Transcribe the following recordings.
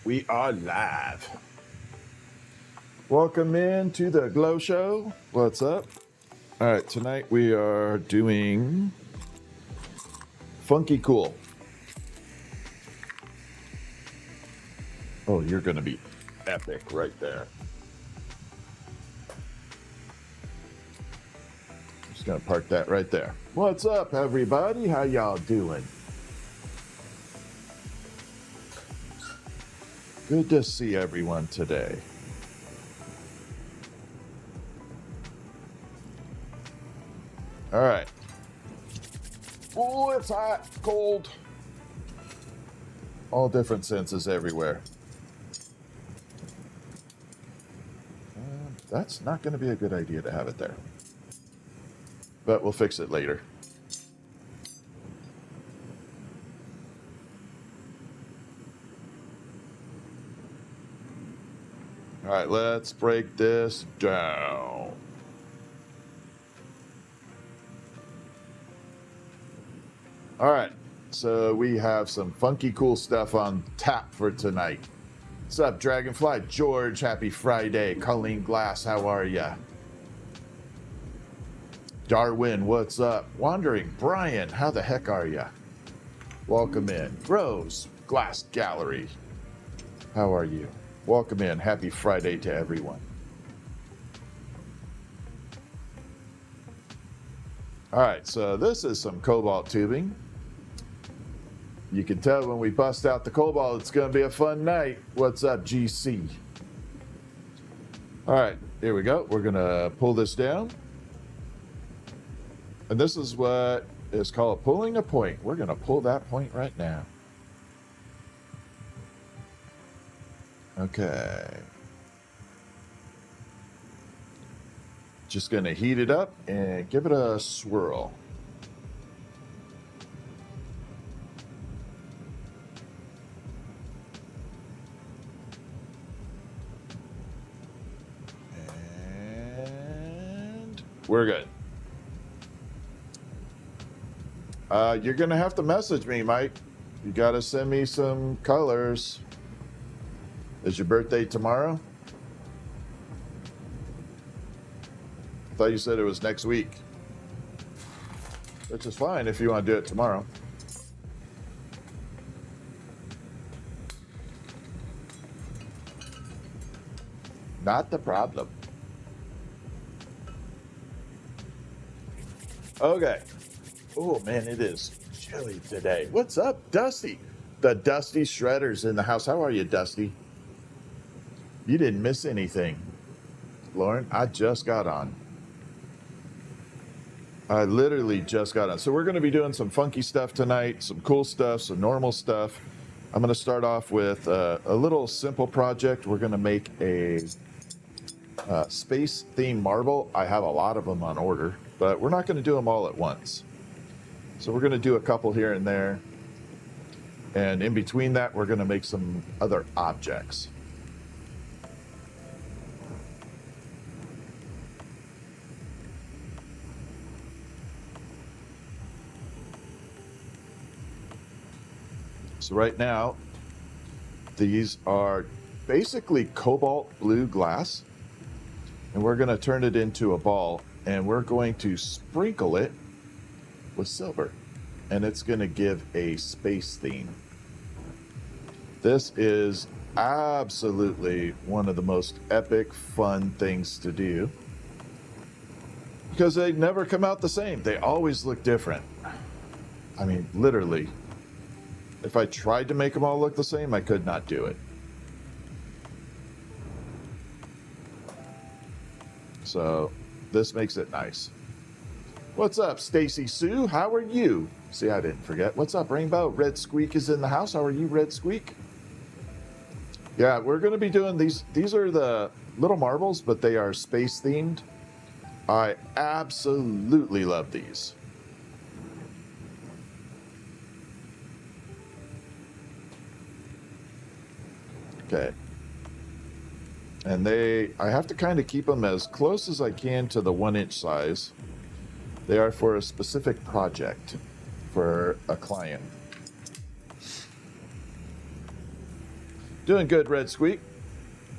We are live. Welcome in to the Glow Show. What's up? All right, tonight we are doing Funky Cool. Oh, you're going to be epic right there. Just going to park that right there. What's up, everybody? How y'all doing? Good to see everyone today. All right. Oh, it's hot, cold. All different senses everywhere. That's not going to be a good idea to have it there. But we'll fix it later. All right, let's break this down. All right, so we have some funky cool stuff on tap for tonight. What's up, Dragonfly? George, happy Friday. Colleen Glass, how are ya? Darwin, what's up? Wandering, Brian, how the heck are ya? Welcome in. Rose, Glass Gallery, how are you? Welcome in. Happy Friday to everyone. All right, so this is some cobalt tubing. You can tell when we bust out the cobalt, it's going to be a fun night. What's up, GC? All right, here we go. We're going to pull this down. And this is what is called pulling a point. We're going to pull that point right now. Okay. Just going to heat it up and give it a swirl. And we're good. You're going to have to message me, Mike. You got to send me some colors. Is your birthday tomorrow? I thought you said it was next week. Which is fine if you want to do it tomorrow. Not the problem. Okay. Oh, man, it is chilly today. What's up, Dusty? The Dusty Shredder's in the house. How are you, Dusty? You didn't miss anything. Lauren, I just got on. I literally just got on. So we're going to be doing some funky stuff tonight, some cool stuff, some normal stuff. I'm going to start off with a little simple project. We're going to make a space-themed marble. I have a lot of them on order, but we're not going to do them all at once. So we're going to do a couple here and there. And in between that, we're going to make some other objects. So right now, these are basically cobalt blue glass, and we're going to turn it into a ball, and we're going to sprinkle it with silver, and it's going to give a space theme. This is absolutely one of the most epic, fun things to do because they never come out the same. They always look different. I mean, literally. If I tried to make them all look the same, I could not do it. So this makes it nice. What's up, Stacy Sue? How are you? See, I didn't forget. What's up, Rainbow? Red Squeak is in the house. How are you, Red Squeak? Yeah, we're going to be doing these. These are the little marbles, but they are space themed. I absolutely love these. Okay. And I have to kind of keep them as close as I can to the 1-inch size. They are for a specific project for a client. Doing good, Red Squeak.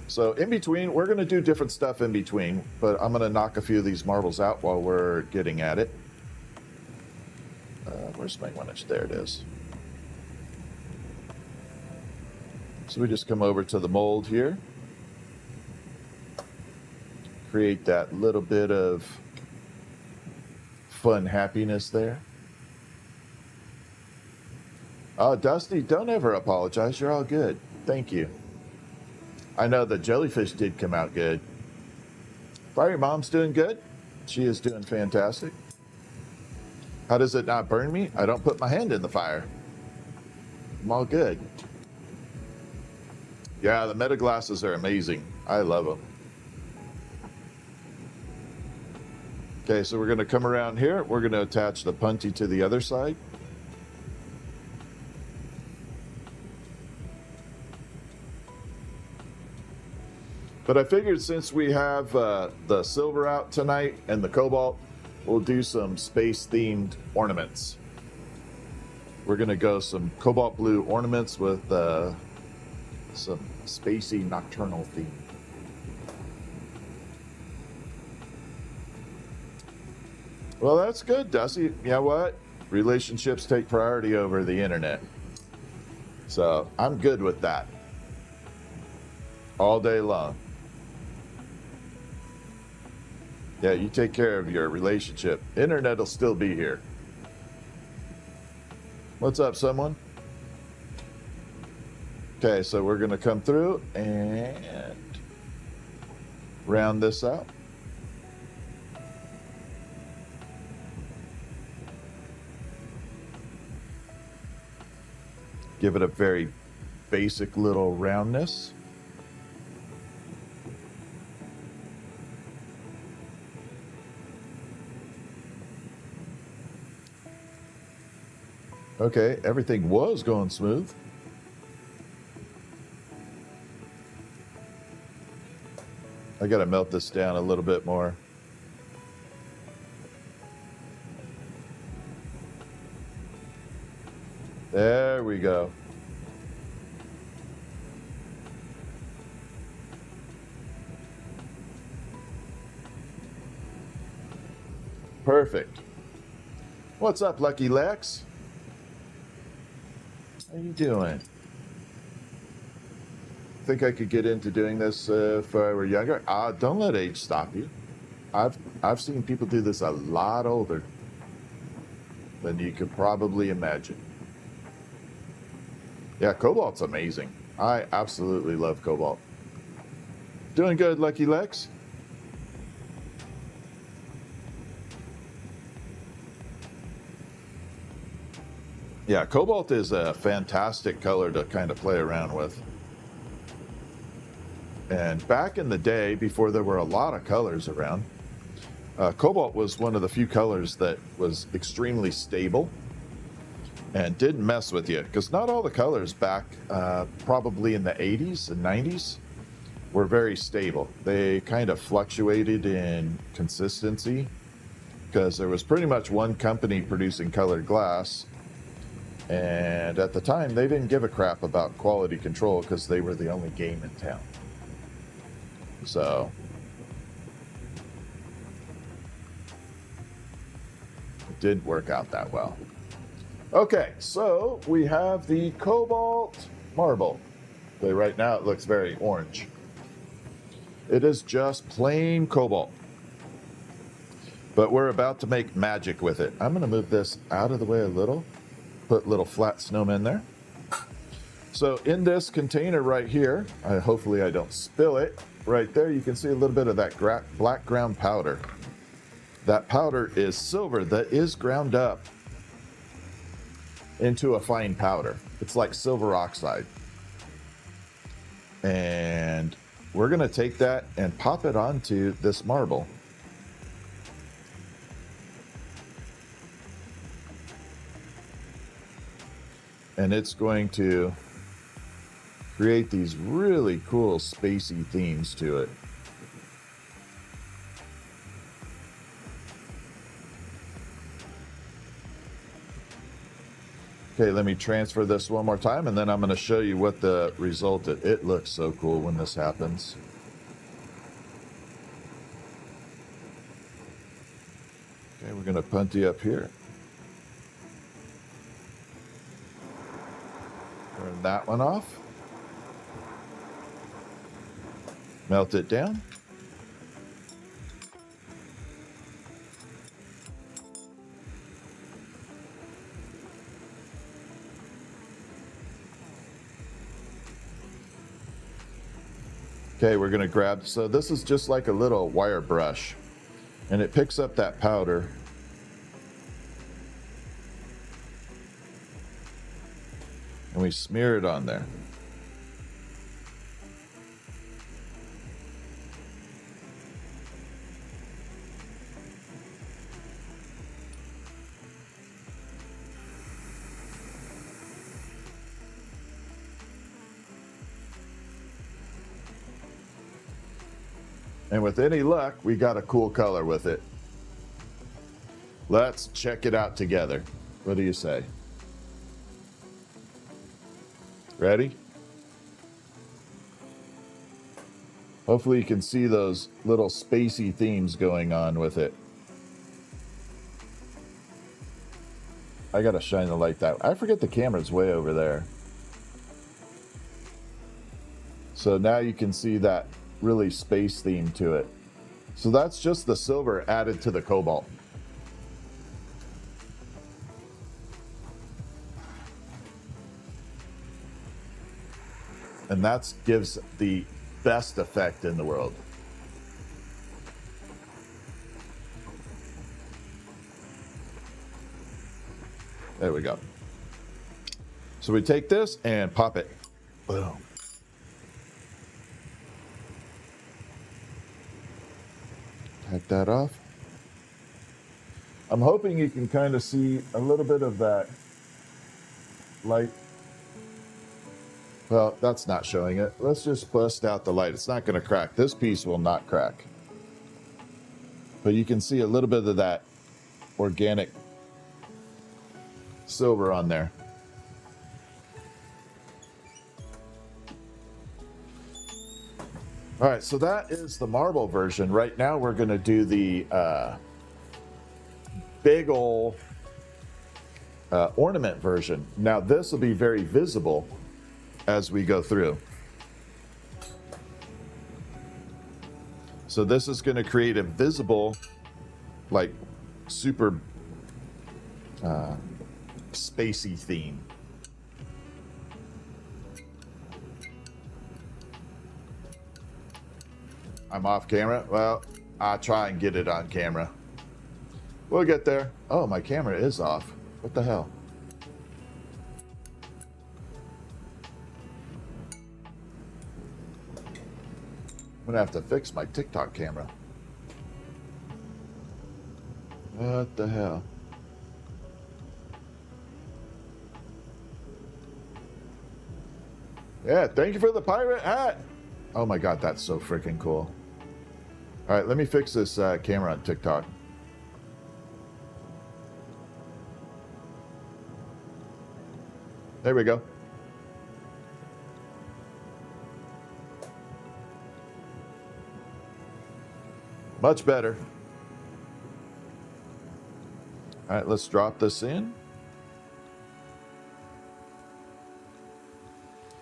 So in between, we're going to do different stuff in between, but I'm going to knock a few of these marbles out while we're getting at it. Where's my 1 inch? There it is. So we just come over to the mold here. Create that little bit of fun happiness there. Oh, Dusty, don't ever apologize. You're all good. Thank you. I know the jellyfish did come out good. Fire Mom's doing good. She is doing fantastic. How does it not burn me? I don't put my hand in the fire. I'm all good. Yeah, the meta glasses are amazing. I love them. Okay, so we're going to come around here. We're going to attach the punty to the other side. But I figured since we have the silver out tonight and the cobalt, we'll do some space-themed ornaments. We're going to go some cobalt blue ornaments with some spacey nocturnal theme. Well, that's good, Dusty. You know what? Relationships take priority over the internet. So I'm good with that. All day long. Yeah, you take care of your relationship. Internet will still be here. What's up, someone? Okay, so we're going to come through and round this out. Give it a very basic little roundness. Okay, everything was going smooth. I gotta melt this down a little bit more. There we go. Perfect. What's up, Lucky Lex? How you doing? Think I could get into doing this if I were younger? Don't let age stop you. I've seen people do this a lot older than you could probably imagine. Yeah, cobalt's amazing. I absolutely love cobalt. Doing good, Lucky Lex. Yeah, cobalt is a fantastic color to kind of play around with. And back in the day, before there were a lot of colors around, cobalt was one of the few colors that was extremely stable and didn't mess with you, because not all the colors back probably in the 80s and 90s were very stable. They kind of fluctuated in consistency because there was pretty much one company producing colored glass. And at the time, they didn't give a crap about quality control because they were the only game in town. So it didn't work out that well. Okay, so we have the cobalt marble. Okay, right now it looks very orange. It is just plain cobalt. But we're about to make magic with it. I'm going to move this out of the way a little. Put little flat snowmen there. So in this container right here, hopefully I don't spill it, right there you can see a little bit of that black ground powder. That powder is silver that is ground up into a fine powder. It's like silver oxide. And we're going to take that and pop it onto this marble. And it's going to create these really cool spacey themes to it. Okay, let me transfer this one more time, and then I'm going to show you what the result is. It looks so cool when this happens. Okay, we're going to punty up here. Turn that one off. Melt it down. Okay, we're going to grab, so this is just like a little wire brush, and it picks up that powder. And we smear it on there. And with any luck, we got a cool color with it. Let's check it out together. What do you say? Ready? Hopefully you can see those little spacey themes going on with it. I gotta shine the light that way. I forget the camera's way over there. So now you can see that really space theme to it. So that's just the silver added to the cobalt. And that gives the best effect in the world. There we go. So we take this and pop it. Boom. Take that off. I'm hoping you can kind of see a little bit of that light. Well, that's not showing it. Let's just bust out the light. It's not going to crack. This piece will not crack. But you can see a little bit of that organic silver on there. All right, so that is the marble version. Right now we're going to do the big ol' ornament version. Now this will be very visible as we go through. So this is going to create a visible, like super spacey theme. I'm off camera. Well, I'll try and get it on camera. We'll get there. Oh, my camera is off. What the hell? I'm gonna have to fix my TikTok camera. What the hell? Yeah, thank you for the pirate hat. Oh my God, that's so freaking cool. All right, let me fix this camera on TikTok. There we go. Much better. All right, let's drop this in.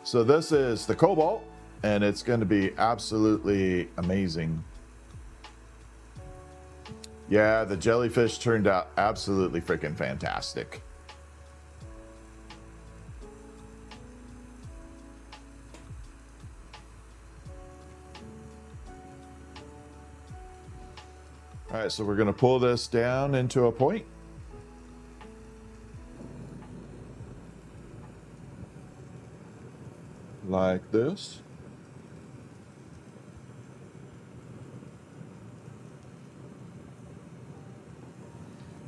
So this is the cobalt, and it's going to be absolutely amazing. Yeah, the jellyfish turned out absolutely freaking fantastic. All right, so we're going to pull this down into a point. Like this.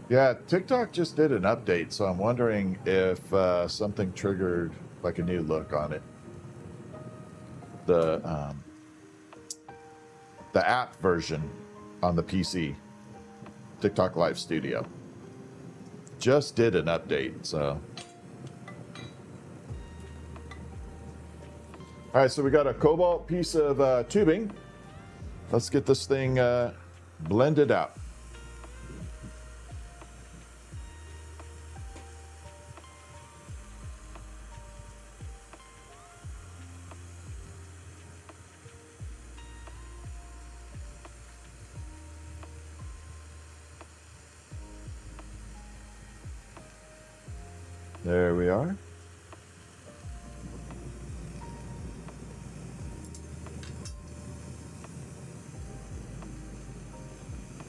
Yeah, TikTok just did an update, so I'm wondering if something triggered like a new look on it. The app version on the PC, TikTok Live Studio, just did an update, so All right, so we got a cobalt piece of tubing. Let's get this thing blended out. There we are.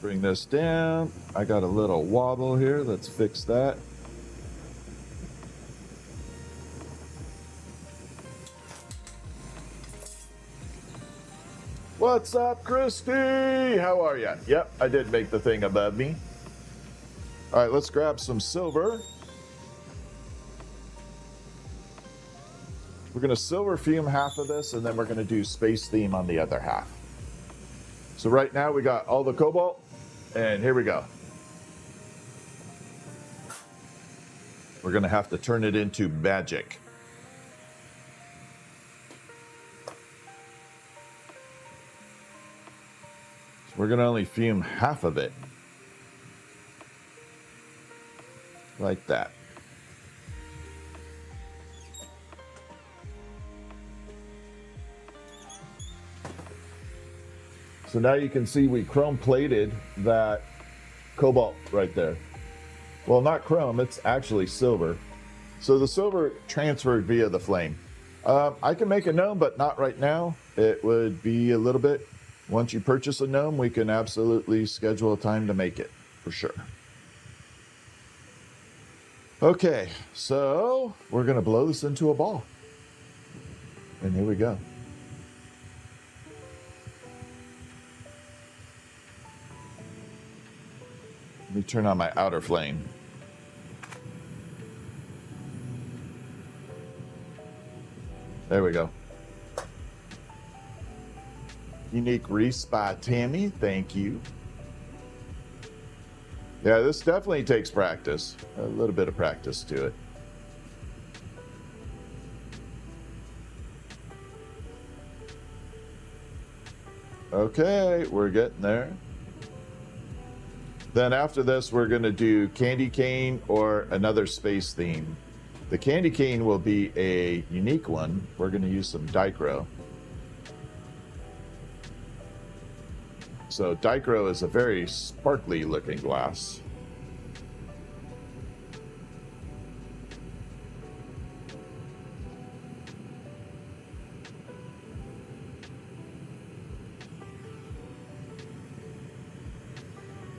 Bring this down. I got a little wobble here. Let's fix that. What's up, Christy? How are you? Yep, I did make the thing above me. All right, let's grab some silver. We're going to silver fume half of this, and then we're going to do space theme on the other half. So right now we got all the cobalt, and here we go. We're going to have to turn it into magic. So we're going to only fume half of it. Like that. So now you can see we chrome plated that cobalt right there. Well, not chrome, it's actually silver. So the silver transferred via the flame. I can make a gnome, but not right now. It would be a little bit. Once you purchase a gnome, we can absolutely schedule a time to make it, for sure. Okay, so we're gonna blow this into a ball. And here we go. Let me turn on my outer flame. There we go. Unique wreaths by Tammy, thank you. Yeah, this definitely takes practice. A little bit of practice to it. Okay, we're getting there. Then after this, we're going to do candy cane or another space theme. The candy cane will be a unique one. We're going to use some dichro. So dichro is a very sparkly looking glass.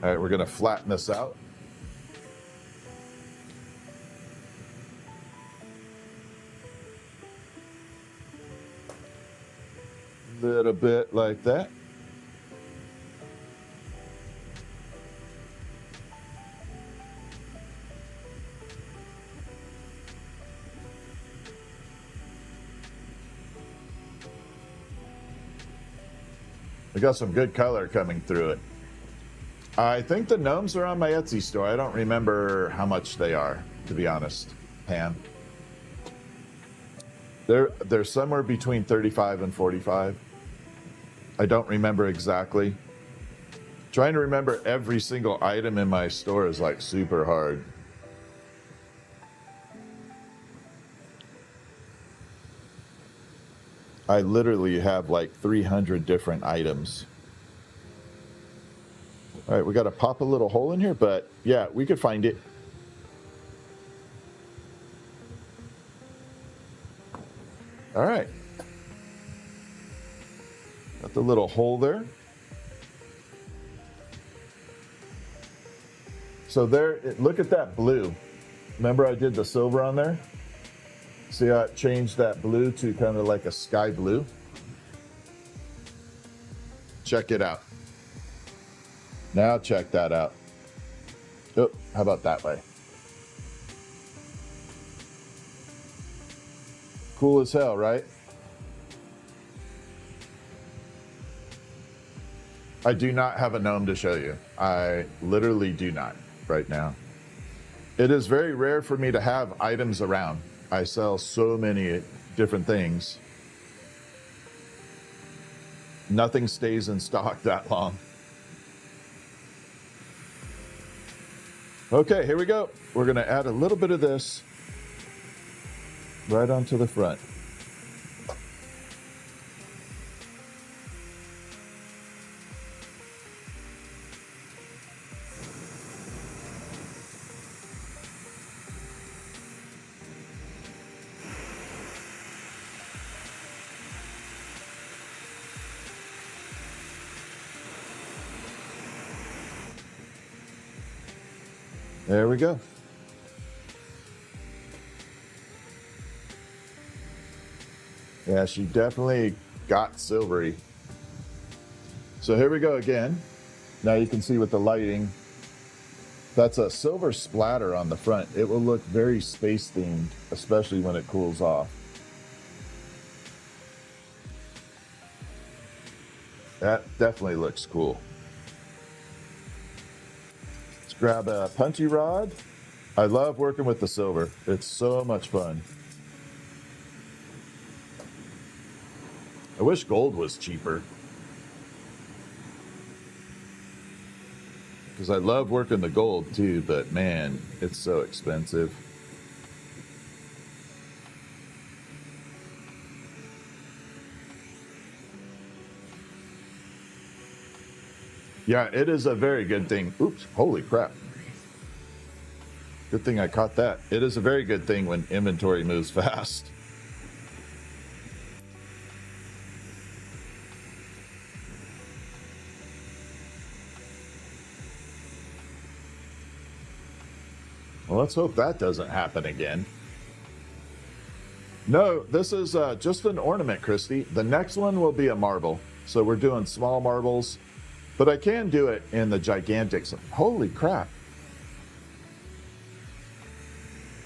All right, we're going to flatten this out. Little bit like that. We got some good color coming through it. I think the gnomes are on my Etsy store. I don't remember how much they are, to be honest, Pam. They're somewhere between 35 and 45. I don't remember exactly. Trying to remember every single item in my store is like super hard. I literally have like 300 different items. All right, we got to pop a little hole in here, but yeah, we could find it. All right. Got the little hole there. So there, look at that blue. Remember I did the silver on there? See how it changed that blue to kind of like a sky blue? Check it out. Now check that out. Oh, how about that way? Cool as hell, right? I do not have a gnome to show you. I literally do not right now. It is very rare for me to have items around. I sell so many different things. Nothing stays in stock that long. Okay, here we go. We're going to add a little bit of this right onto the front. There we go. Yeah, she definitely got silvery. So here we go again. Now you can see with the lighting, that's a silver splatter on the front. It will look very space themed, especially when it cools off. That definitely looks cool. Let's grab a punchy rod. I love working with the silver. It's so much fun. I wish gold was cheaper, because I love working the gold too, but man, it's so expensive. Yeah, it is a very good thing. Oops, holy crap. Good thing I caught that. It is a very good thing when inventory moves fast. Well, let's hope that doesn't happen again. No, this is just an ornament, Christy. The next one will be a marble. So we're doing small marbles, but I can do it in the gigantics. Holy crap.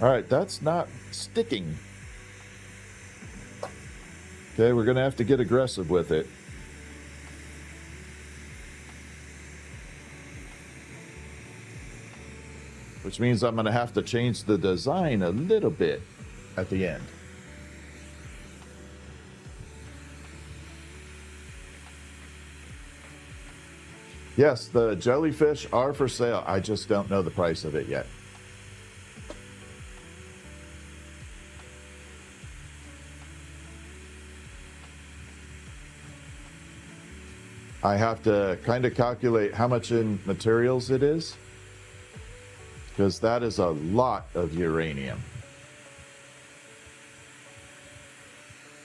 All right, that's not sticking. Okay, we're going to have to get aggressive with it. Which means I'm going to have to change the design a little bit at the end. Yes, the jellyfish are for sale. I just don't know the price of it yet. I have to kind of calculate how much in materials it is, because that is a lot of uranium.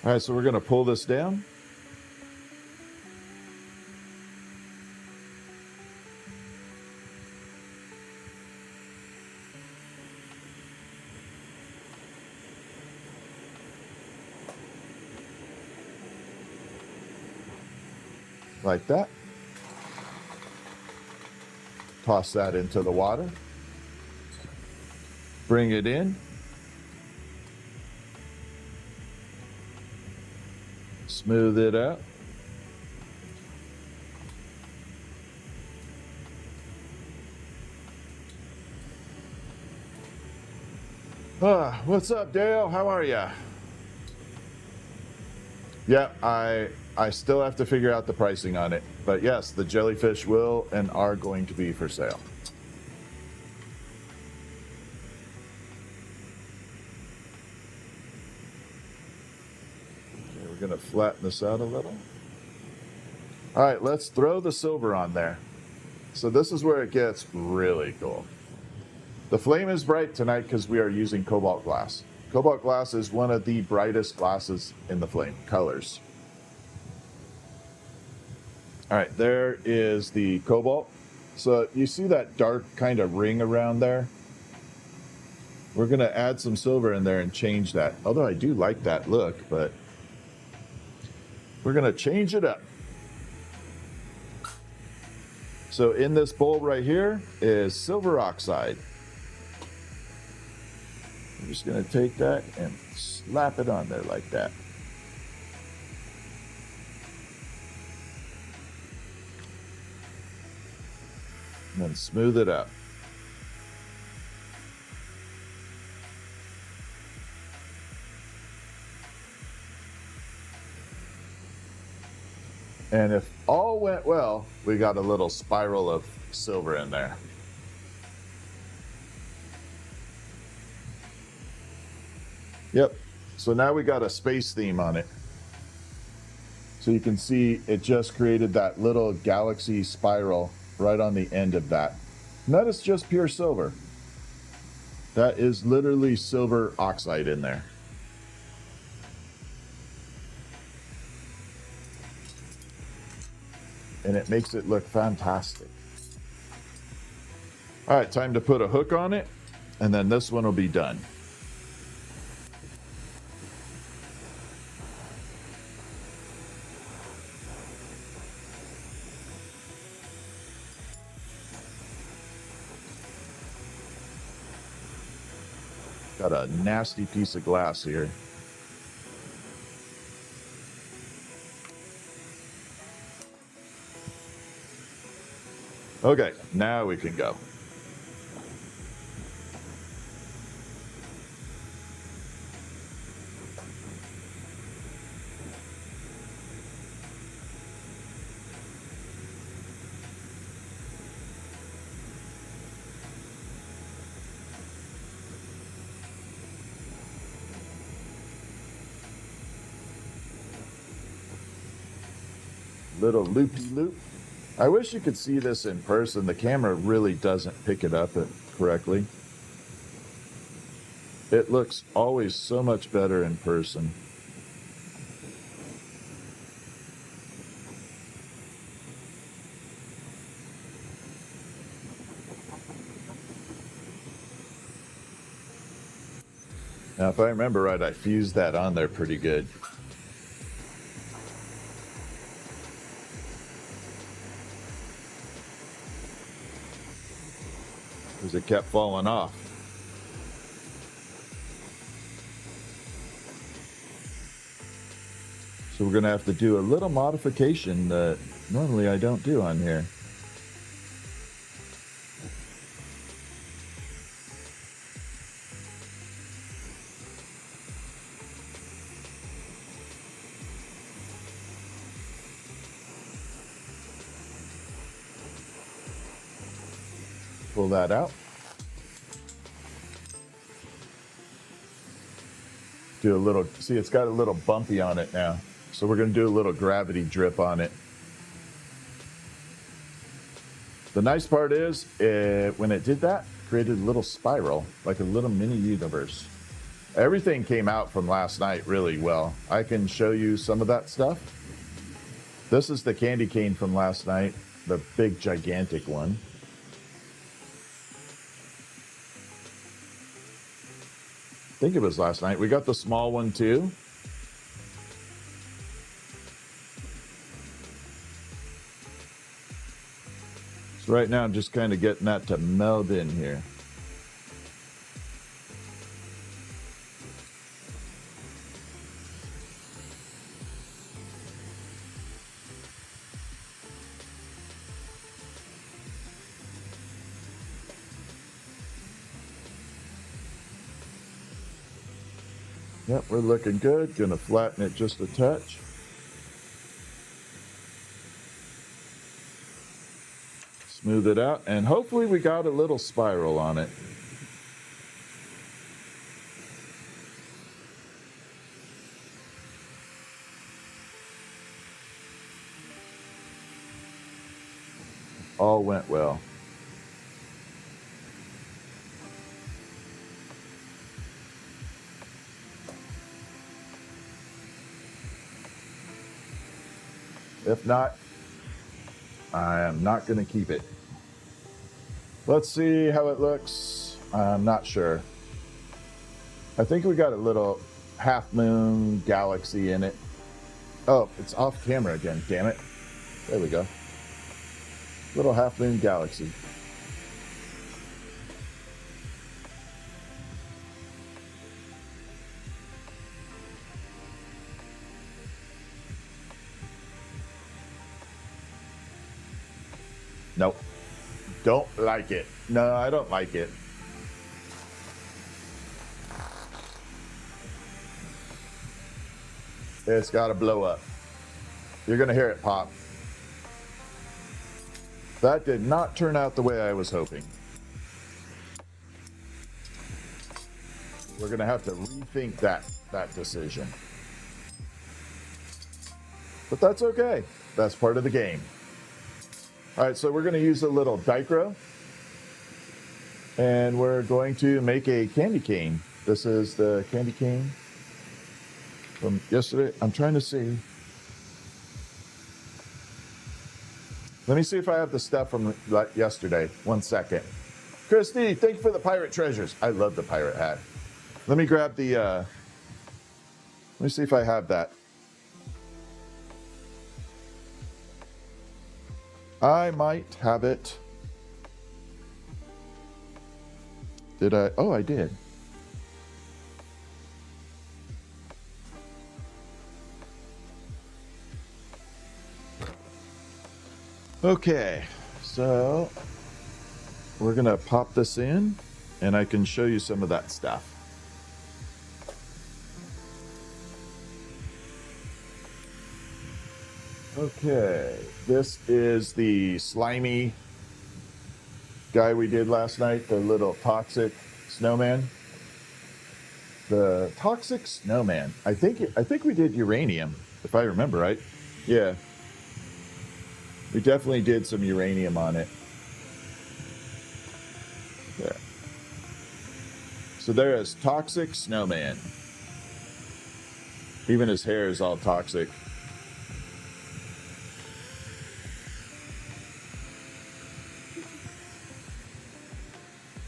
All right, so we're going to pull this down. Like that. Toss that into the water. Bring it in. Smooth it out. What's up, Dale? How are ya? Yeah, I still have to figure out the pricing on it. But yes, the jellyfish will and are going to be for sale. Okay, we're going to flatten this out a little. All right, let's throw the silver on there. So this is where it gets really cool. The flame is bright tonight because we are using cobalt glass. Cobalt glass is one of the brightest glasses in the flame colors. All right, there is the cobalt. So you see that dark kind of ring around there? We're going to add some silver in there and change that. Although I do like that look, but we're going to change it up. So in this bowl right here is silver oxide. I'm just going to take that and slap it on there like that. And then smooth it out. And if all went well, we got a little spiral of silver in there. Yep. So now we got a space theme on it. So you can see it just created that little galaxy spiral right on the end of that. And that is just pure silver. That is literally silver oxide in there. And it makes it look fantastic. All right, time to put a hook on it, and then this one will be done. Got a nasty piece of glass here. Okay, now we can go. Little loopy-loop. I wish you could see this in person. The camera really doesn't pick it up correctly. It looks always so much better in person. Now, if I remember right, I fused that on there pretty good. Because it kept falling off. So we're going to have to do a little modification that normally I don't do on here. Pull that out. Do a little, see, it's got a little bumpy on it now. So we're going to do a little gravity drip on it. The nice part is, when it did that, created a little spiral, like a little mini universe. Everything came out from last night really well. I can show you some of that stuff. This is the candy cane from last night, the big gigantic one. I think it was last night. We got the small one too. So right now I'm just kind of getting that to meld in here. Yep, we're looking good. Gonna flatten it just a touch. Smooth it out, and hopefully we got a little spiral on it. All went well. If not, I am not going to keep it. Let's see how it looks. I'm not sure. I think we got a little half moon galaxy in it. Oh, it's off camera again, damn it. There we go. Little half moon galaxy. Nope. Don't like it. No, I don't like it. It's got to blow up. You're going to hear it pop. That did not turn out the way I was hoping. We're going to have to rethink that decision. But that's okay. That's part of the game. All right, so we're going to use a little dichro. And we're going to make a candy cane. This is the candy cane from yesterday. I'm trying to see. Let me see if I have the stuff from yesterday. 1 second. Christy, thank you for the pirate treasures. I love the pirate hat. Let me grab the, let me see if I have that. I might have it. Did I? Oh, I did. Okay, so we're gonna pop this in and I can show you some of that stuff. Okay, this is the slimy guy we did last night, the little toxic snowman. The toxic snowman. I think we did uranium, if I remember right. Yeah. We definitely did some uranium on it. There. So there is toxic snowman. Even his hair is all toxic.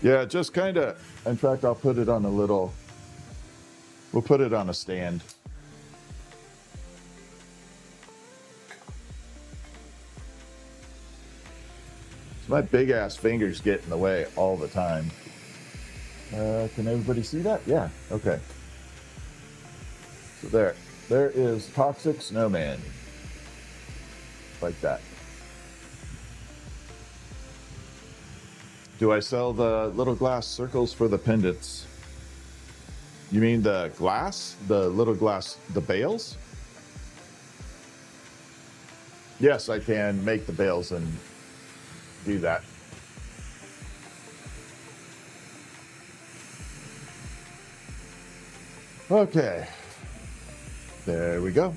Yeah, just kind of, in fact, I'll put it on a little, we'll put it on a stand. So my big ass fingers get in the way all the time. Can everybody see that? Yeah, okay. So there is toxic snowman. Like that. Do I sell the little glass circles for the pendants? You mean the glass? The little glass, the bales? Yes, I can make the bales and do that. Okay. There we go.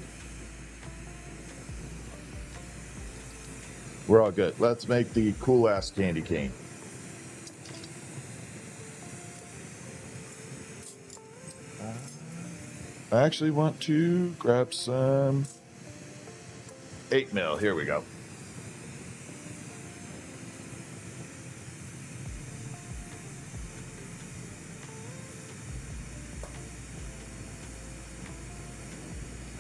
We're all good. Let's make the cool ass candy cane. I actually want to grab some 8mm. Here we go.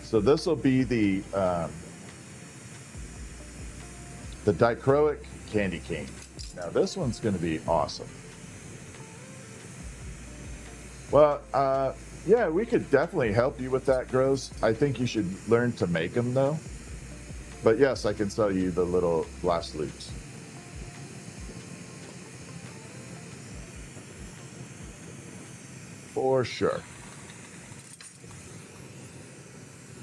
So this will be the dichroic candy cane. Now this one's going to be awesome. Well, yeah, we could definitely help you with that, Grows. I think you should learn to make them, though. But yes, I can sell you the little glass loops. For sure.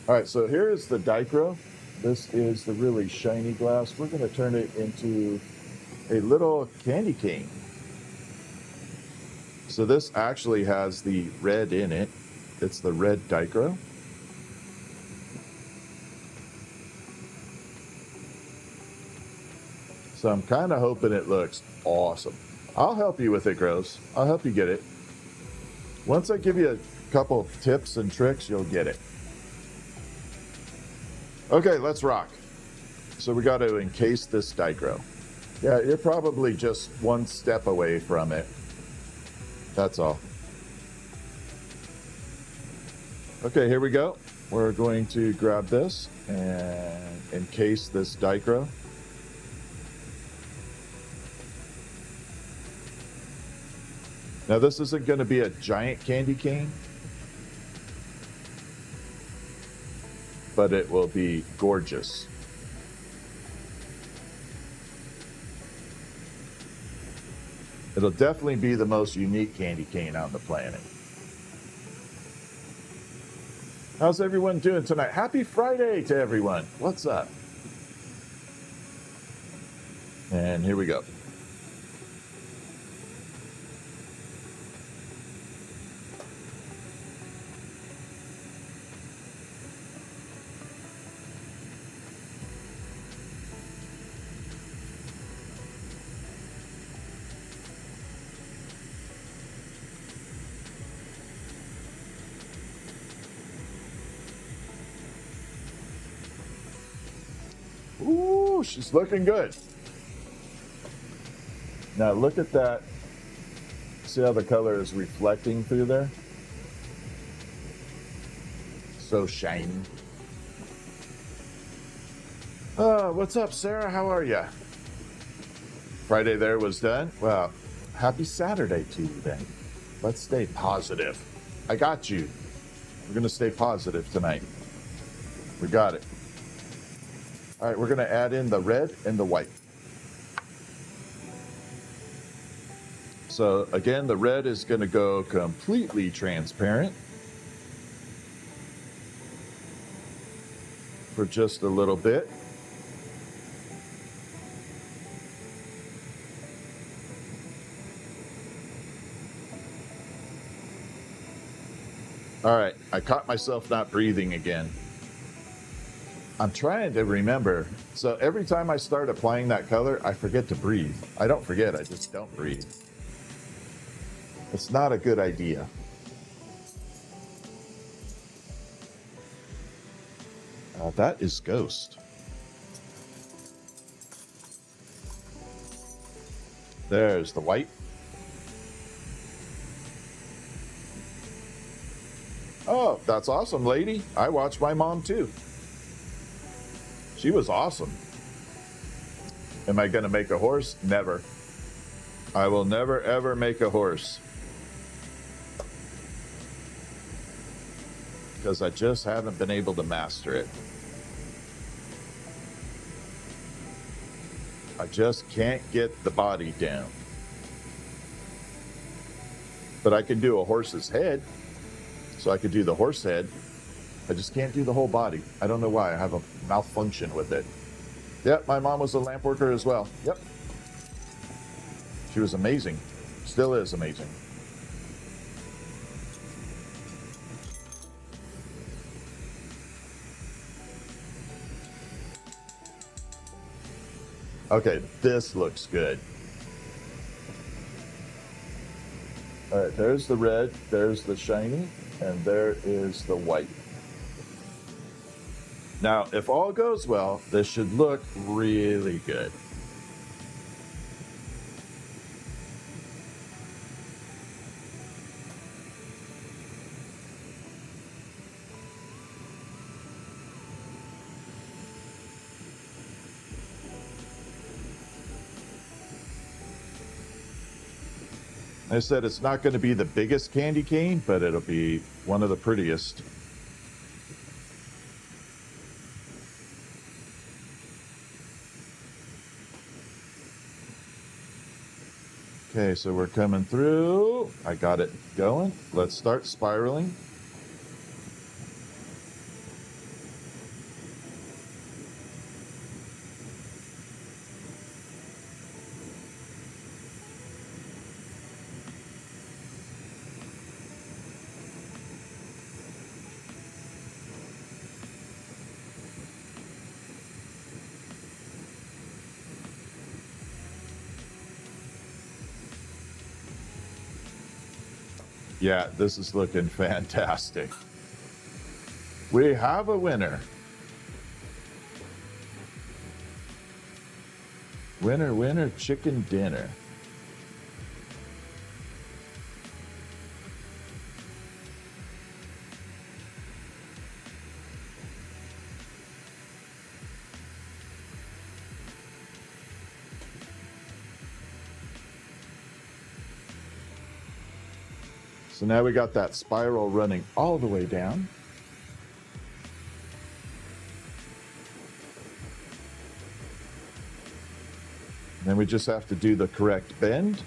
All right, so here is the dichro. This is the really shiny glass. We're going to turn it into a little candy cane. So this actually has the red in it. It's the red dichro. So I'm kind of hoping it looks awesome. I'll help you with it, Groves. I'll help you get it. Once I give you a couple tips and tricks, you'll get it. Okay, let's rock. So we got to encase this dichro. Yeah, you're probably just one step away from it. That's all. Okay, here we go. We're going to grab this and encase this dichro. Now this isn't going to be a giant candy cane, but it will be gorgeous. It'll definitely be the most unique candy cane on the planet. How's everyone doing tonight? Happy Friday to everyone. What's up? And here we go. Ooh, she's looking good. Now look at that. See how the color is reflecting through there? So shiny. What's up, Sarah? How are you? Friday there was done. Well, happy Saturday to you then. Let's stay positive. I got you. We're going to stay positive tonight. We got it. All right, we're going to add in the red and the white. So again, the red is going to go completely transparent for just a little bit. All right, I caught myself not breathing again. I'm trying to remember. So every time I start applying that color, I forget to breathe. I don't forget, I just don't breathe. It's not a good idea. That is Ghost. There's the white. Oh, that's awesome, lady. I watched my mom too. She was awesome. Am I going to make a horse? Never. I will never, ever make a horse. Because I just haven't been able to master it. I just can't get the body down. But I can do a horse's head. So I could do the horse head. I just can't do the whole body. I don't know why. I have a malfunction with it. Yep, my mom was a lamp worker as well. Yep. She was amazing. Still is amazing. Okay, this looks good. All right, there's the red, there's the shiny, and there is the white. Now, if all goes well, this should look really good. I said it's not going to be the biggest candy cane, but it'll be one of the prettiest. Okay, so we're coming through. I got it going. Let's start spiraling. Yeah, this is looking fantastic. We have a winner. Winner, winner, chicken dinner. So now we got that spiral running all the way down. Then we just have to do the correct bend.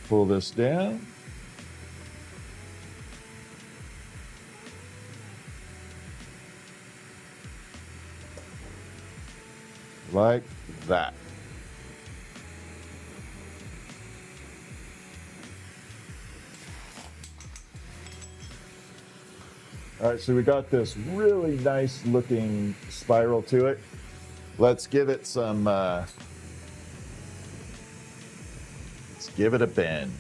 pull this down. Like that. All right, so we got this really nice looking spiral to it. Let's give it some, let's give it a bend.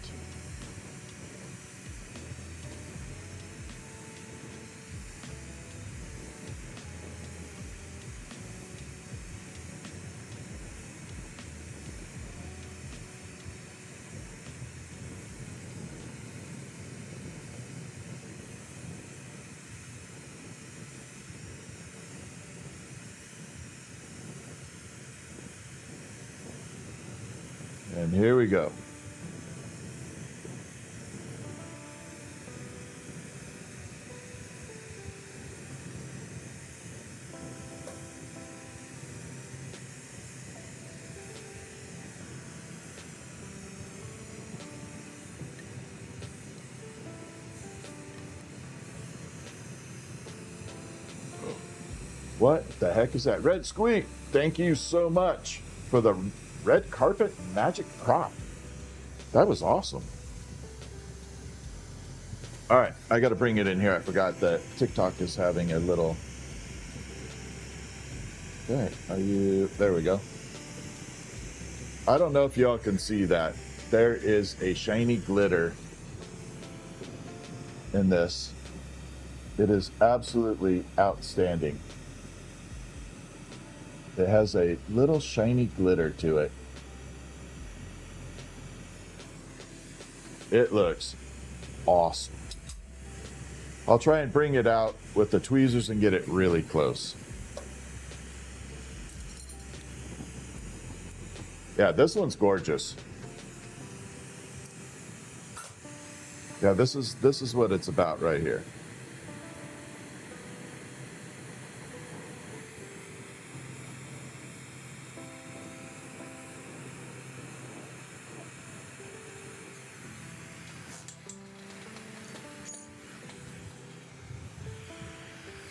And here we go. What the heck is that? Red Squeak, thank you so much for the red carpet magic prop. That was awesome. All right, I got to bring it in here. I forgot that TikTok is having a little. Okay, there we go. I don't know if y'all can see that. There is a shiny glitter in this. It is absolutely outstanding. It has a little shiny glitter to it. It looks awesome. I'll try and bring it out with the tweezers and get it really close. Yeah, this one's gorgeous. Yeah, this is what it's about right here.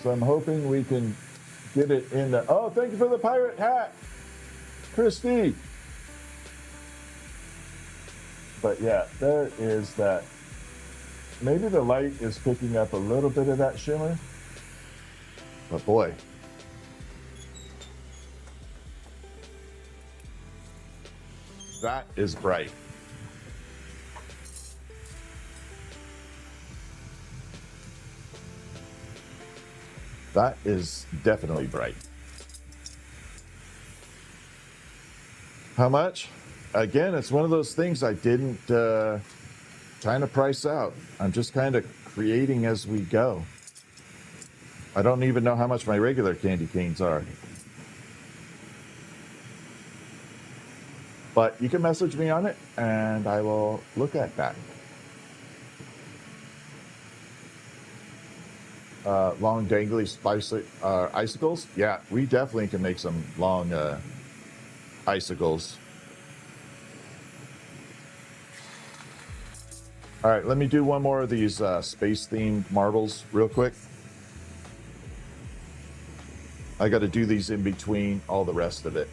So I'm hoping we can get it in the. Oh, thank you for the pirate hat, Christy. But yeah, there is that. Maybe the light is picking up a little bit of that shimmer. But boy. That is bright. That is definitely bright. How much? Again, it's one of those things I didn't kind of price out. I'm just kind of creating as we go. I don't even know how much my regular candy canes are. But you can message me on it and I will look at that. Long dangly icicles. Yeah, we definitely can make some long icicles. All right, let me do one more of these space-themed marbles real quick. I got to do these in between all the rest of it.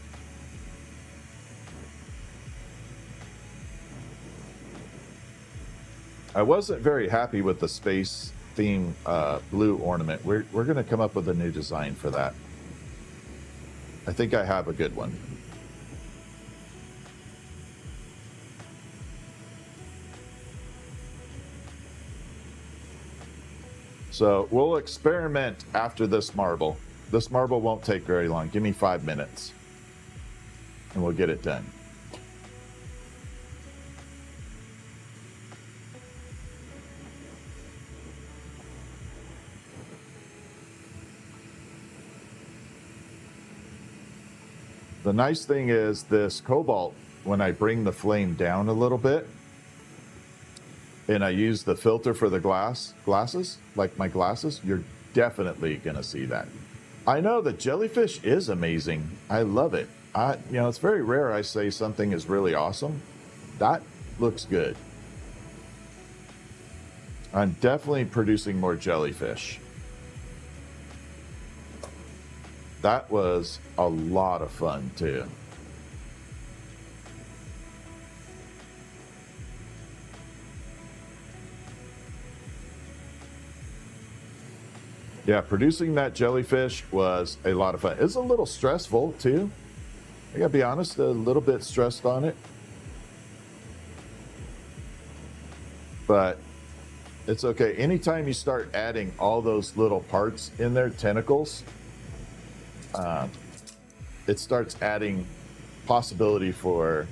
I wasn't very happy with the space theme blue ornament. We're going to come up with a new design for that. I think I have a good one. So we'll experiment after this marble. This marble won't take very long. Give me 5 minutes and we'll get it done. The nice thing is this cobalt, when I bring the flame down a little bit and I use the filter for the glasses, like my glasses, you're definitely going to see that. I know the jellyfish is amazing. I love it. You know, it's very rare I say something is really awesome. That looks good. I'm definitely producing more jellyfish. That was a lot of fun too. Yeah, producing that jellyfish was a lot of fun. It's a little stressful too. I gotta be honest, a little bit stressed on it. But it's okay. Anytime you start adding all those little parts in there, tentacles, it starts adding possibility for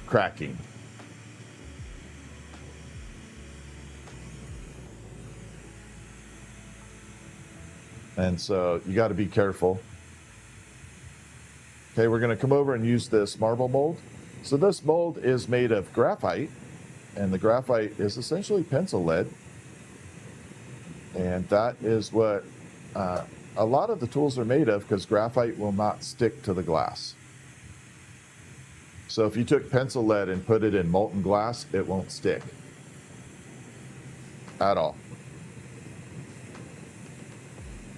cracking. And so you got to be careful. Okay, we're going to come over and use this marble mold. So this mold is made of graphite, and the graphite is essentially pencil lead. And that is what a lot of the tools are made of, because graphite will not stick to the glass. So if you took pencil lead and put it in molten glass, it won't stick at all.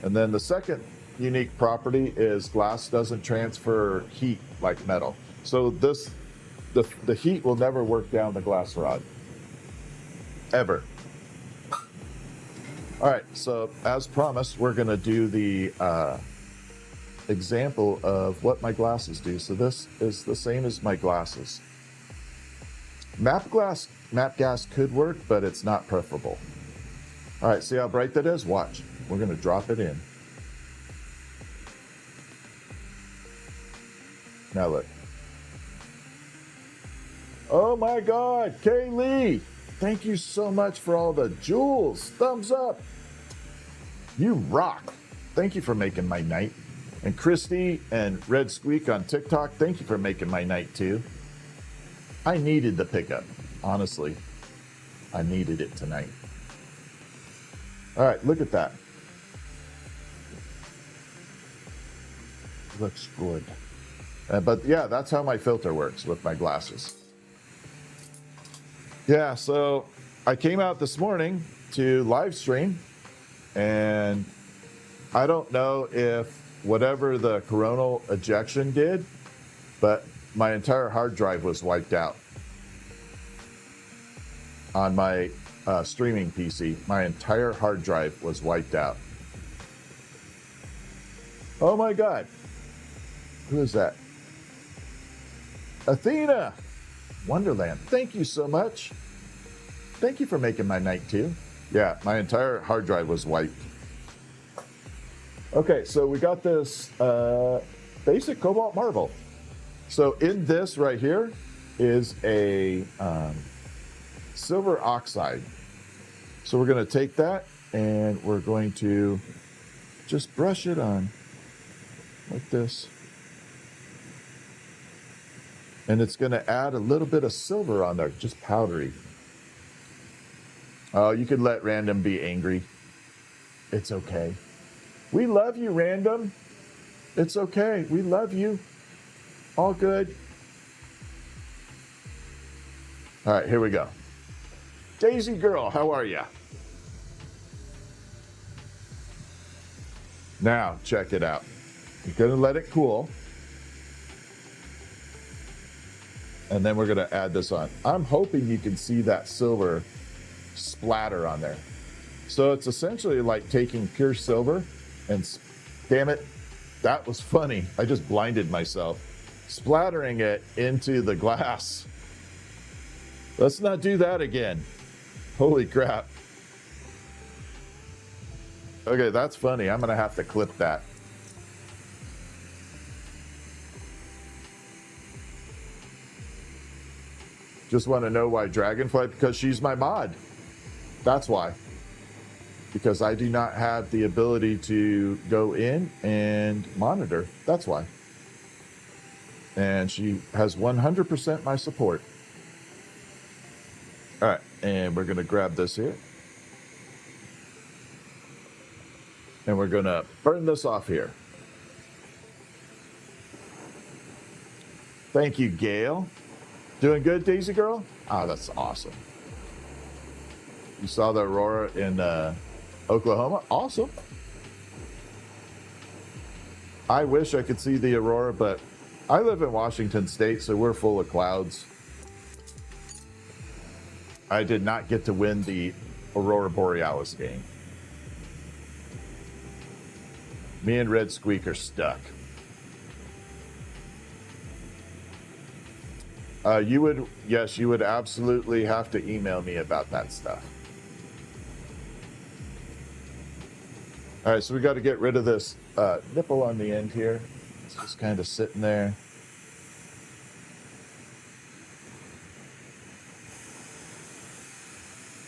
And then the second unique property is glass doesn't transfer heat like metal. So the heat will never work down the glass rod, ever. All right, so as promised, we're gonna do the example of what my glasses do. So this is the same as my glasses. Matte gas could work, but it's not preferable. All right, see how bright that is? Watch. We're going to drop it in. Now look. Oh my God, Kaylee, thank you so much for all the jewels. Thumbs up. You rock. Thank you for making my night. And Christy and Red Squeak on TikTok, thank you for making my night too. I needed the pickup, honestly. I needed it tonight. All right, look at that. Looks good. But yeah, that's how my filter works with my glasses. Yeah, so I came out this morning to live stream, and I don't know if whatever the coronal ejection did, but my entire hard drive was wiped out on my streaming PC. My entire hard drive was wiped out. Oh my God. Who is that? Athena Wonderland. Thank you so much. Thank you for making my night too. Yeah, my entire hard drive was wiped. Okay, so we got this basic cobalt marble. So in this right here is a silver oxide. So we're going to take that and we're going to just brush it on like this. And it's going to add a little bit of silver on there, just powdery. Oh, you could let Random be angry. It's okay. We love you, Random. It's okay. We love you. All good. All right, here we go. Daisy girl, how are you? Now, check it out. You're going to let it cool. And then we're going to add this on. I'm hoping you can see that silver splatter on there. So it's essentially like taking pure silver and, damn it, that was funny. I just blinded myself. Splattering it into the glass. Let's not do that again. Holy crap. Okay, that's funny. I'm going to have to clip that. Just want to know why Dragonfly? Because she's my mod. That's why. Because I do not have the ability to go in and monitor. That's why. And she has 100% my support. All right, and we're going to grab this here. And we're going to burn this off here. Thank you, Gail. Doing good, Daisy girl? Oh, that's awesome. You saw the aurora in Oklahoma? Awesome. I wish I could see the aurora, but I live in Washington State, so we're full of clouds. I did not get to win the Aurora Borealis game. Me and Red Squeak are stuck. Yes, you would absolutely have to email me about that stuff. All right, so we got to get rid of this nipple on the end here. It's just kind of sitting there.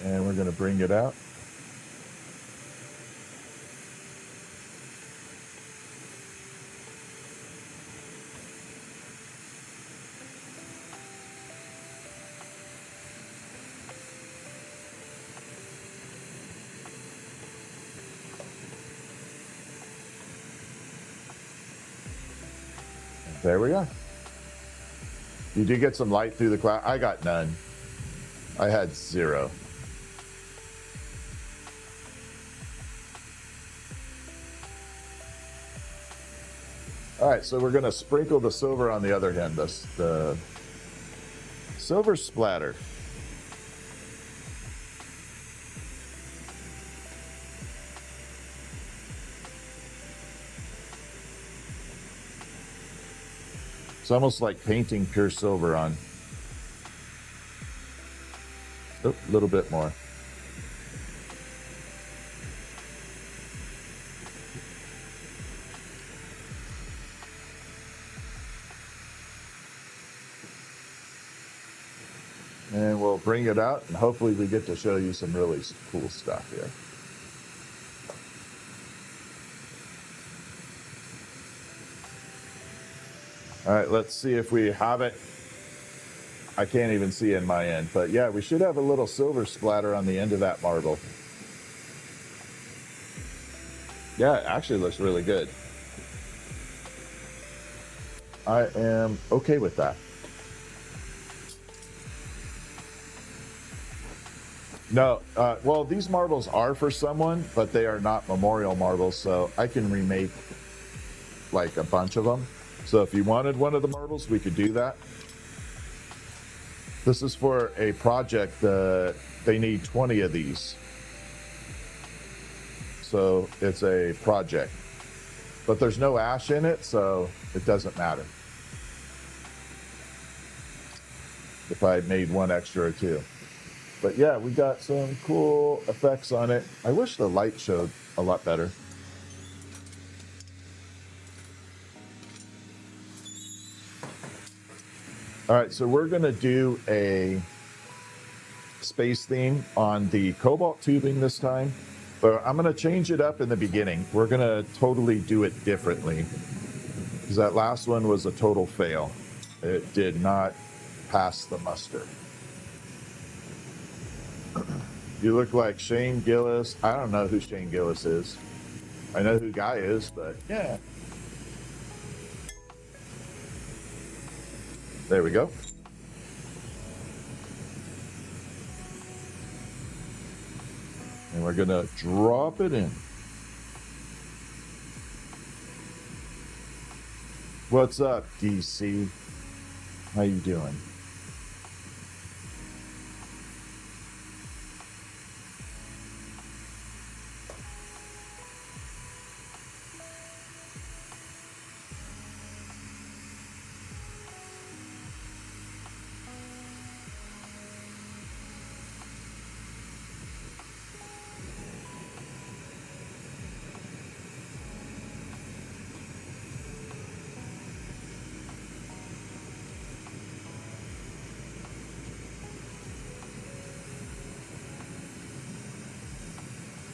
And we're going to bring it out. There we are. You did get some light through the cloud. I got none. I had 0. All right, so we're going to sprinkle the silver on the other hand, the silver splatter. It's almost like painting pure silver on. Oh, a little bit more. And we'll bring it out, and hopefully we get to show you some really cool stuff here. All right, let's see if we have it. I can't even see in my end, but yeah, we should have a little silver splatter on the end of that marble. Yeah, it actually looks really good. I am okay with that. No, well, these marbles are for someone, but they are not memorial marbles, so I can remake like a bunch of them. So if you wanted one of the marbles, we could do that. This is for a project that they need 20 of these. So it's a project, but there's no ash in it, so it doesn't matter if I made one extra or two. But yeah, we got some cool effects on it. I wish the light showed a lot better. All right, so we're gonna do a space theme on the cobalt tubing this time, but I'm gonna change it up in the beginning. We're gonna totally do it differently because that last one was a total fail. It did not pass the muster. You look like Shane Gillis. I don't know who Shane Gillis is. I know who Guy is, but yeah. There we go. And we're gonna drop it in. What's up, DC? How you doing?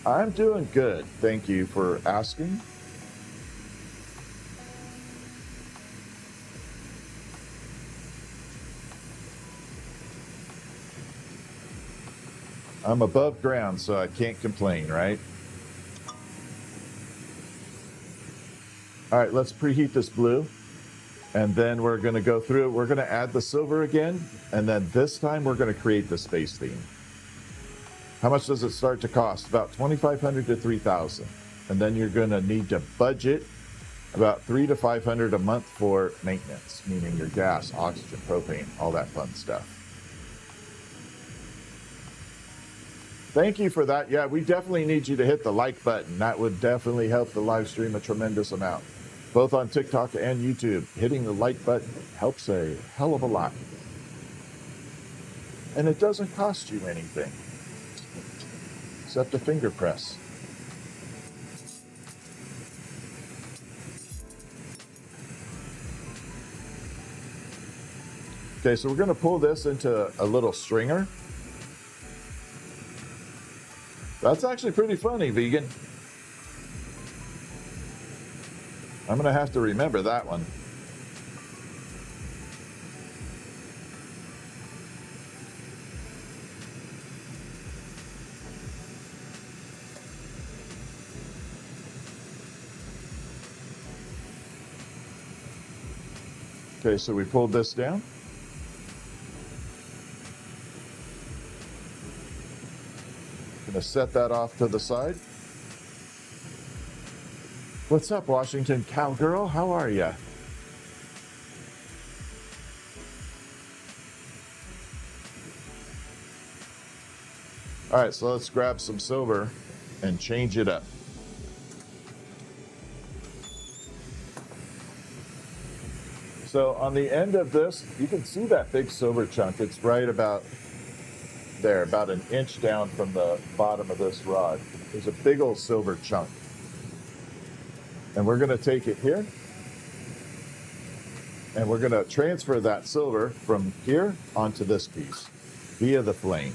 I'm doing good. Thank you for asking. I'm above ground, so I can't complain, right? All right, let's preheat this blue. And then we're going to go through it. We're going to add the silver again. And then this time we're going to create the space theme. How much does it start to cost? About $2,500 to $3,000. And then you're going to need to budget about $300 to $500 a month for maintenance, meaning your gas, oxygen, propane, all that fun stuff. Thank you for that. Yeah, we definitely need you to hit the like button. That would definitely help the live stream a tremendous amount. Both on TikTok and YouTube, hitting the like button helps a hell of a lot. And it doesn't cost you anything, except a finger press. Okay, so we're going to pull this into a little stringer. That's actually pretty funny, vegan. I'm going to have to remember that one. Okay, so we pulled this down. Gonna set that off to the side. What's up, Washington Cowgirl? How are ya? All right, so let's grab some silver and change it up. So on the end of this, you can see that big silver chunk. It's right about there, about an inch down from the bottom of this rod. There's a big old silver chunk. And we're going to take it here. And we're going to transfer that silver from here onto this piece via the flame.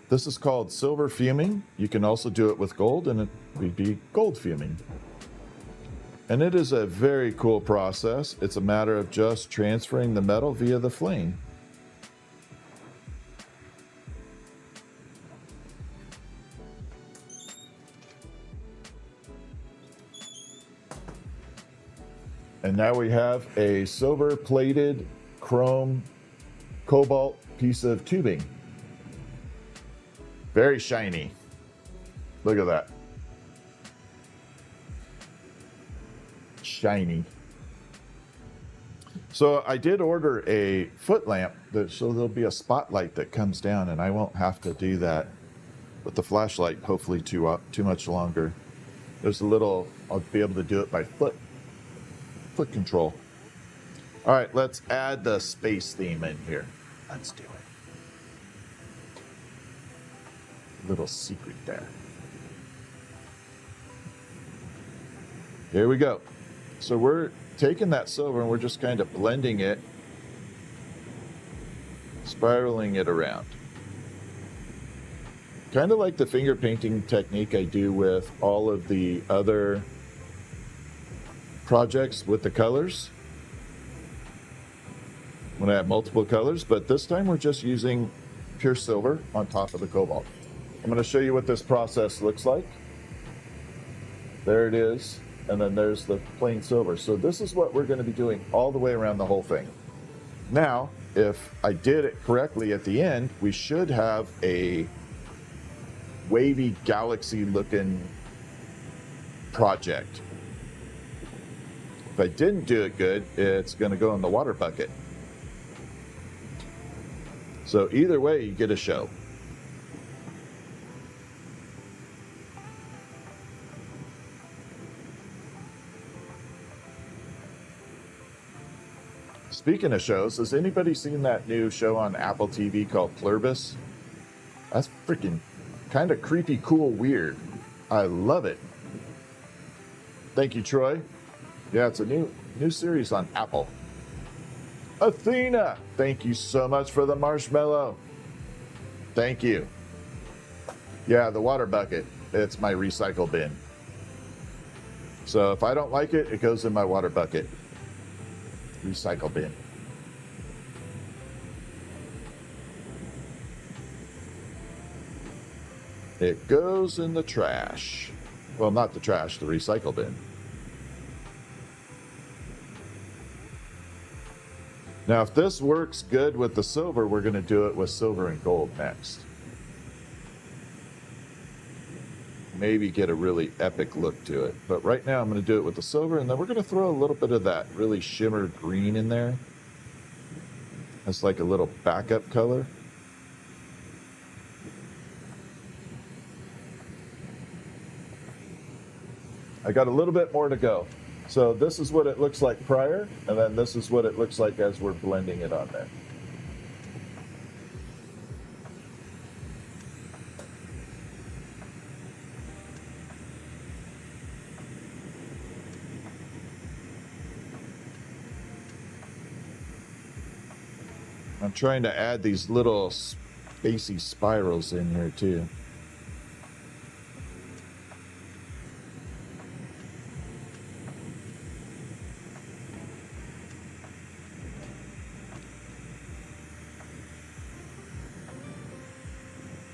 This is called silver fuming. You can also do it with gold, and it would be gold fuming. And it is a very cool process. It's a matter of just transferring the metal via the flame. And now we have a silver plated chrome cobalt piece of tubing. Very shiny. Look at that. Shiny. So I did order a foot lamp, so there'll be a spotlight that comes down, and I won't have to do that with the flashlight, hopefully too much longer. There's a little, I'll be able to do it by foot control. All right, let's add the space theme in here. Let's do it. Little secret there. Here we go. So we're taking that silver and we're just kind of blending it, spiraling it around. Kind of like the finger painting technique I do with all of the other projects with the colors, when I have multiple colors, but this time we're just using pure silver on top of the cobalt. I'm going to show you what this process looks like. There it is, and then there's the plain silver. So this is what we're going to be doing all the way around the whole thing. Now, if I did it correctly at the end, we should have a wavy galaxy looking project. If I didn't do it good, it's going to go in the water bucket. So either way, you get a show. Speaking of shows, has anybody seen that new show on Apple TV called Pluribus? That's freaking kind of creepy, cool, weird. I love it. Thank you, Troy. Yeah, it's a new series on Apple. Athena, thank you so much for the marshmallow. Thank you. Yeah, the water bucket. It's my recycle bin. So if I don't like it, it goes in my water bucket. Recycle bin. It goes in the trash. Well, not the trash, the recycle bin. Now, if this works good with the silver, we're going to do it with silver and gold next. maybe get a really epic look to it. But right now I'm going to do it with the silver, and then we're going to throw a little bit of that really shimmer green in there. That's like a little backup color. I got a little bit more to go. So this is what it looks like prior, and then this is what it looks like as we're blending it on there. I'm trying to add these little spacey spirals in here too.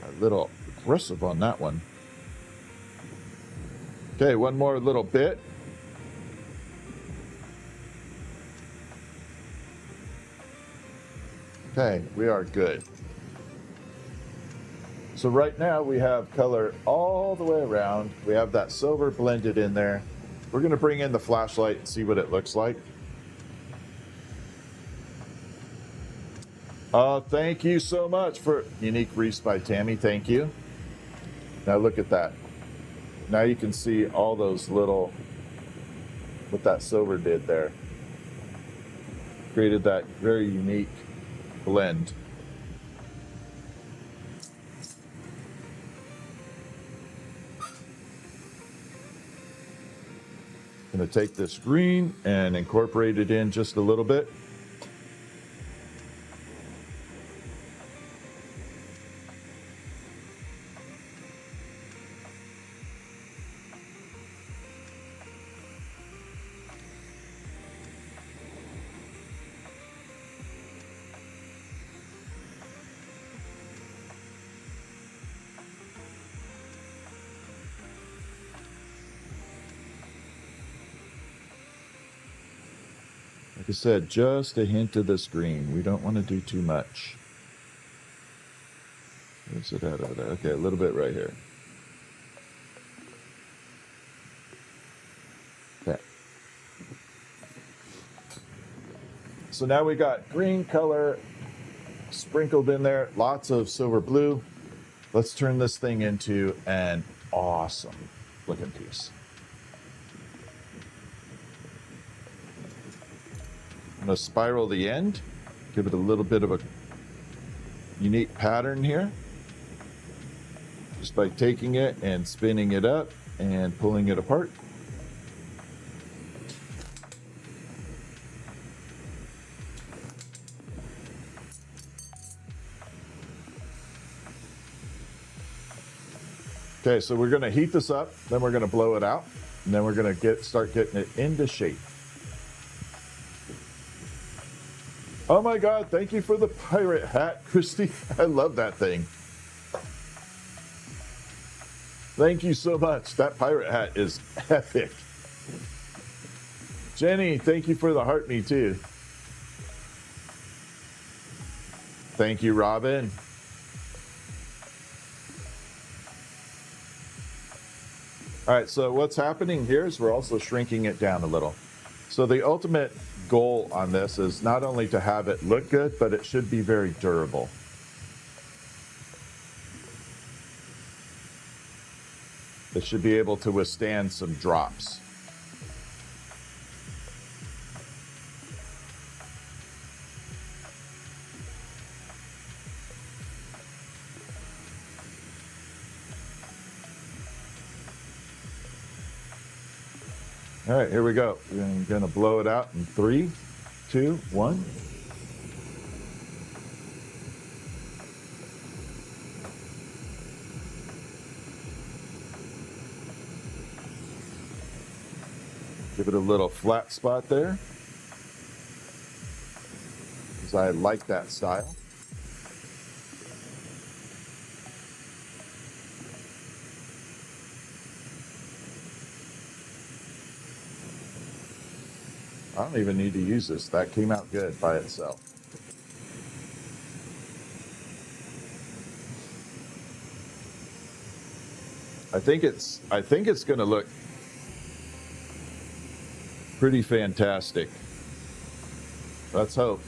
A little aggressive on that one. Okay, one more little bit. Okay, we are good. So right now we have color all the way around. We have that silver blended in there. We're going to bring in the flashlight and see what it looks like. Thank you so much for Unique Reefs by Tammy. Thank you. Now look at that. Now you can see all those little, what that silver did there. Created that very unique blend. I'm going to take this green and incorporate it in just a little bit. Like I said, just a hint of this green. We don't want to do too much. Where's it at? Okay, a little bit right here. Okay. So now we got green color sprinkled in there, lots of silver blue. Let's turn this thing into an awesome looking piece. I'm going to spiral the end, give it a little bit of a unique pattern here, just by taking it and spinning it up and pulling it apart. Okay, so we're going to heat this up, then we're going to blow it out, and then we're going to start getting it into shape. Oh my God, thank you for the pirate hat, Christy. I love that thing. Thank you so much. That pirate hat is epic. Jenny, thank you for the heart me too. Thank you, Robin. All right, so what's happening here is we're also shrinking it down a little. So the ultimate goal on this is not only to have it look good, but it should be very durable. It should be able to withstand some drops. All right, here we go. I'm going to blow it out in 3, 2, 1. Give it a little flat spot there, because I like that style. I don't even need to use this. That came out good by itself. I think it's going to look pretty fantastic. Let's hope.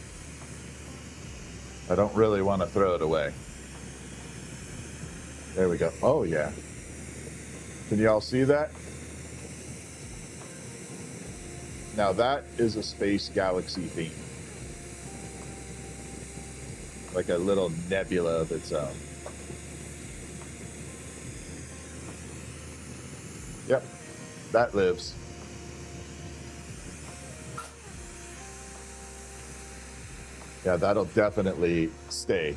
I don't really want to throw it away. There we go. Oh yeah. Can y'all see that? Now that is a space galaxy theme. Like a little nebula of its own. Yep, that lives. Yeah, that'll definitely stay.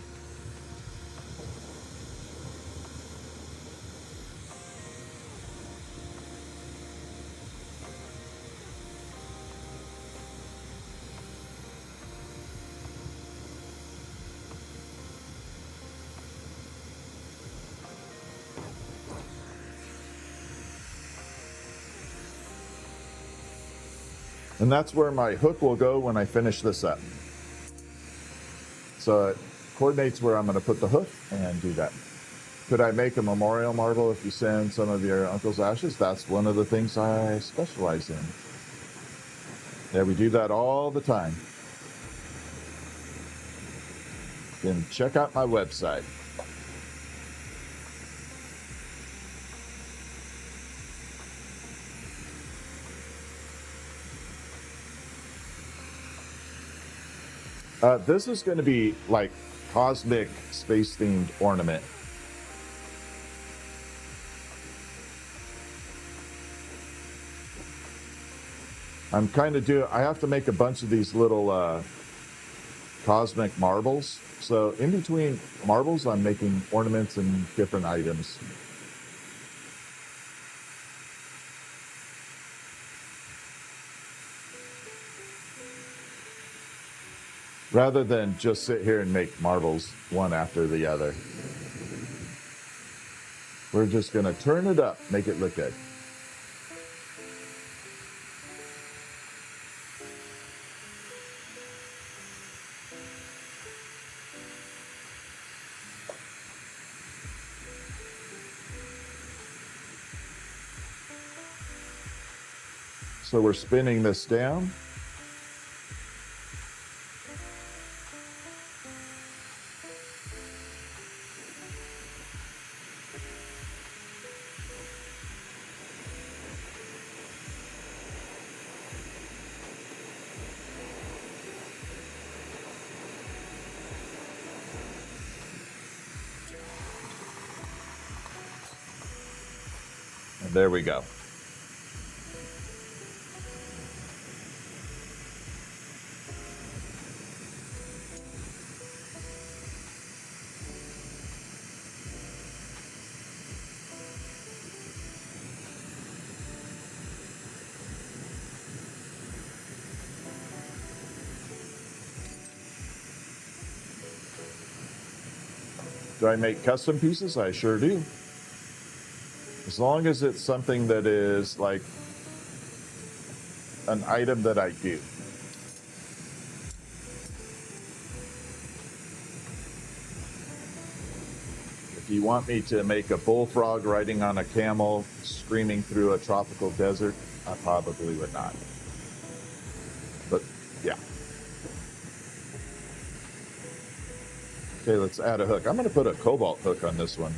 And that's where my hook will go when I finish this up. So it coordinates where I'm going to put the hook and do that. Could I make a memorial marble if you send some of your uncle's ashes? That's one of the things I specialize in. Yeah, we do that all the time. Then check out my website. This is going to be like cosmic space-themed ornament. I'm kind of I have to make a bunch of these little cosmic marbles. So in between marbles, I'm making ornaments and different items. Rather than just sit here and make marbles one after the other. We're just going to turn it up, make it look good. So we're spinning this down. And there we go. Do I make custom pieces? I sure do. As long as it's something that is like an item that I do. If you want me to make a bullfrog riding on a camel screaming through a tropical desert, I probably would not. But yeah. Okay, let's add a hook. I'm going to put a cobalt hook on this one.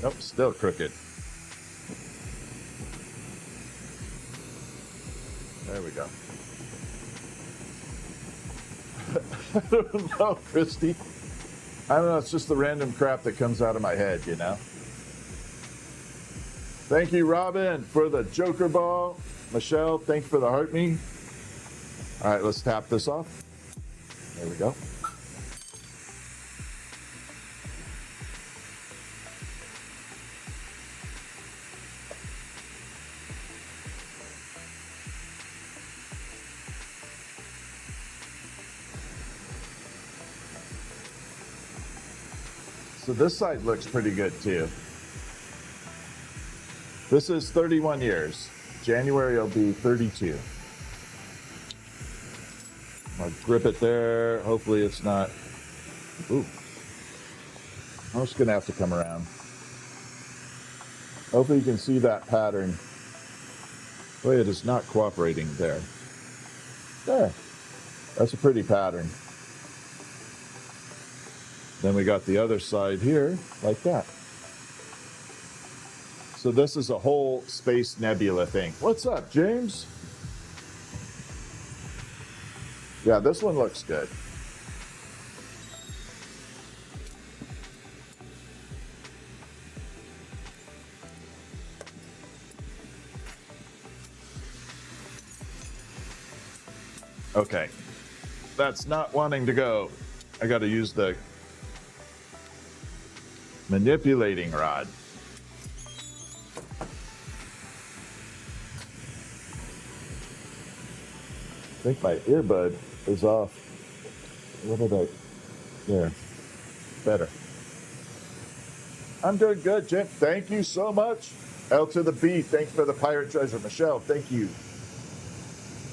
Nope, still crooked. There we go. I don't know, Christy. I don't know. It's just the random crap that comes out of my head, you know? Thank you, Robin, for the Joker ball. Michelle, thank you for the heart me. All right, let's tap this off. There we go. So this side looks pretty good too. This is 31 years. January will be 32. I'll grip it there. Hopefully it's not. Ooh. I'm just gonna have to come around. Hopefully you can see that pattern. Boy, it is not cooperating there. There. That's a pretty pattern. Then we got the other side here, like that. So this is a whole space nebula thing. What's up, James? Yeah, this one looks good. Okay. That's not wanting to go. I got to use the manipulating rod. I think my earbud is off. What did I? There. Better. I'm doing good, Jim. Thank you so much. L to the B. Thanks for the pirate treasure. Michelle, thank you.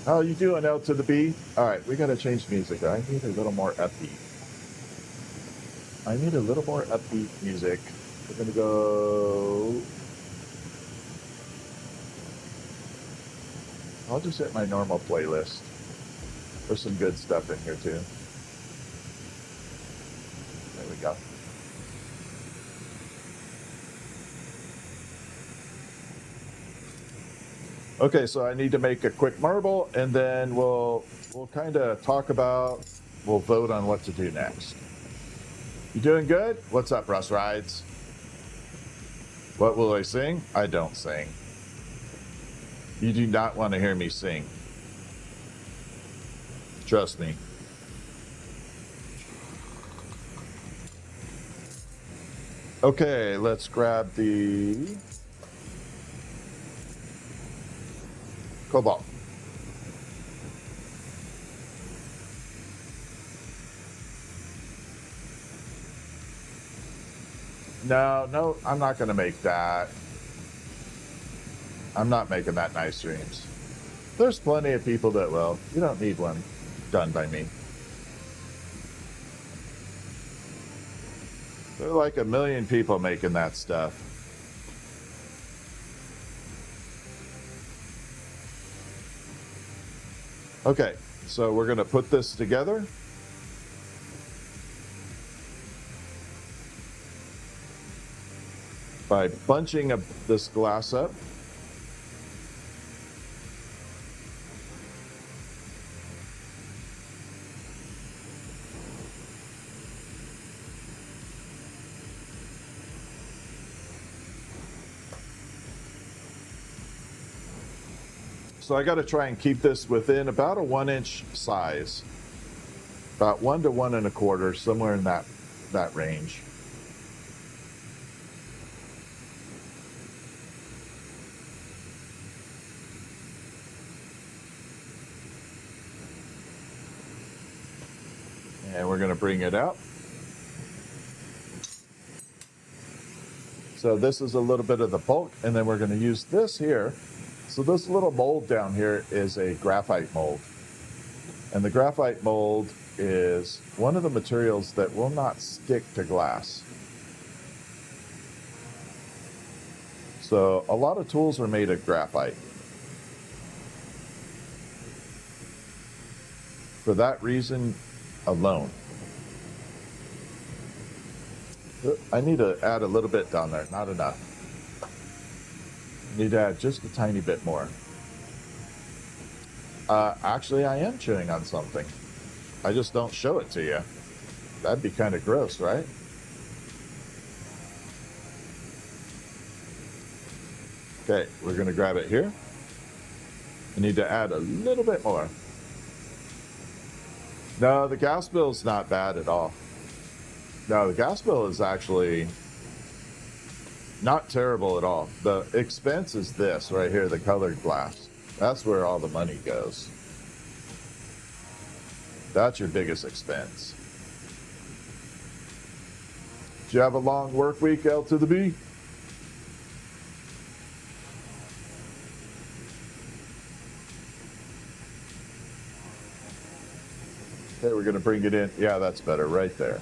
How you doing, L to the B? All right, we got to change music. I need a little more upbeat. I need a little more upbeat music. We're going to go... I'll just hit my normal playlist. There's some good stuff in here, too. There we go. Okay, so I need to make a quick marble, and then we'll kind of talk about, we'll vote on what to do next. You doing good? What's up, Russ Rides? What will I sing? I don't sing. You do not want to hear me sing. Trust me. Okay, let's grab the cobalt. No, I'm not going to make that. I'm not making that nice dreams. There's plenty of people that will. You don't need one done by me. There are like 1 million people making that stuff. Okay, so we're going to put this together. By bunching this glass up. So I got to try and keep this within about a 1-inch size, about 1 to 1 1/4, somewhere in that range. And we're going to bring it out. So this is a little bit of the bulk, and then we're going to use this here. So this little mold down here is a graphite mold. And the graphite mold is one of the materials that will not stick to glass. So a lot of tools are made of graphite. For that reason alone. I need to add a little bit down there, not enough. Need to add just a tiny bit more. Actually, I am chewing on something. I just don't show it to you. That'd be kind of gross, right? Okay, we're going to grab it here. I need to add a little bit more. No, the gas bill is not bad at all. No, the gas bill is actually not terrible at all. The expense is this right here, the colored glass. That's where all the money goes. That's your biggest expense. Do you have a long work week, L to the B? Okay, we're going to bring it in. Yeah, that's better right there.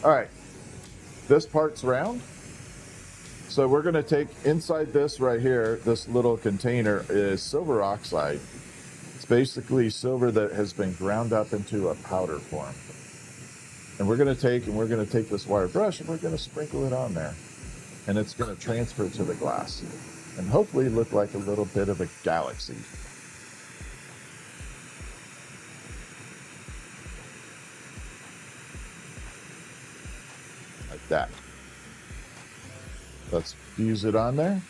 All right, this part's round. So we're going to take inside this right here, this little container is silver oxide. It's basically silver that has been ground up into a powder form. And we're going to take this wire brush and we're going to sprinkle it on there. And it's going to transfer to the glass and hopefully look like a little bit of a galaxy. Like that. Let's fuse it on there.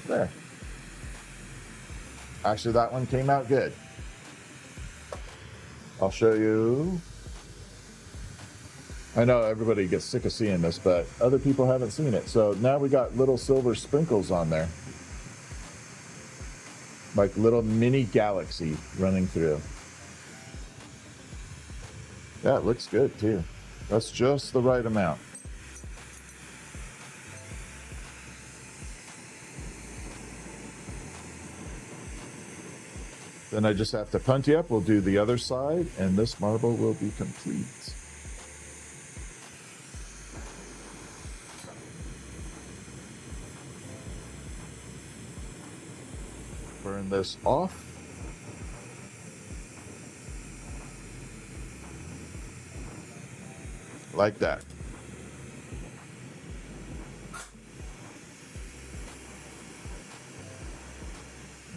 There. Actually, that one came out good. I'll show you. I know everybody gets sick of seeing this, but other people haven't seen it. So now we got little silver sprinkles on there. Like little mini galaxy running through. That looks good too. That's just the right amount. Then I just have to punty up. We'll do the other side, and this marble will be complete. Burn this off. Like that.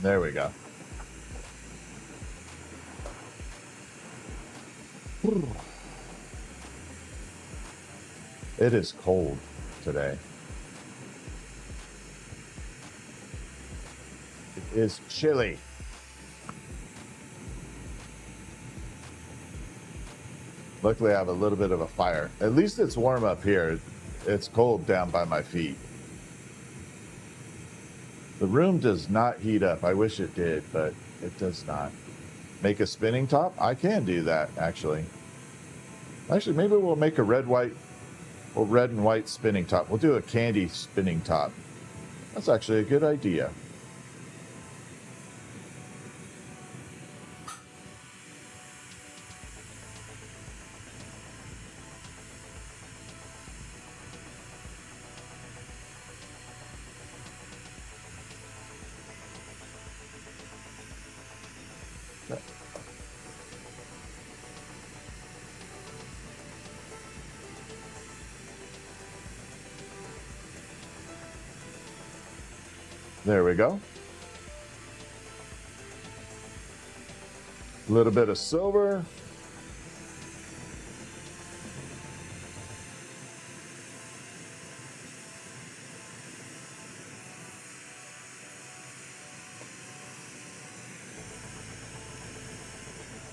There we go. It is cold today. It is chilly. Luckily, I have a little bit of a fire. At least it's warm up here. It's cold down by my feet. The room does not heat up. I wish it did, but it does not. Make a spinning top? I can do that, actually. Actually, maybe we'll make a red and white spinning top. We'll do a candy spinning top. That's actually a good idea. There we go. A little bit of silver.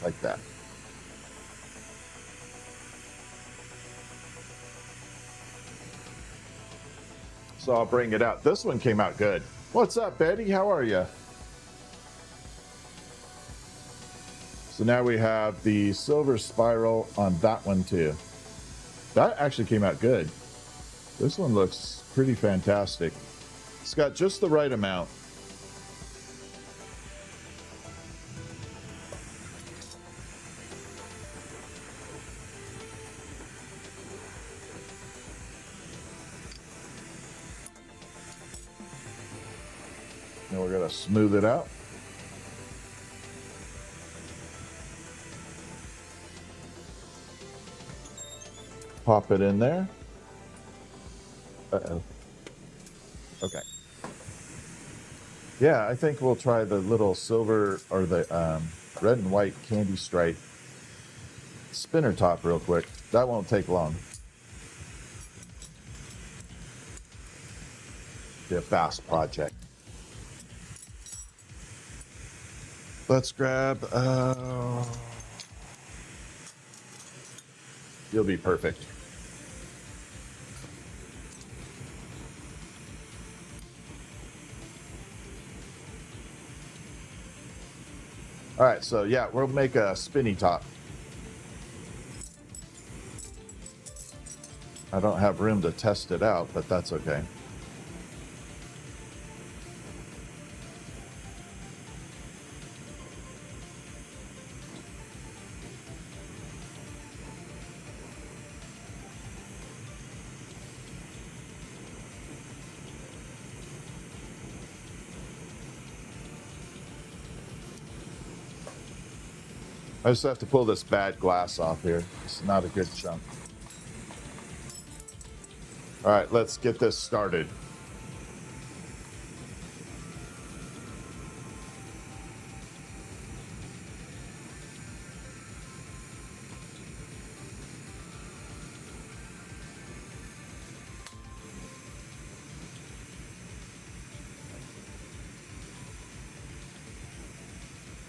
Like that. So I'll bring it out. This one came out good. What's up, Betty? How are you? So now we have the silver spiral on that one too. That actually came out good. This one looks pretty fantastic. It's got just the right amount. And we're going to smooth it out. Pop it in there. Uh-oh. Okay. Yeah, I think we'll try the little silver or the red and white candy stripe spinner top real quick. That won't take long. Be a fast project. Let's grab, you'll be perfect. All right, so yeah, we'll make a spinny top. I don't have room to test it out, but that's okay. I just have to pull this bad glass off here. It's not a good chunk. All right, let's get this started.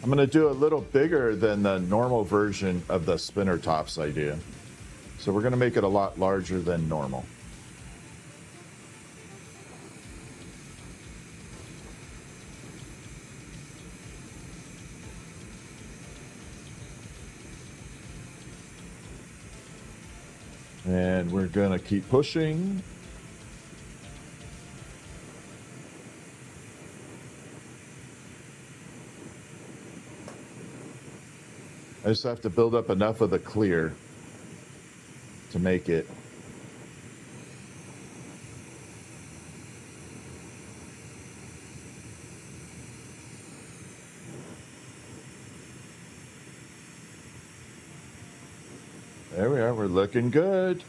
I'm going to do a little bigger than the normal version of the spinner tops I do. So we're going to make it a lot larger than normal. And we're going to keep pushing. I just have to build up enough of the clear to make it. There we are, we're looking good.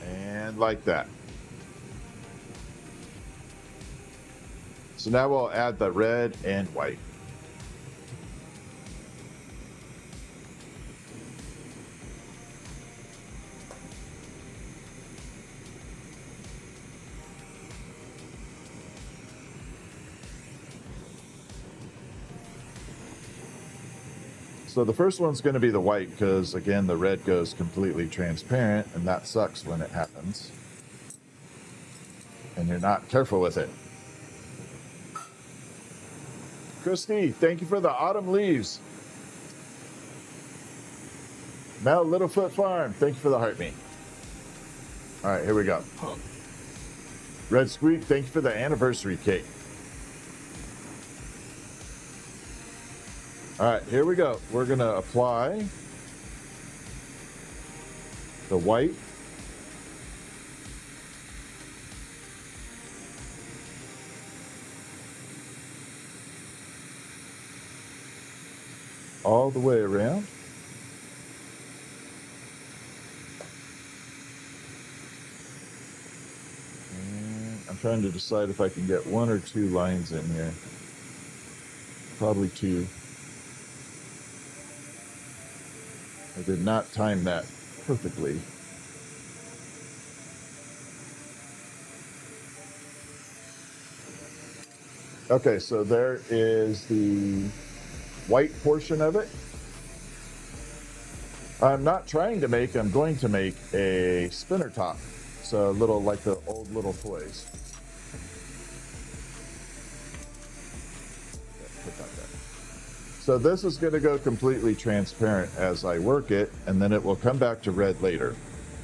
And like that. So now we'll add the red and white. So the first one's going to be the white because, again, the red goes completely transparent, and that sucks when it happens. And you're not careful with it. Christy, thank you for the autumn leaves. Mel Littlefoot Farm, thank you for the heartbeat. All right, here we go. Red Squeak, thank you for the anniversary cake. All right, here we go. We're going to apply the white. All the way around. And I'm trying to decide if I can get one or two lines in here. Probably two. I did not time that perfectly. Okay, so there is the white portion of it. I'm not trying to make, I'm going to make a spinner top. So a little like the old little toys. Put that there. So this is going to go completely transparent as I work it, and then it will come back to red later.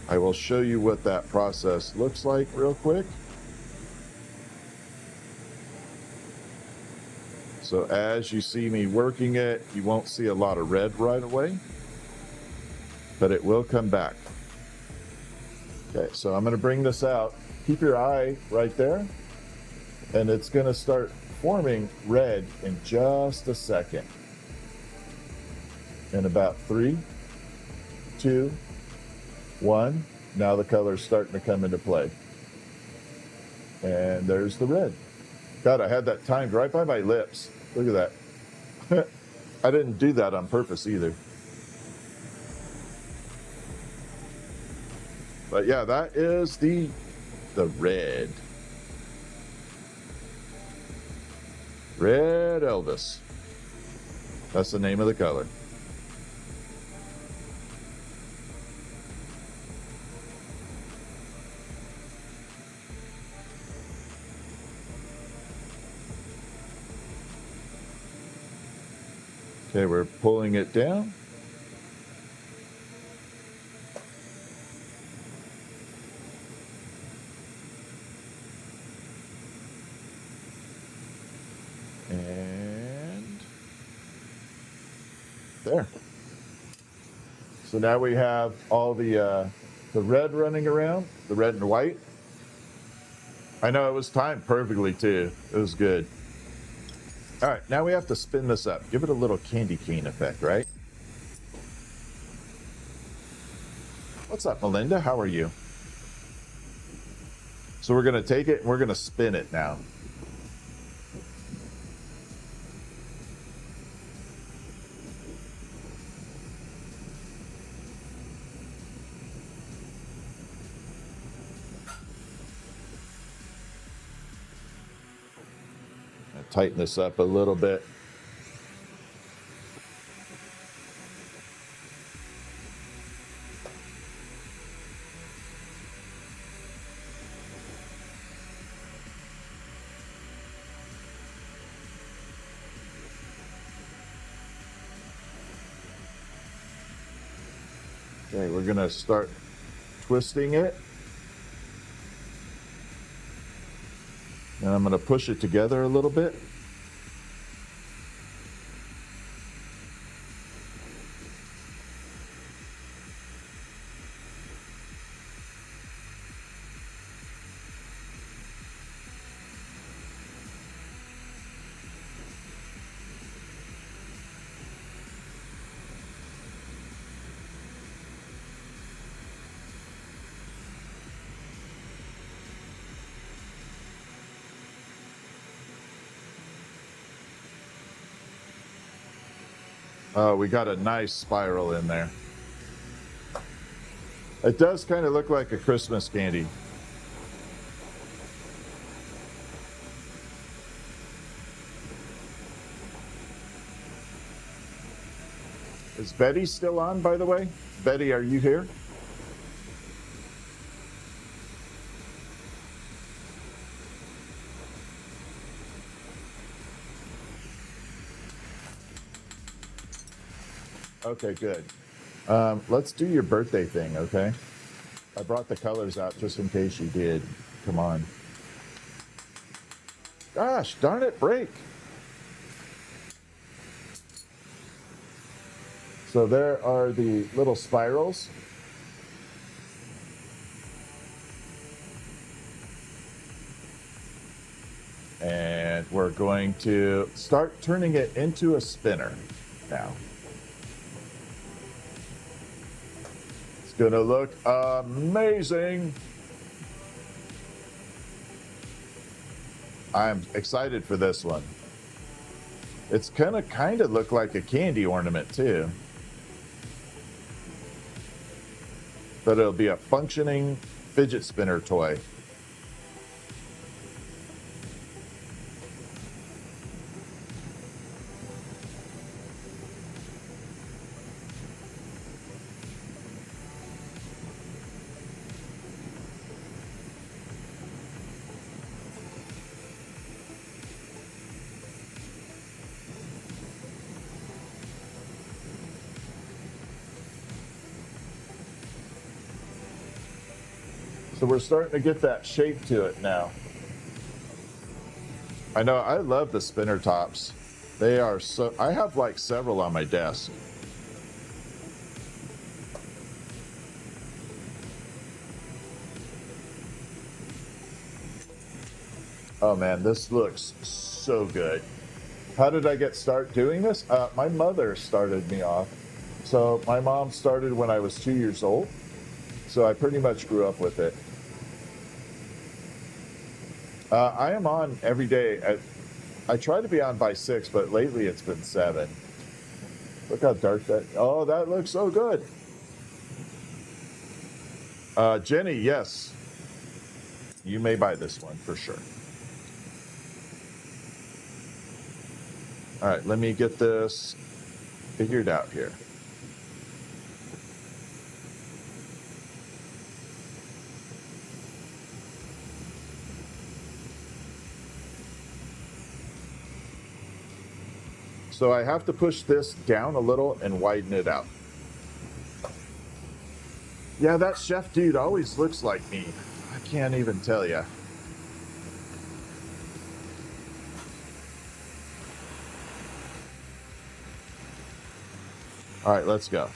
I will show you what that process looks like real quick. So as you see me working it, you won't see a lot of red right away, but it will come back. Okay, so I'm going to bring this out. Keep your eye right there, and it's going to start forming red in just a second. In about 3, 2, 1. Now the color's starting to come into play. And there's the red. God, I had that timed right by my lips. Look at that. I didn't do that on purpose either. But yeah, that is the red. Red Elvis. That's the name of the color. Okay, we're pulling it down. And there. So now we have all the red running around, the red and white. I know it was timed perfectly too. It was good. All right, now we have to spin this up. Give it a little candy cane effect, right? What's up, Melinda? How are you? So we're going to take it and we're going to spin it now. Tighten this up a little bit. Okay, we're going to start twisting it. And I'm going to push it together a little bit. We got a nice spiral in there. It does kind of look like a Christmas candy. Is Betty still on, by the way? Betty, are you here? Okay, good. Let's do your birthday thing, okay? I brought the colors out just in case you did. Come on. Gosh, darn it, break. So there are the little spirals. And we're going to start turning it into a spinner now. Gonna look amazing. I'm excited for this one. It's gonna kind of look like a candy ornament too, but it'll be a functioning fidget spinner toy. So we're starting to get that shape to it now. I know, I love the spinner tops. They are so, I have like several on my desk. Oh man, this looks so good. How did I start doing this? My mother started me off. So my mom started when I was 2 years old. So I pretty much grew up with it. I am on every day. I try to be on by 6, but lately it's been 7. Look how dark that. Oh, that looks so good. Jenny, yes. You may buy this one for sure. All right, let me get this figured out here. So I have to push this down a little and widen it out. Yeah, that chef dude always looks like me. I can't even tell you. All right, let's go.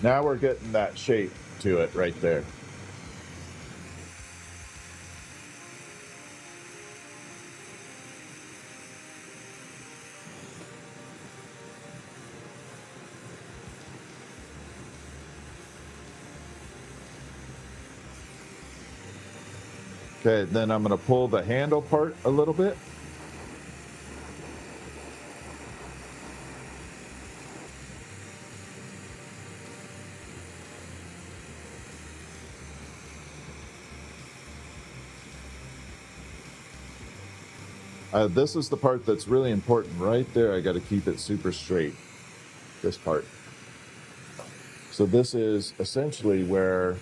Now we're getting that shape to it right there. Okay, then I'm going to pull the handle part a little bit. This is the part that's really important right there. I got to keep it super straight, this part. So this is essentially where,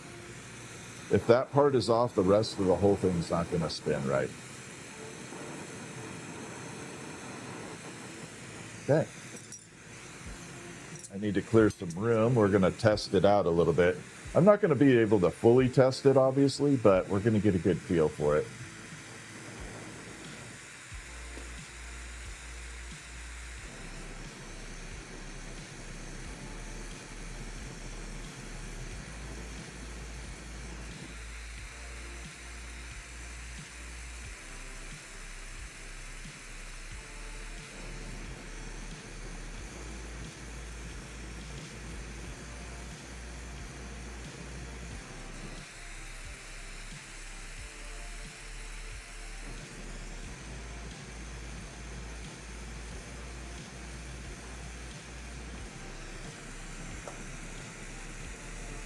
if that part is off, the rest of the whole thing's not going to spin right. Okay. I need to clear some room. We're going to test it out a little bit. I'm not going to be able to fully test it, obviously, but we're going to get a good feel for it.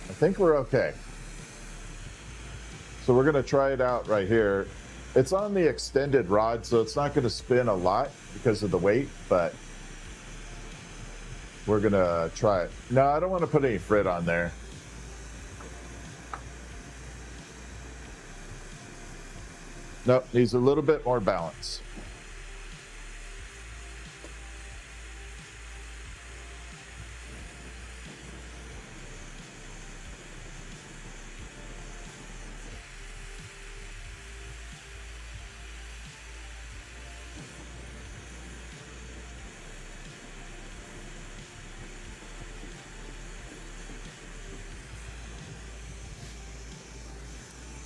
I think we're okay. So we're going to try it out right here. It's on the extended rod, so it's not going to spin a lot because of the weight, but we're going to try it. No, I don't want to put any frit on there. Nope, needs a little bit more balance.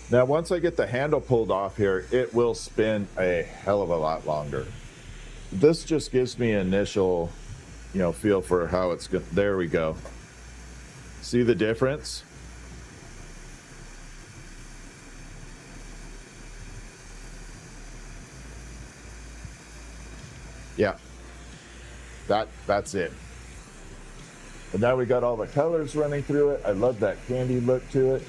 Now, once I get the handle pulled off here, it will spin a hell of a lot longer. This just gives me an initial, feel for how it's going. There we go. See the difference? Yeah, that's it. And now we got all the colors running through it. I love that candy look to it.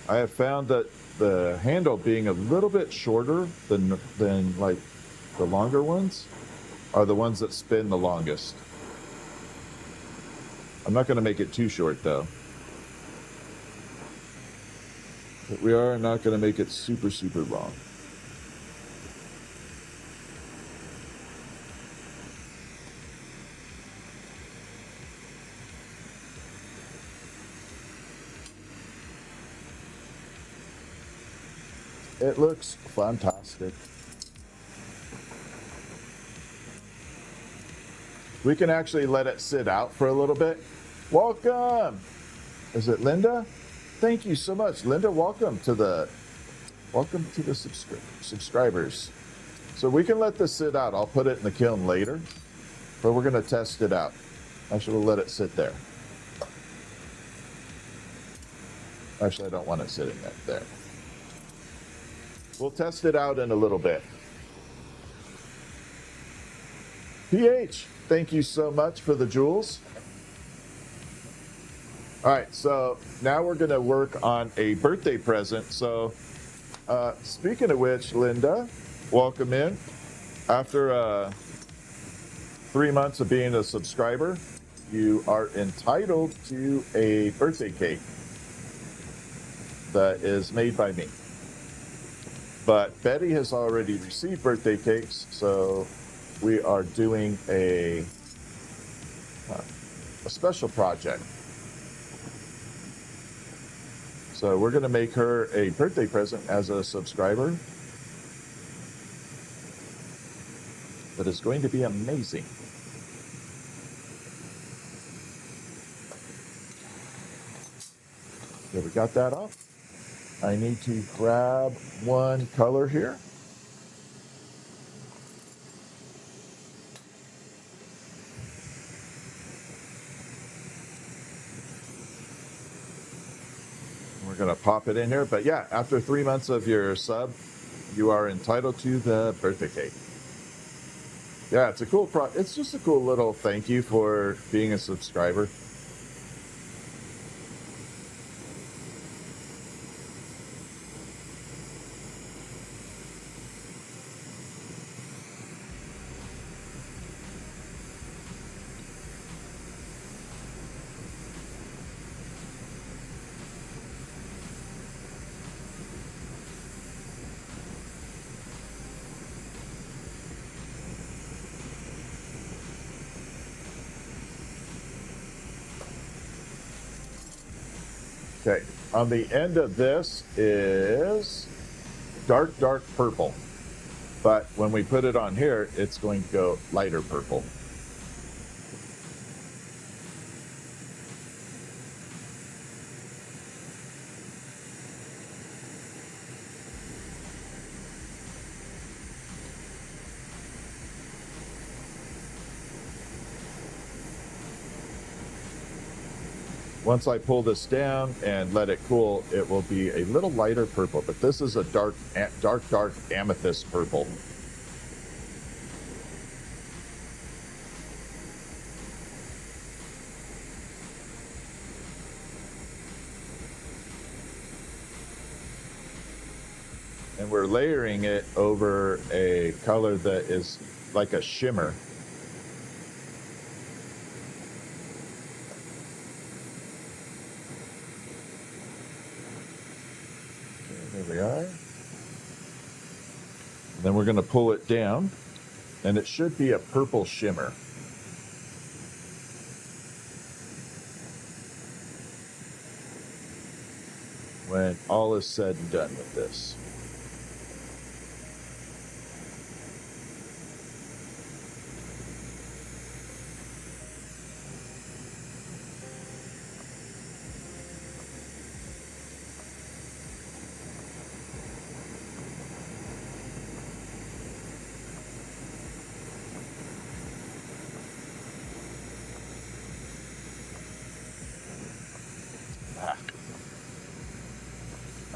I have found that the handle being a little bit shorter than like the longer ones are the ones that spin the longest. I'm not going to make it too short though. But we are not going to make it super, super long. It looks fantastic. We can actually let it sit out for a little bit. Welcome. Is it Linda? Thank you so much, Linda. Welcome to the subscribers. So we can let this sit out. I'll put it in the kiln later, but we're going to test it out. Actually, we'll let it sit there. Actually, I don't want it sitting there. We'll test it out in a little bit. PH, thank you so much for the jewels. All right, so now we're going to work on a birthday present. So speaking of which, Linda, welcome in. After 3 months of being a subscriber, you are entitled to a birthday cake that is made by me. But Betty has already received birthday cakes, so we are doing a special project. So we're going to make her a birthday present as a subscriber that is going to be amazing. Okay, we got that off. I need to grab one color here. We're going to pop it in here. But yeah, after 3 months of your sub, you are entitled to the birthday cake. Yeah, it's a cool it's just a cool little thank you for being a subscriber. Okay, on the end of this is dark purple. But when we put it on here, it's going to go lighter purple. Once I pull this down and let it cool, it will be a little lighter purple, but this is a dark amethyst purple. And we're layering it over a color that is like a shimmer. Okay, there we are. And then we're going to pull it down, and it should be a purple shimmer. When all is said and done with this.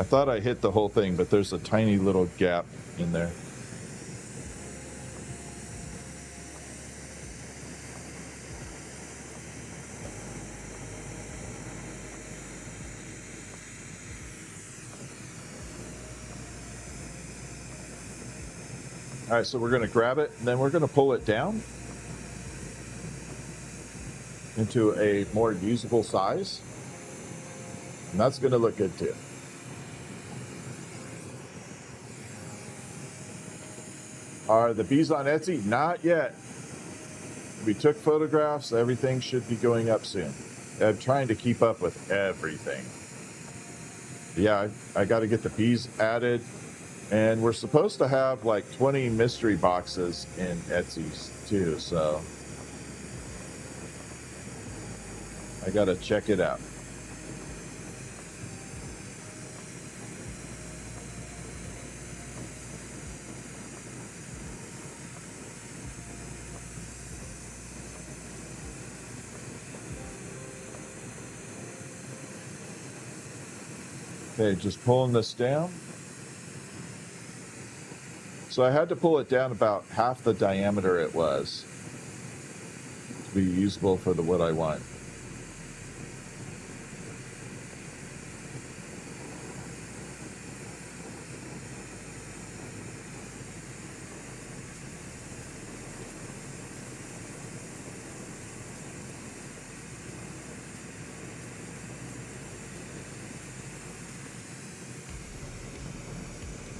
I thought I hit the whole thing, but there's a tiny little gap in there. All right, so we're going to grab it, and then we're going to pull it down into a more usable size. And that's going to look good too. Are the bees on Etsy? Not yet. We took photographs. Everything should be going up soon. I'm trying to keep up with everything. Yeah, I got to get the bees added. And we're supposed to have like 20 mystery boxes in Etsy's too. So I got to check it out. Okay, just pulling this down. So I had to pull it down about half the diameter it was to be usable for the wood I want.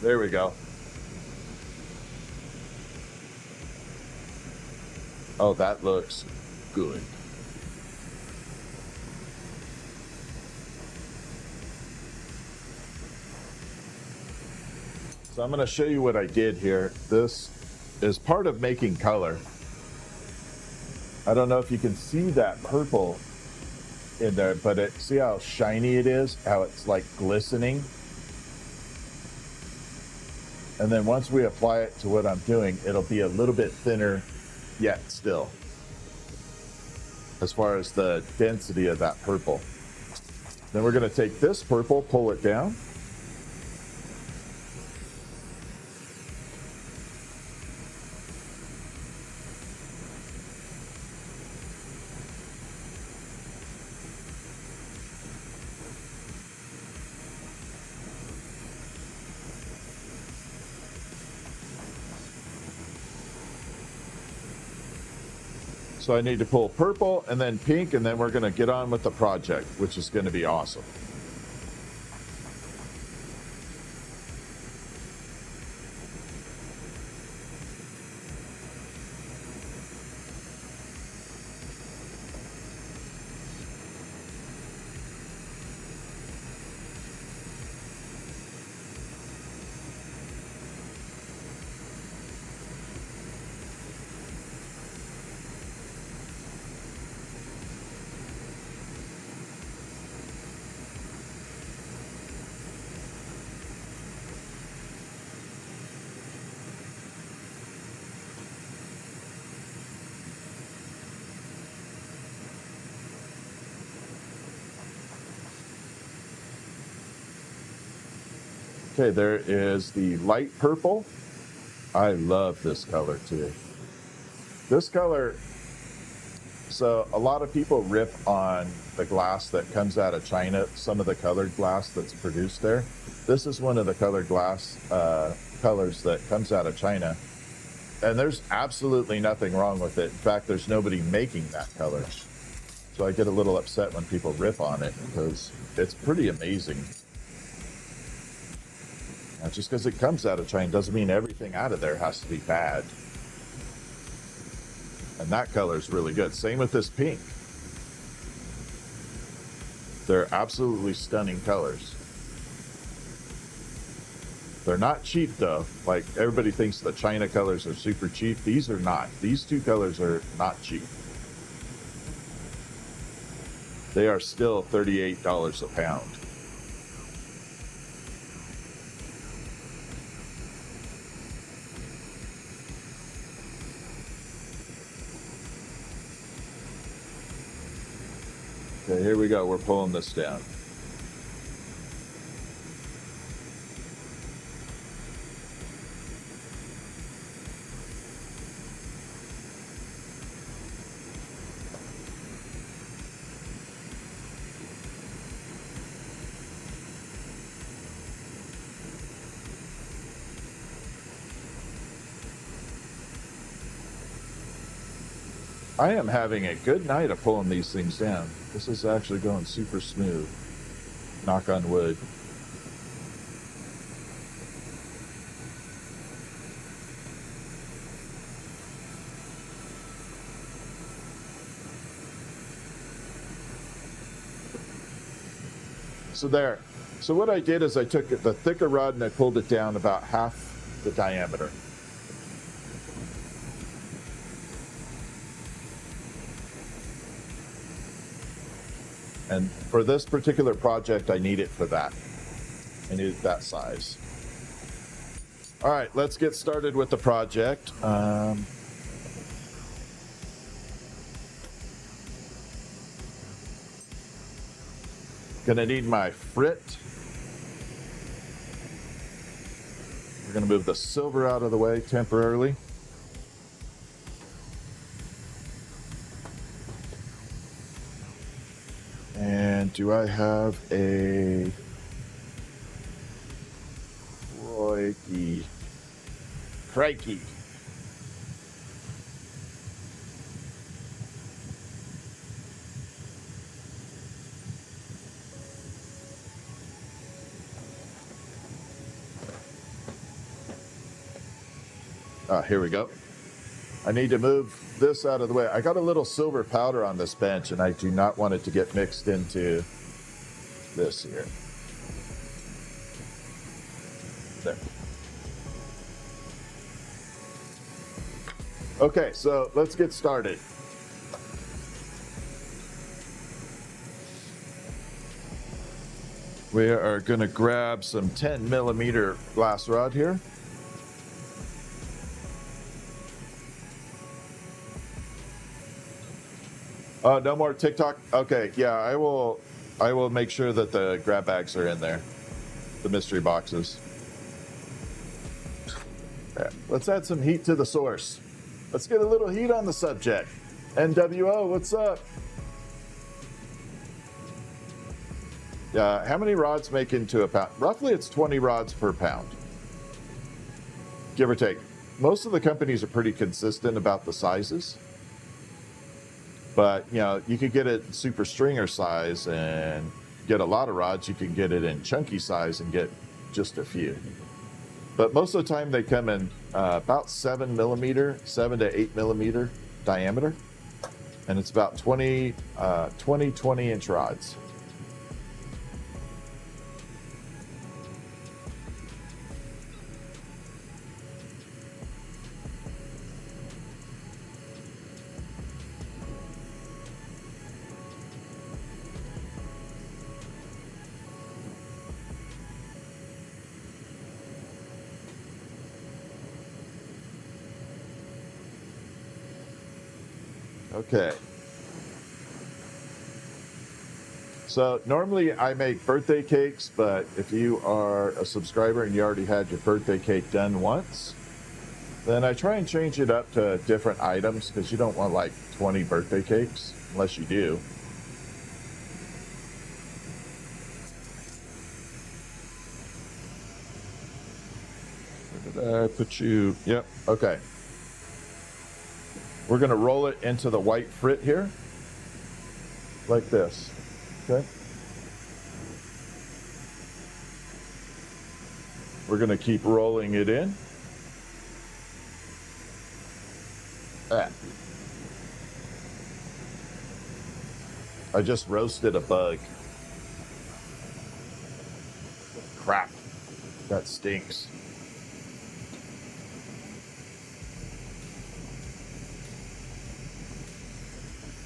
There we go. Oh, that looks good. So I'm going to show you what I did here. This is part of making color. I don't know if you can see that purple in there, but see how shiny it is, how it's like glistening. And then once we apply it to what I'm doing, it'll be a little bit thinner yet still, as far as the density of that purple. Then we're going to take this purple, pull it down. So I need to pull purple and then pink, and then we're going to get on with the project, which is going to be awesome. Okay, there is the light purple. I love this color too. This color So a lot of people rip on the glass that comes out of China, some of the colored glass that's produced there. This is one of the colored glass colors that comes out of China. And there's absolutely nothing wrong with it. In fact, there's nobody making that color. So I get a little upset when people rip on it because it's pretty amazing. Now, just because it comes out of China doesn't mean everything out of there has to be bad. And that color is really good. Same with this pink. They're absolutely stunning colors. They're not cheap though. Like everybody thinks the China colors are super cheap. These are not. These two colors are not cheap. They are still $38 a pound. Okay, here we go. We're pulling this down. I am having a good night of pulling these things down. This is actually going super smooth. Knock on wood. So there. So what I did is I took the thicker rod and I pulled it down about half the diameter. And for this particular project, I need it for that. I need it that size. All right, let's get started with the project. Gonna need my frit. We're gonna move the silver out of the way temporarily. And do I have a crikey? Here we go. I need to move this out of the way. I got a little silver powder on this bench and I do not want it to get mixed into this here. There. Okay, so let's get started. We are going to grab some 10 millimeter glass rod here. No more TikTok. Okay, yeah, I will make sure that the grab bags are in there, the mystery boxes. Yeah, let's add some heat to the source. Let's get a little heat on the subject. NWO, what's up? How many rods make into a pound? Roughly, it's 20 rods per pound, give or take. Most of the companies are pretty consistent about the sizes. But, you know, you could get it super stringer size and get a lot of rods. You can get it in chunky size and get just a few. But most of the time they come in about 7 to 8 millimeter diameter. And it's about 20 inch rods. Okay. So normally I make birthday cakes, but if you are a subscriber and you already had your birthday cake done once, Then I try and change it up to different items because you don't want like 20 birthday cakes unless you do. Where did I put you? Yep. Okay. We're going to roll it into the white frit here like this. Okay. We're going to keep rolling it in. Ah. I just roasted a bug. Crap. That stinks.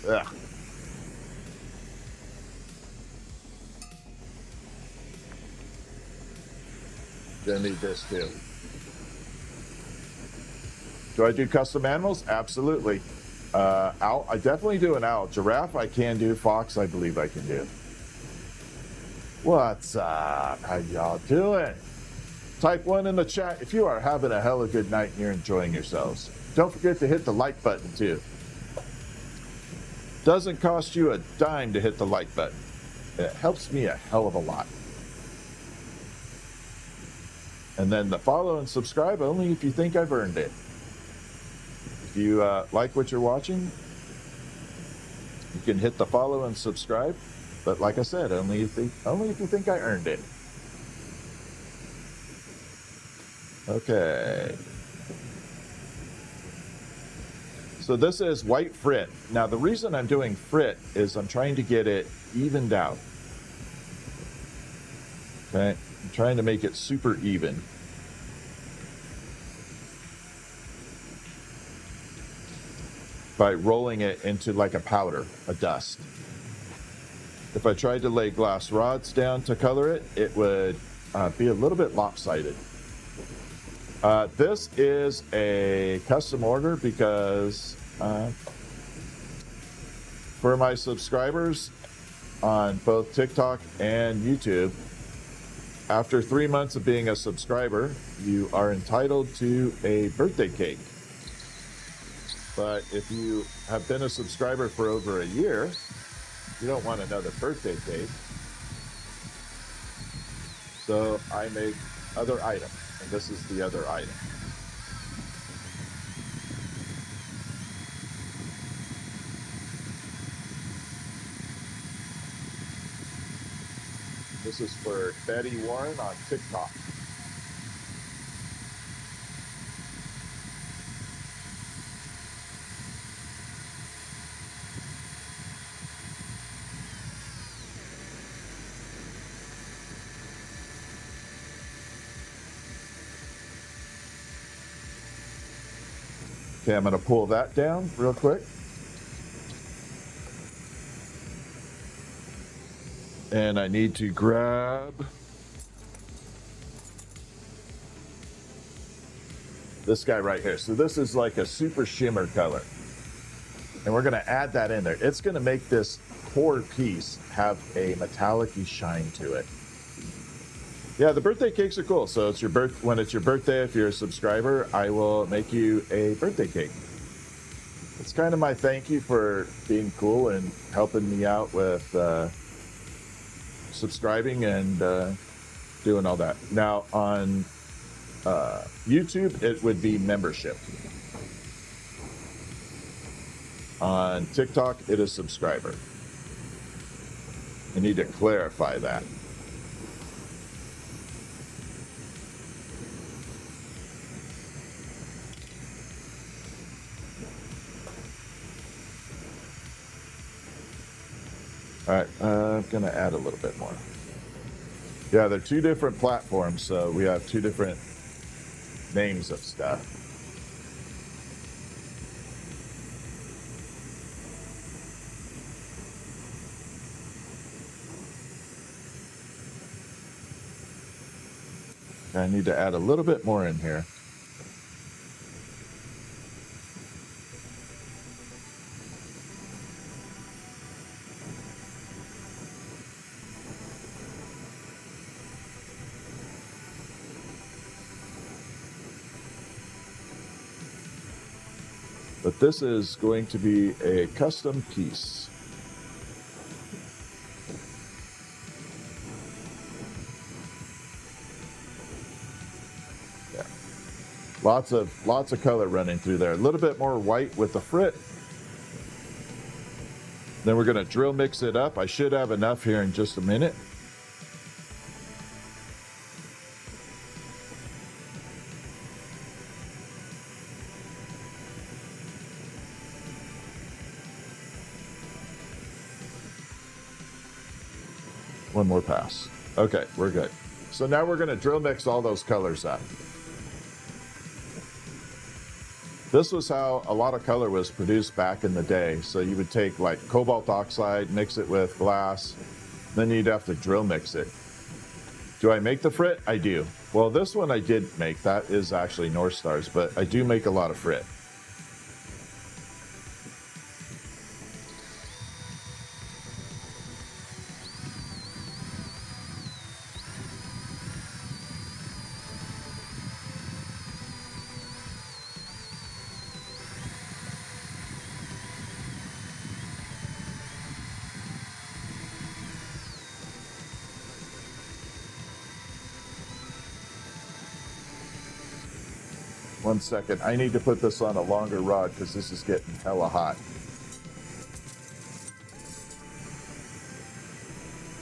Ugh. Gonna need this too. Do I do custom animals? Absolutely. Owl, I definitely do an owl. Giraffe, I can do. Fox, I believe I can do. What's up? How y'all doing? Type 1 in the chat if you are having a hella good night and you're enjoying yourselves. Don't forget to hit the like button too. Doesn't cost you a dime to hit the like button. It helps me a hell of a lot. And then the follow and subscribe only if you think I've earned it. If you like what you're watching, you can hit the follow and subscribe. But like I said, only if you think I earned it. Okay. So this is white frit. Now the reason I'm doing frit is I'm trying to get it evened out. Okay, I'm trying to make it super even. By rolling it into like a powder, a dust. If I tried to lay glass rods down to color it, it would be a little bit lopsided. This is a custom order because for my subscribers on both TikTok and YouTube, after 3 months of being a subscriber, you are entitled to a birthday cake. But if you have been a subscriber for over a year, you don't want another birthday cake. So I make other items, and this is the other item. This is for Betty Warren on TikTok. Okay, I'm going to pull that down real quick. And I need to grab this guy right here. So this is like a super shimmer color. And we're going to add that in there. It's going to make this core piece have a metallic-y shine to it. Yeah, the birthday cakes are cool. So it's your when it's your birthday, if you're a subscriber, I will make you a birthday cake. It's kind of my thank you for being cool and helping me out with subscribing and doing all that. Now on YouTube, it would be membership. On TikTok, it is subscriber. I need to clarify that. All right, I'm going to add a little bit more. Yeah, they're two different platforms, so we have two different names of stuff. I need to add a little bit more in here. But this is going to be a custom piece. Yeah. Lots of color running through there. A little bit more white with the frit. Then we're going to drill mix it up. I should have enough here in just a minute. One more pass. Okay, we're good. So now we're going to drill mix all those colors up. This was how a lot of color was produced back in the day. So you would take like cobalt oxide, mix it with glass, then you'd have to drill mix it. Do I make the frit? I do. Well, this one I did make. That is actually North Stars, but I do make a lot of frit. One second. I need to put this on a longer rod because this is getting hella hot.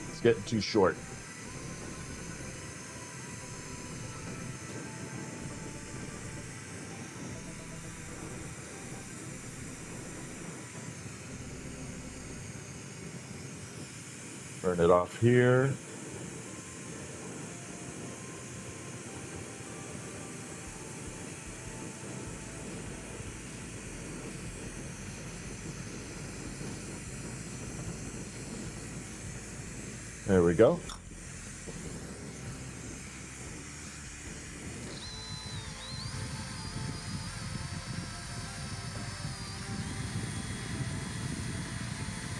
It's getting too short. Turn it off here. There we go.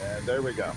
And there we go.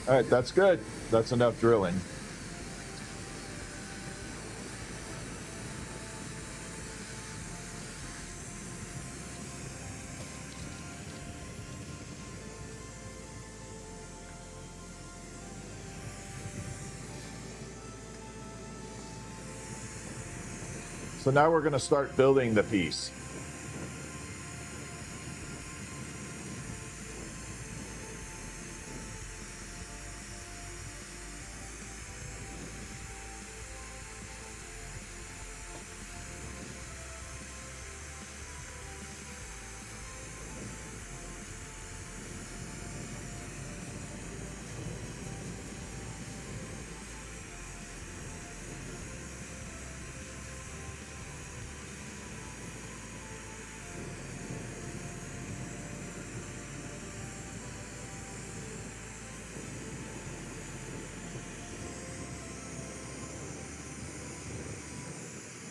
All right, that's good. That's enough drilling. So now we're going to start building the piece.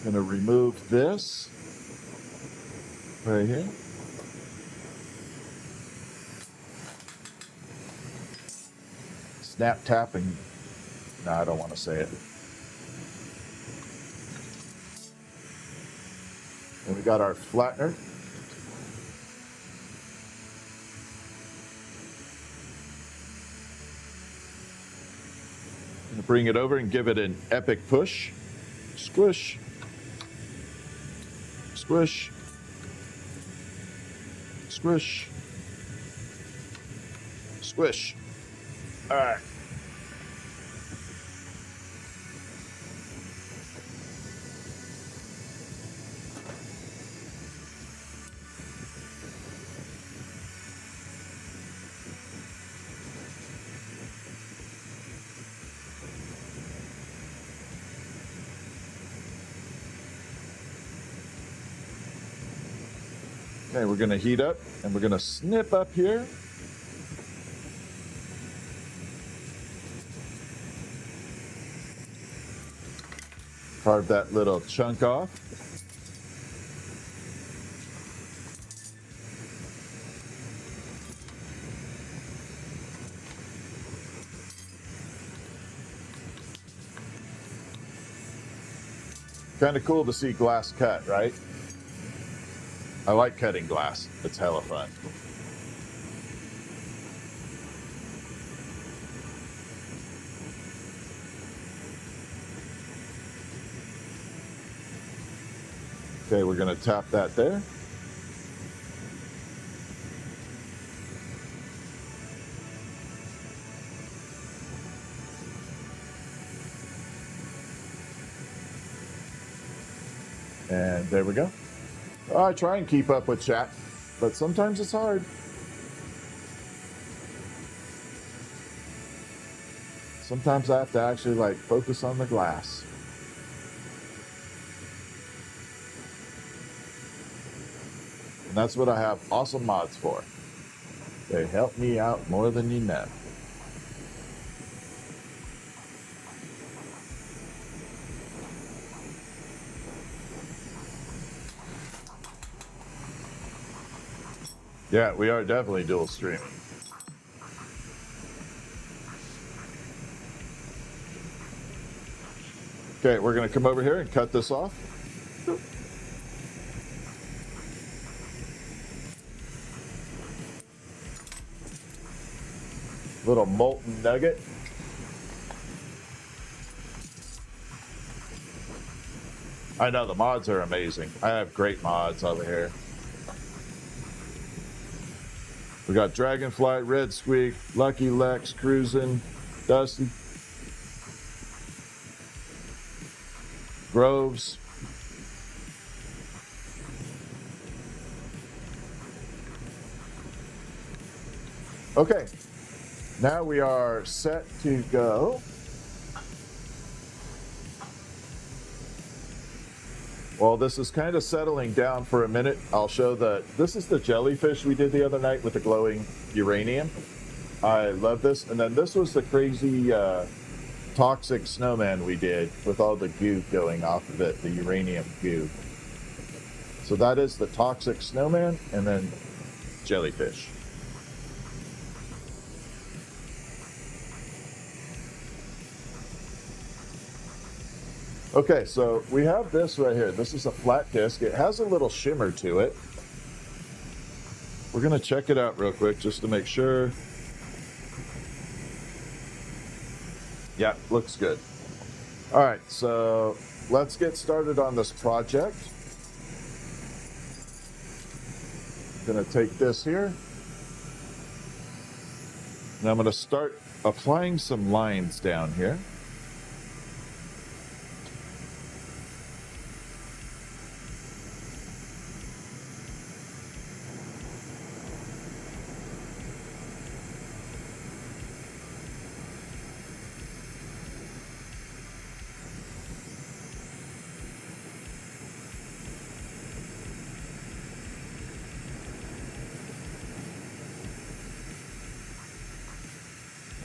Going to remove this right here. Snap tapping. No, I don't want to say it. And we got our flattener. Going to bring it over and give it an epic push. Squish. Squish. Squish. Squish. All right. Okay, we're going to heat up and we're going to snip up here. Carve that little chunk off. Kind of cool to see glass cut, right? I like cutting glass. It's hella fun. Okay, we're going to tap that there. And there we go. I try and keep up with chat, but sometimes it's hard. Sometimes I have to actually like focus on the glass. And that's what I have awesome mods for. They help me out more than you know. Yeah, we are definitely dual streaming. Okay, we're going to come over here and cut this off. Little molten nugget. I know the mods are amazing. I have great mods over here. We got Dragonfly, Red Squeak, Lucky Lex, Cruisin', Dusty, Groves. Okay, now we are set to go. While this is kind of settling down for a minute, I'll show this is the jellyfish we did the other night with the glowing uranium. I love this. And then this was the crazy toxic snowman we did with all the goo going off of it, the uranium goo. So that is the toxic snowman and then jellyfish. Okay, so we have this right here. This is a flat disc. It has a little shimmer to it. We're going to check it out real quick just to make sure. Yeah, looks good. All right, so let's get started on this project. I'm going to take this here. And I'm going to start applying some lines down here.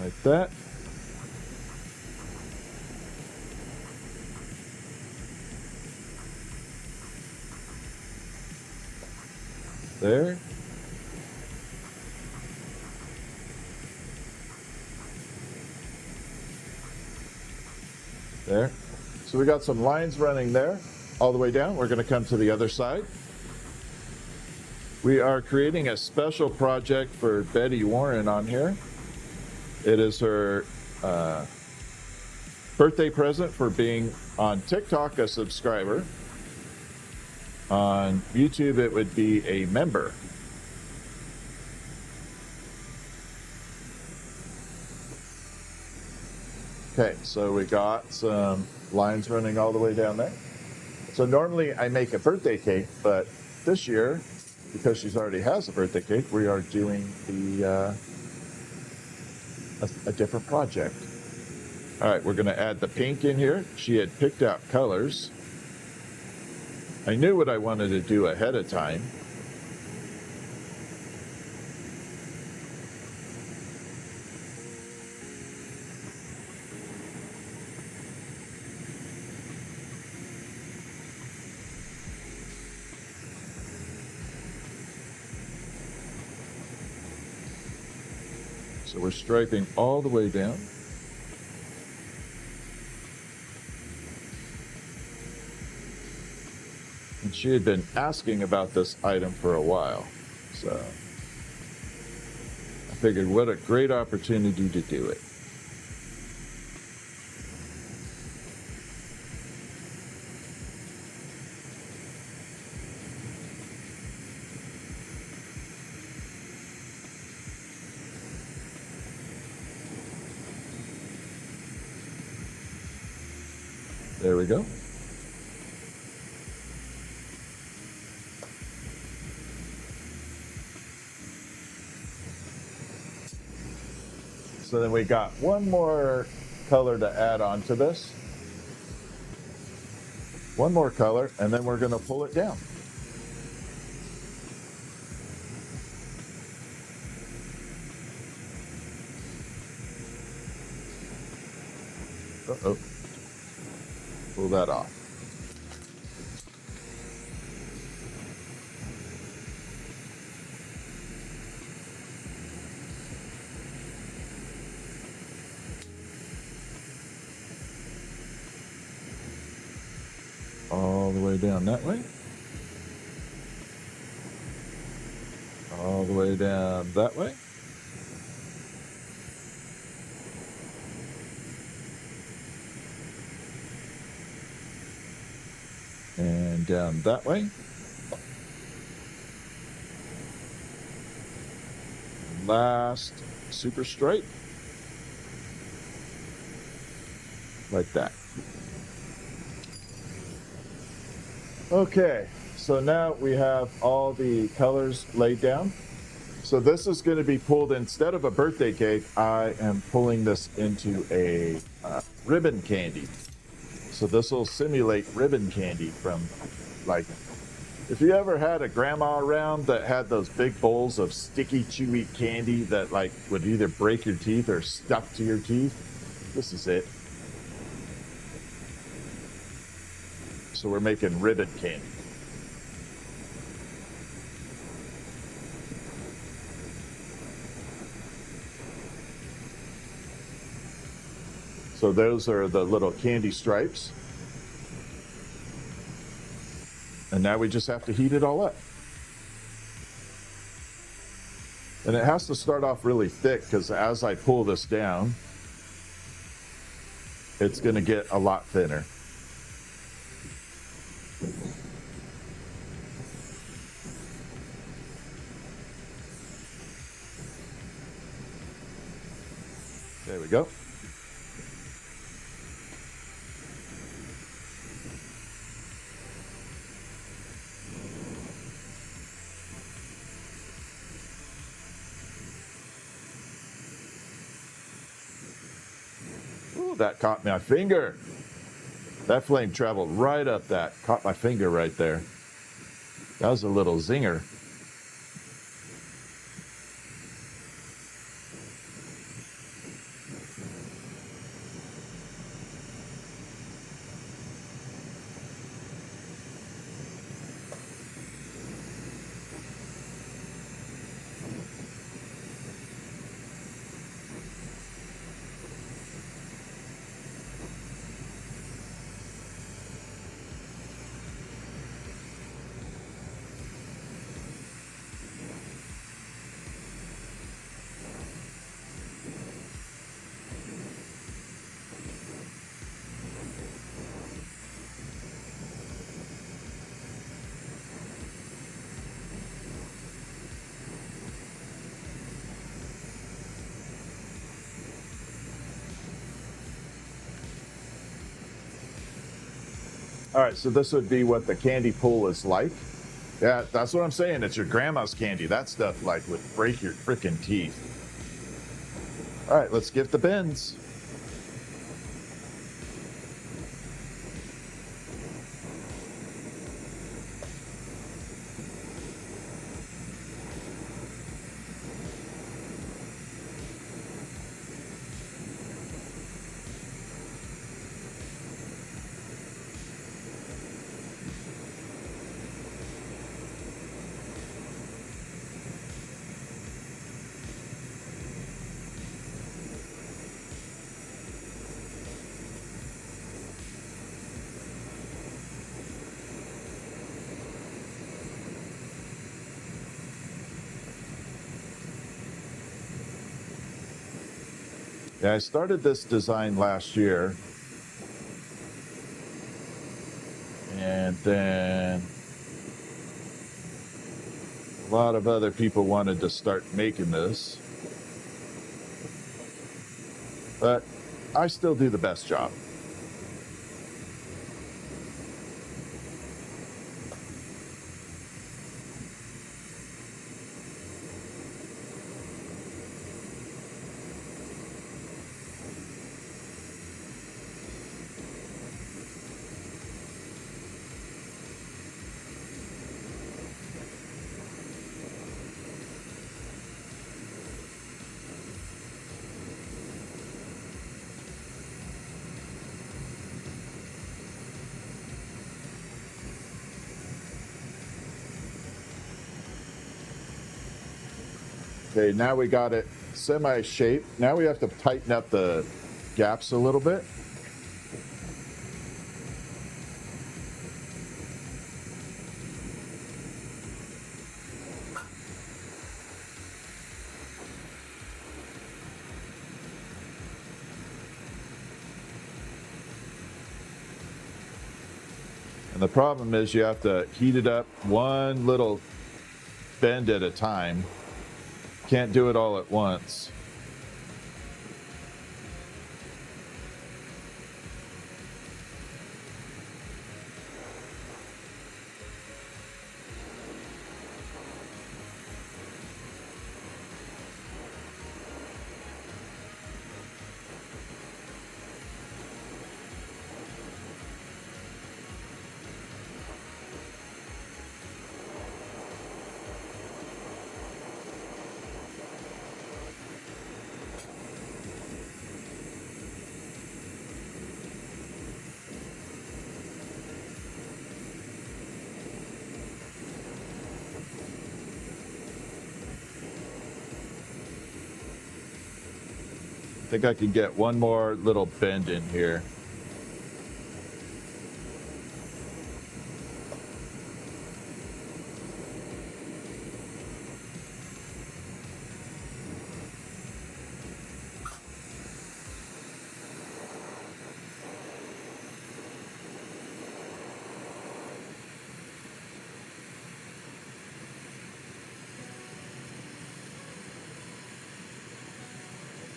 Like that. There. There. So we got some lines running there all the way down. We're going to come to the other side. We are creating a special project for Betty Warren on here. It is her birthday present for being on TikTok a subscriber. On YouTube, it would be a member. Okay, so we got some lines running all the way down there. So normally I make a birthday cake, but this year, because she's already has a birthday cake, we are doing the a different project. All right, we're going to add the pink in here. She had picked out colors. I knew what I wanted to do ahead of time. So we're striping all the way down. And she had been asking about this item for a while. So I figured what a great opportunity to do it. There we go. So then we got one more color to add on to this. One more color, and then we're going to pull it down. Uh-oh. Pull that off. All the way down that way. All the way down that way. And down that way. Last super stripe. Like that. Okay, so now we have all the colors laid down. So this is going to be pulled, instead of a birthday cake, I am pulling this into a ribbon candy. So this will simulate ribbon candy from, like, if you ever had a grandma around that had those big bowls of sticky, chewy candy that like would either break your teeth or stuck to your teeth, this is it. So we're making ribbon candy. So those are the little candy stripes. And now we just have to heat it all up. And it has to start off really thick because as I pull this down, it's going to get a lot thinner. There we go. Ooh, that caught my finger. That flame traveled right up that, caught my finger right there. That was a little zinger. All right, so this would be what the candy pool is like. Yeah, that's what I'm saying. It's your grandma's candy. That stuff like would break your freaking teeth. All right, let's get the bins. Yeah, I started this design last year. And then a lot of other people wanted to start making this. But I still do the best job. Okay, now we got it semi-shaped. Now we have to tighten up the gaps a little bit. And the problem is you have to heat it up one little bend at a time. Can't do it all at once. I think I can get one more little bend in here.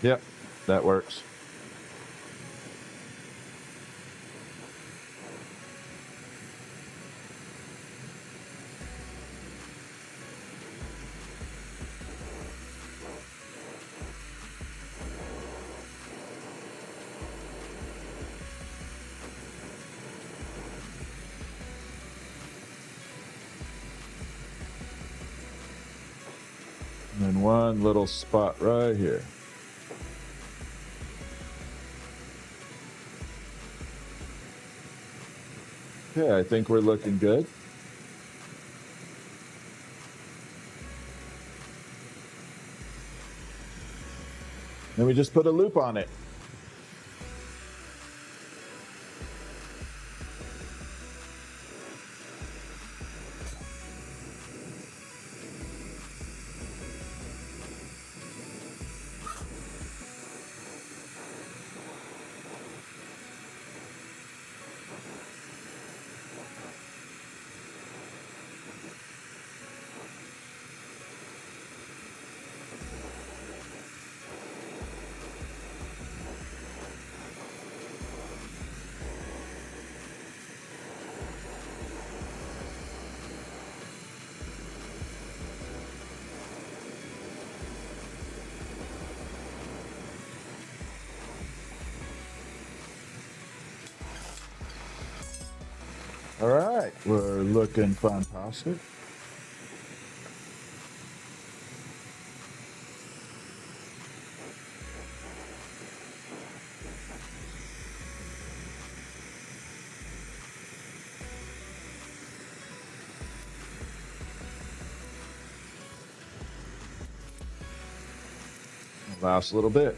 Yep, that works. And then one little spot right here. Okay, I think we're looking good. Then we just put a loop on it. All right, we're looking fantastic. Last little bit.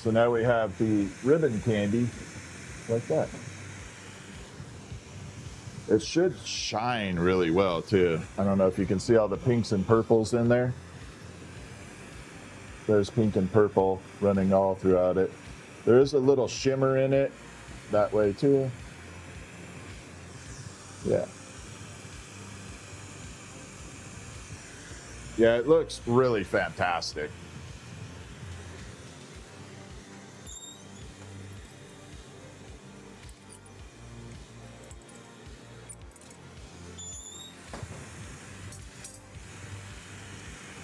So now we have the ribbon candy like that. It should shine really well too. I don't know if you can see all the pinks and purples in there. There's pink and purple running all throughout it. There is a little shimmer in it that way too. Yeah. Yeah, it looks really fantastic.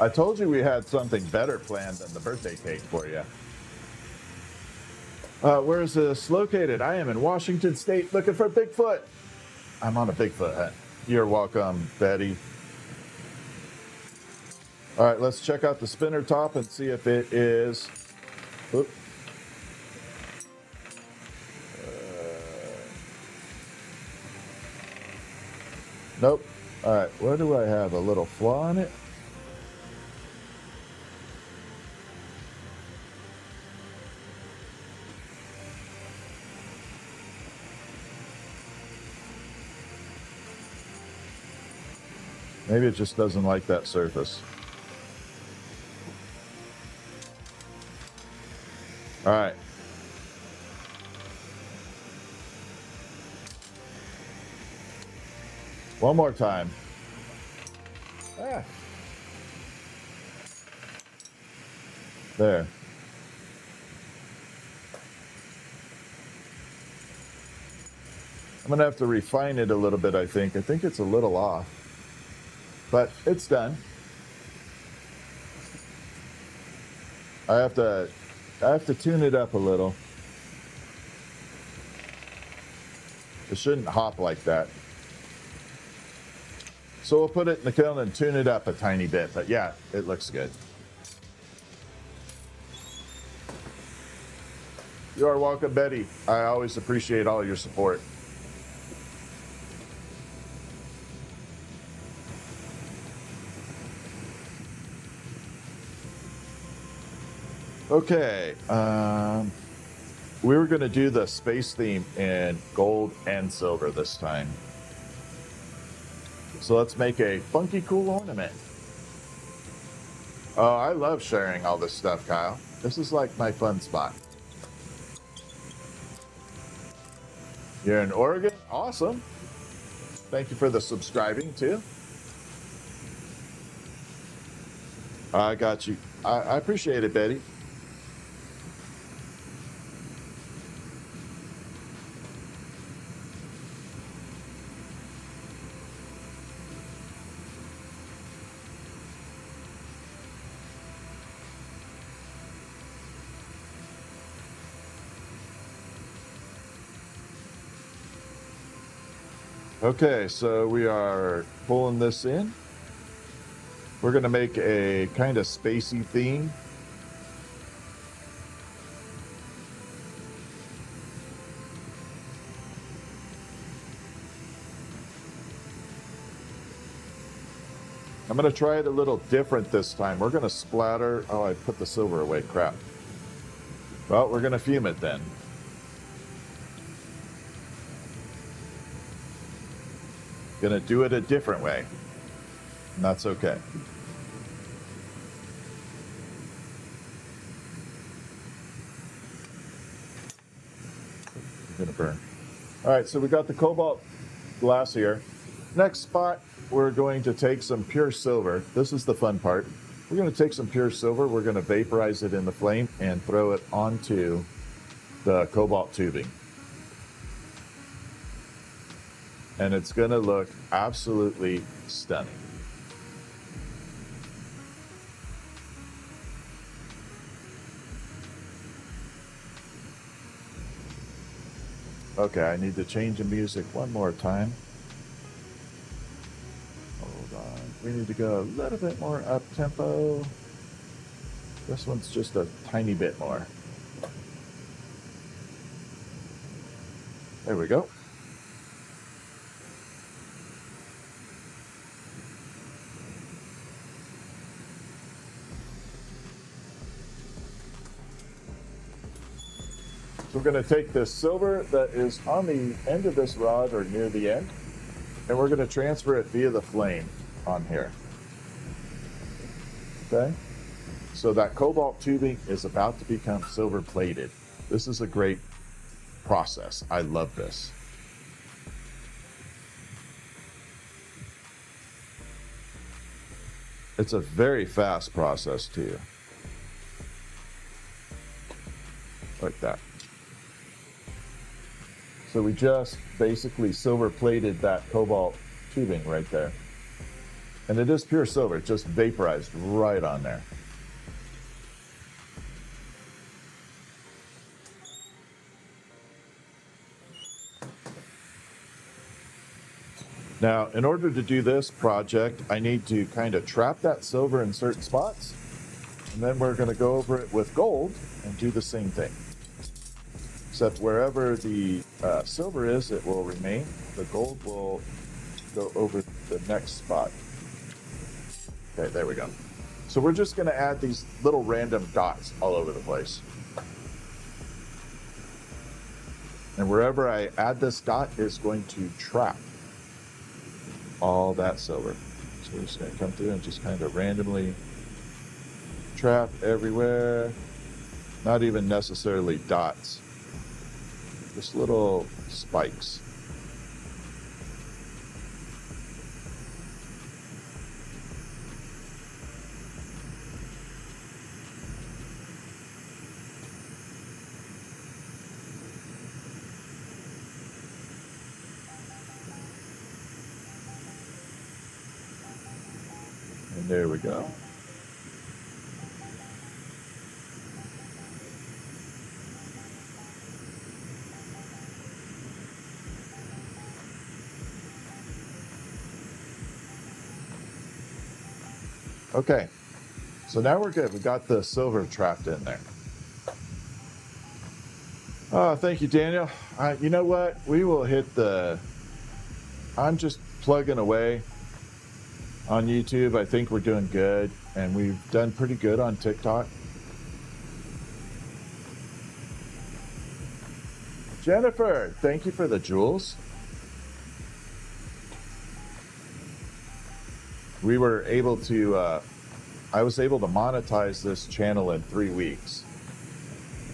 I told you we had something better planned than the birthday cake for you. Where is this located? I am in Washington State looking for Bigfoot. I'm on a Bigfoot hunt. You're welcome, Betty. All right, let's check out the spinner top and see if it is. Oop. Nope. All right, where do I have a little flaw in it? Maybe it just doesn't like that surface. All right. One more time. Ah. There. I'm going to have to refine it a little bit, I think. I think it's a little off. But it's done. I have to tune it up a little. It shouldn't hop like that. So we'll put it in the kiln and tune it up a tiny bit. But yeah, it looks good. You are welcome, Betty. I always appreciate all your support. Okay, we were going to do the space theme in gold and silver this time. So let's make a funky, cool ornament. Oh, I love sharing all this stuff, Kyle. This is like my fun spot. You're in Oregon? Awesome. Thank you for the subscribing, too. I got you. I appreciate it, Betty. Okay, so we are pulling this in. We're going to make a kind of spacey theme. I'm going to try it a little different this time. We're going to splatter. Oh, I put the silver away. Crap. Well, we're going to fume it then. Going to do it a different way. And that's okay. It's going to burn. All right, so we got the cobalt glass here. Next spot, we're going to take some pure silver. This is the fun part. We're going to take some pure silver. We're going to vaporize it in the flame and throw it onto the cobalt tubing. And it's going to look absolutely stunning. Okay, I need to change the music one more time. Hold on. We need to go a little bit more up tempo. This one's just a tiny bit more. There we go. So we're going to take this silver that is on the end of this rod or near the end, and we're going to transfer it via the flame on here. Okay? So that cobalt tubing is about to become silver plated. This is a great process. I love this. It's a very fast process too. Like that. So we just basically silver plated that cobalt tubing right there. And it is pure silver, it just vaporized right on there. Now, in order to do this project, I need to kind of trap that silver in certain spots. And then we're going to go over it with gold and do the same thing. Except wherever the silver is, it will remain. The gold will go over the next spot. Okay, there we go. So we're just going to add these little random dots all over the place. And wherever I add this dot is going to trap all that silver. So we're just going to come through and just kind of randomly trap everywhere. Not even necessarily dots. Just little spikes. And there we go. Okay, so now we're good. We got the silver trapped in there. Oh, thank you, Daniel. You know what? We will hit the... I'm just plugging away on YouTube. I think we're doing good, and we've done pretty good on TikTok. Jennifer, thank you for the jewels. We were able to, I was able to monetize this channel in 3 weeks,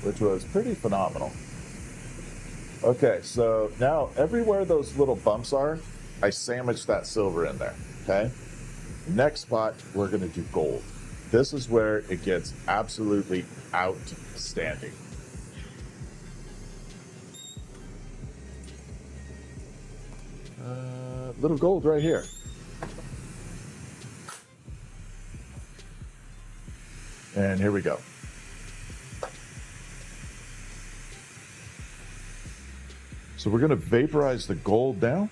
which was pretty phenomenal. Okay, so now everywhere those little bumps are, I sandwiched that silver in there, okay? Next spot, we're gonna do gold. This is where it gets absolutely outstanding. Little gold right here. And here we go. So we're going to vaporize the gold now.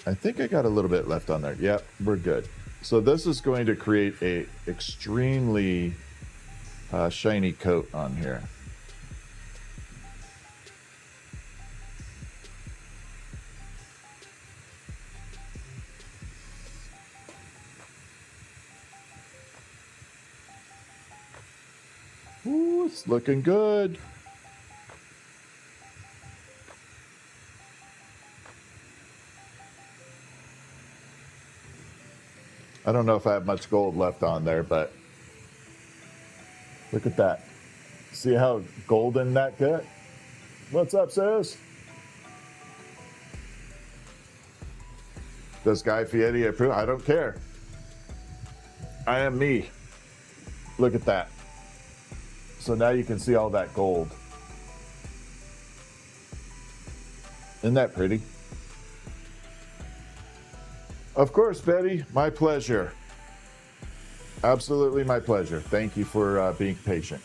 I think I got a little bit left on there. Yep, we're good. So this is going to create a extremely shiny coat on here. Ooh, it's looking good. I don't know if I have much gold left on there, but look at that. See how golden that got? What's up, sis? Does Guy Fieri approve? I don't care. I am me. Look at that. So now you can see all that gold. Isn't that pretty? Of course, Betty. My pleasure. Absolutely my pleasure. Thank you for being patient.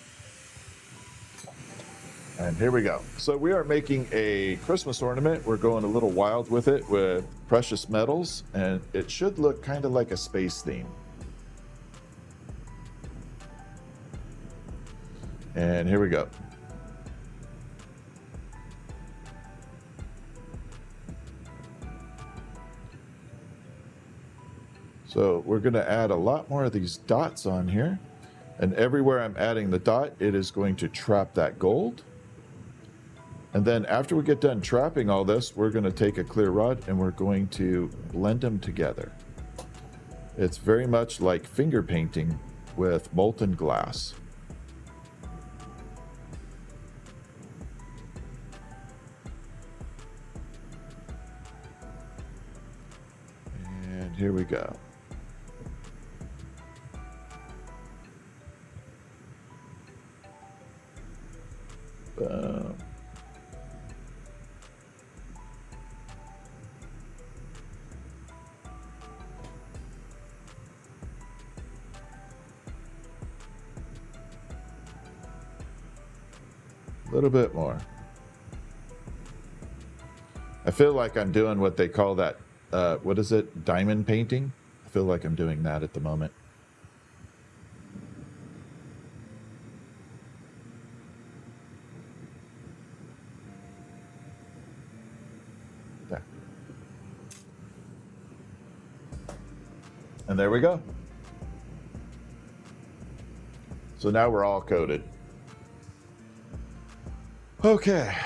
And here we go. So we are making a Christmas ornament. We're going a little wild with it with precious metals, and it should look kind of like a space theme. And here we go. So we're going to add a lot more of these dots on here. And everywhere I'm adding the dot, it is going to trap that gold. And then after we get done trapping all this, we're going to take a clear rod and we're going to blend them together. It's very much like finger painting with molten glass. And here we go. Boom. A little bit more. I feel like I'm doing what they call that, what is it, diamond painting? I feel like I'm doing that at the moment. There. And there we go. So now we're all coated. Okay,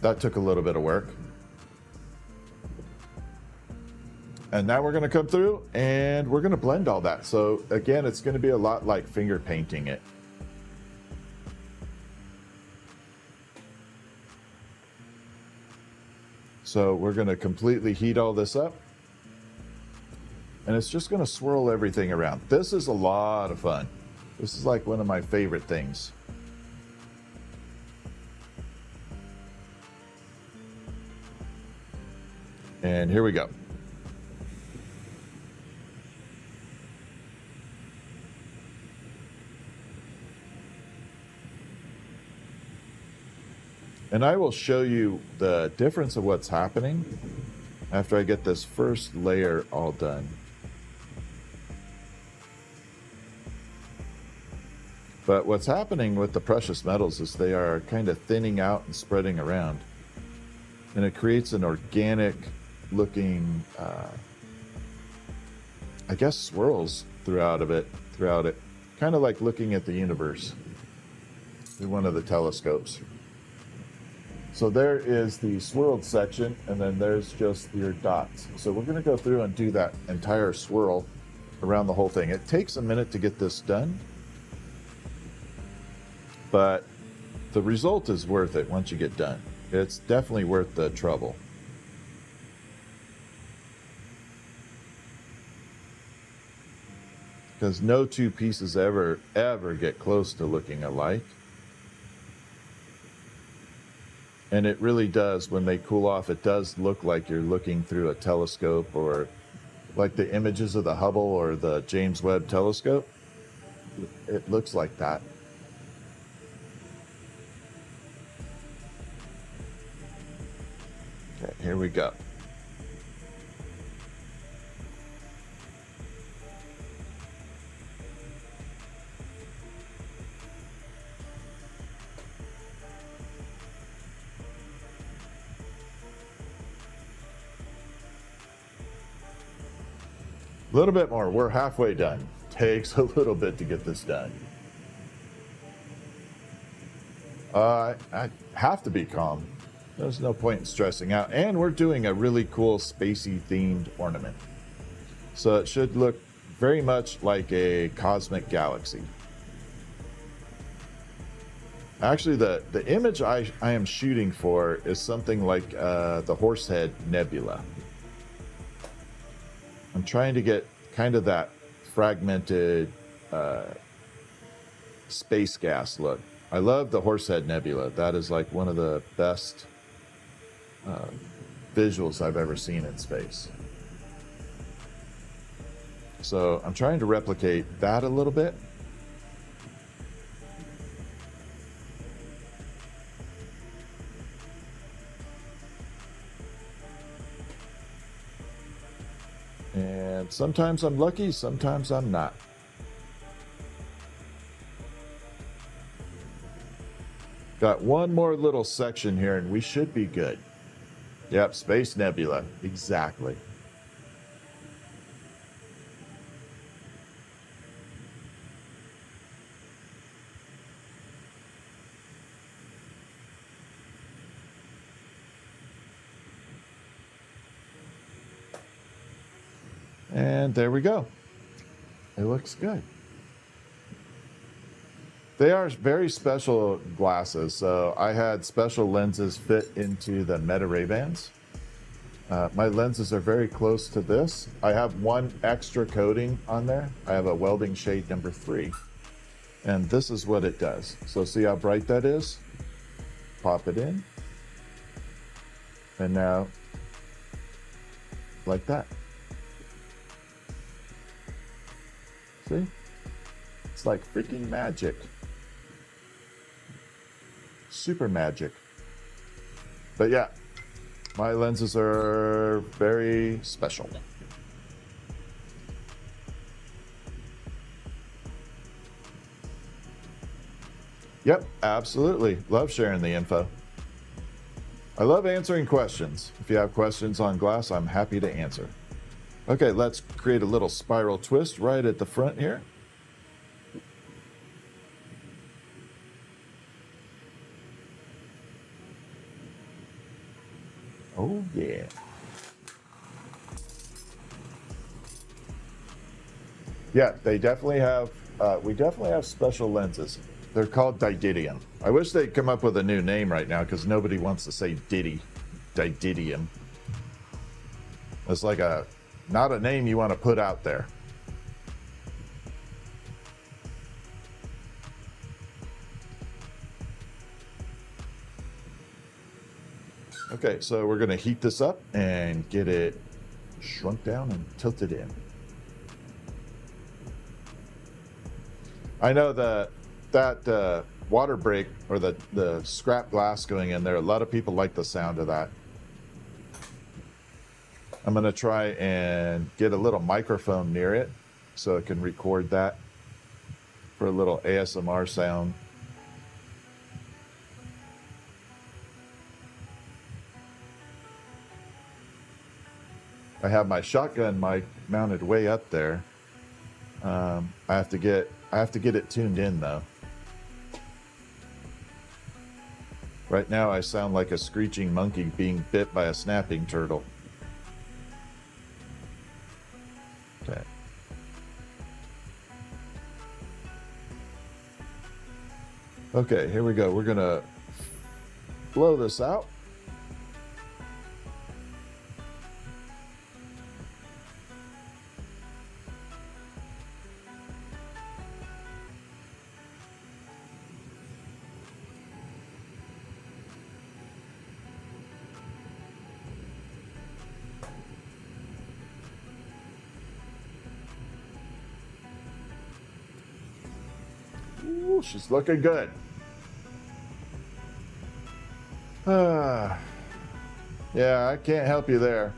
that took a little bit of work. And now we're going to come through and we're going to blend all that. So again, it's going to be a lot like finger painting it. So we're going to completely heat all this up. And it's just going to swirl everything around. This is a lot of fun. This is like one of my favorite things. And here we go. And I will show you the difference of what's happening after I get this first layer all done. But what's happening with the precious metals is they are kind of thinning out and spreading around. And it creates an organic looking, I guess, swirls throughout it. Kind of like looking at the universe through one of the telescopes. So there is the swirled section, and then there's just your dots. So we're going to go through and do that entire swirl around the whole thing. It takes a minute to get this done, but the result is worth it once you get done. It's definitely worth the trouble. Because no two pieces ever get close to looking alike. And it really does, when they cool off, it does look like you're looking through a telescope, or like the images of the Hubble or the James Webb telescope. It looks like that. Okay, here we go. A little bit more. We're halfway done. Takes a little bit to get this done. I have to be calm. There's no point in stressing out. And we're doing a really cool spacey themed ornament. So it should look very much like a cosmic galaxy. Actually, the image I am shooting for is something like the Horsehead Nebula. I'm trying to get kind of that fragmented space gas look. I love the Horsehead Nebula. That is like one of the best visuals I've ever seen in space. So I'm trying to replicate that a little bit. And sometimes I'm lucky, sometimes I'm not. Got one more little section here and we should be good. Yep, Space Nebula, exactly. And there we go. It looks good. They are very special glasses. So I had special lenses fit into the Meta Ray-Bans. My lenses are very close to this. I have one extra coating on there. I have a welding shade number 3. And this is what it does. So see how bright that is? Pop it in. And now, like that. See? It's like freaking magic. Super magic. But yeah, my lenses are very special. Yep, absolutely. Love sharing the info. I love answering questions. If you have questions on glass, I'm happy to answer. Okay, let's create a little spiral twist right at the front here. Oh, yeah. Yeah, they definitely have, we definitely have special lenses. They're called dididium. I wish they'd come up with a new name right now because nobody wants to say Diddy. Dididium. It's like not a name you want to put out there. Okay, so we're going to heat this up and get it shrunk down and tilted in. I know that water break or the scrap glass going in there, a lot of people like the sound of that. I'm going to try and get a little microphone near it so it can record that for a little ASMR sound. I have my shotgun mic mounted way up there. I have to get it tuned in though. Right now I sound like a screeching monkey being bit by a snapping turtle. Okay. Okay, here we go. We're gonna blow this out. Ooh, she's looking good. Yeah, I can't help you there.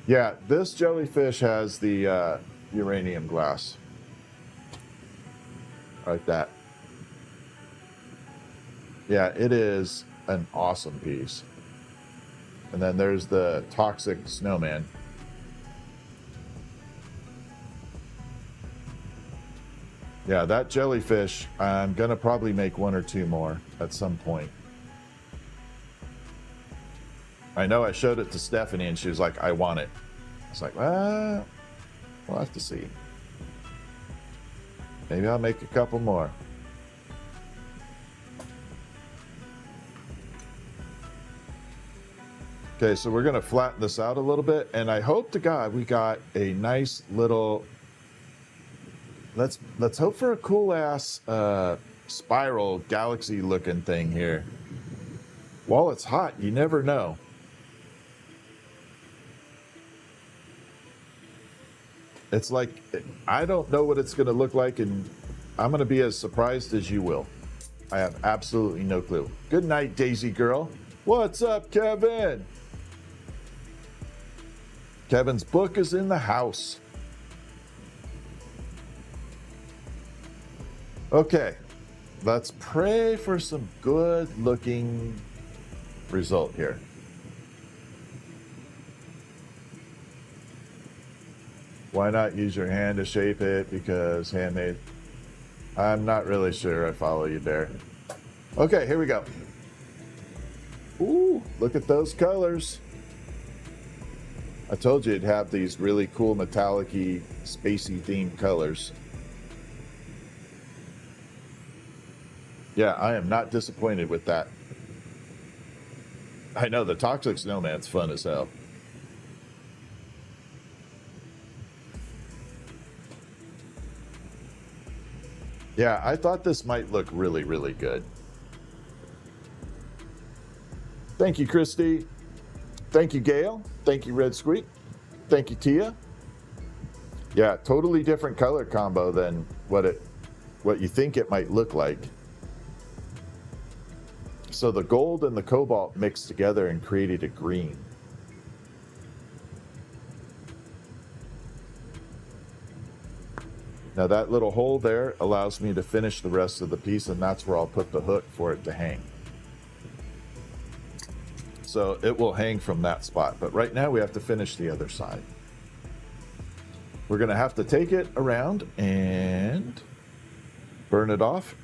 Yeah, this jellyfish has the uranium glass. Like that. Yeah, it is an awesome piece. And then there's the toxic snowman. Yeah, that jellyfish, I'm going to probably make 1 or 2 more at some point. I know I showed it to Stephanie and she was like, I want it. I was like, well, we'll have to see. Maybe I'll make a couple more. Okay, so we're going to flatten this out a little bit. And I hope to God we got a nice little... Let's hope for a cool ass spiral galaxy looking thing here. While it's hot, you never know. It's like, I don't know what it's going to look like, and I'm going to be as surprised as you will. I have absolutely no clue. Good night, Daisy girl. What's up, Kevin? Kevin's book is in the house. Okay, let's pray for some good looking result here. Why not use your hand to shape it? Because handmade. I'm not really sure I follow you there. Okay, here we go. Ooh, look at those colors. I told you it'd have these really cool metallic-y, spacey themed colors. Yeah, I am not disappointed with that. I know the Toxic Snowman's fun as hell. Yeah, I thought this might look really, really good. Thank you, Christy. Thank you, Gail. Thank you, Red Squeak. Thank you, Tia. Yeah, totally different color combo than what you think it might look like. So the gold and the cobalt mixed together and created a green. Now that little hole there allows me to finish the rest of the piece, and that's where I'll put the hook for it to hang. So it will hang from that spot, but right now we have to finish the other side. We're gonna have to take it around and burn it off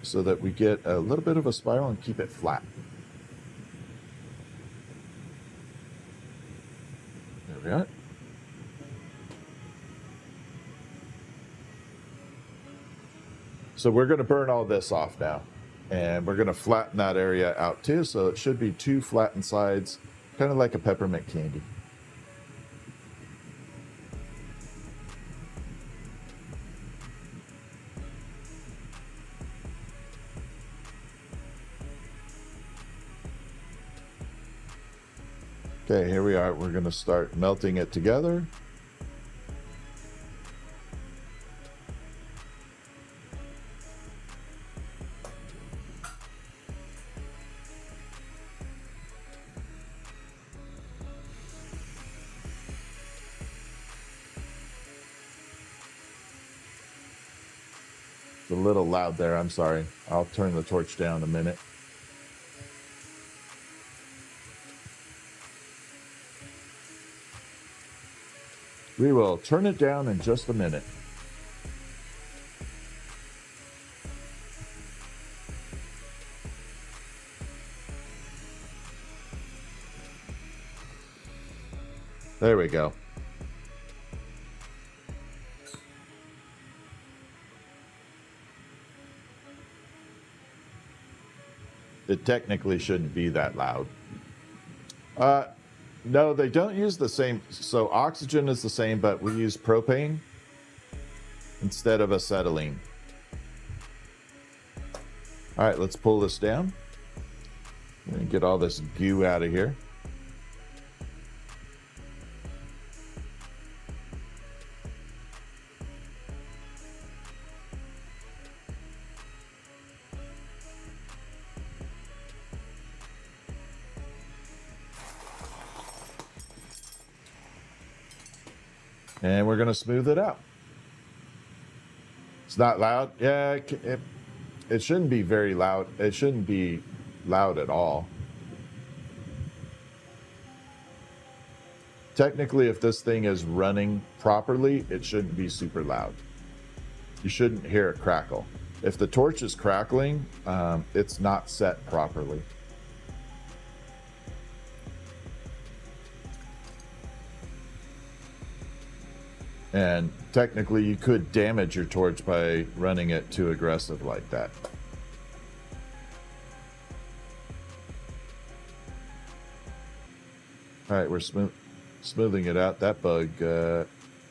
so that we get a little bit of a spiral and keep it flat. There we are. So we're going to burn all this off now, and we're going to flatten that area out too, so it should be two flattened sides, kind of like a peppermint candy. Okay, here we are. We're going to start melting it together. It's a little loud there. I'm sorry. I'll turn the torch down a minute. We will turn it down in just a minute. There we go. It technically shouldn't be that loud. No, they don't use the same. So oxygen is the same, but we use propane instead of acetylene. All right, let's pull this down and get all this goo out of here. And we're going to smooth it out. It's not loud. Yeah, it shouldn't be very loud. It shouldn't be loud at all. Technically, if this thing is running properly, it shouldn't be super loud. You shouldn't hear it crackle. If the torch is crackling, it's not set properly. And technically, you could damage your torch by running it too aggressive like that. All right, we're smoothing it out. That bug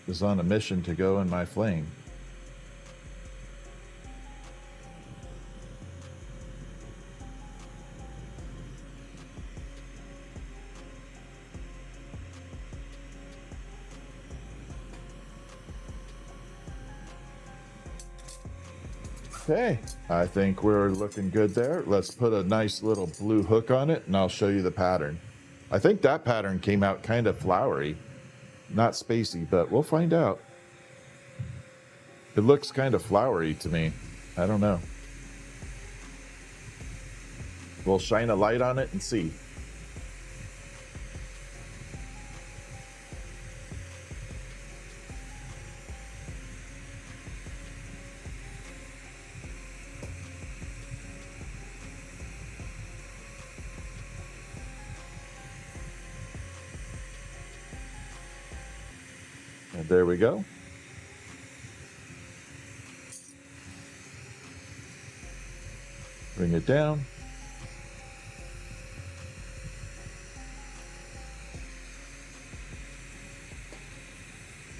is on a mission to go in my flame. Okay, I think we're looking good there. Let's put a nice little blue hook on it, and I'll show you the pattern. I think that pattern came out kind of flowery, not spacey, but we'll find out. It looks kind of flowery to me. I don't know. We'll shine a light on it and see. And there we go. Bring it down.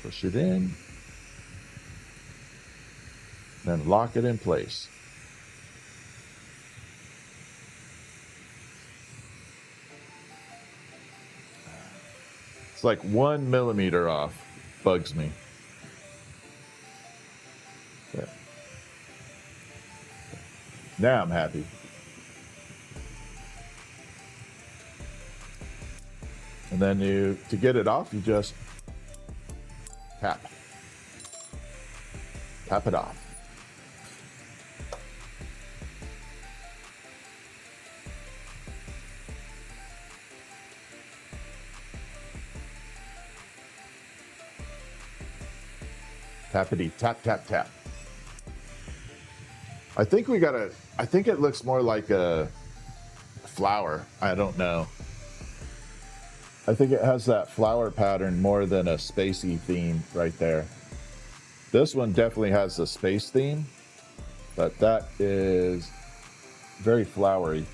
Push it in. Then lock it in place. It's like 1 millimeter off. Bugs me. There. Now I'm happy. And then to get it off, you just tap it off. Tappity tap tap tap. I think it looks more like a flower. I don't know. I think it has that flower pattern more than a spacey theme right there. This one definitely has the space theme, but that is very flowery.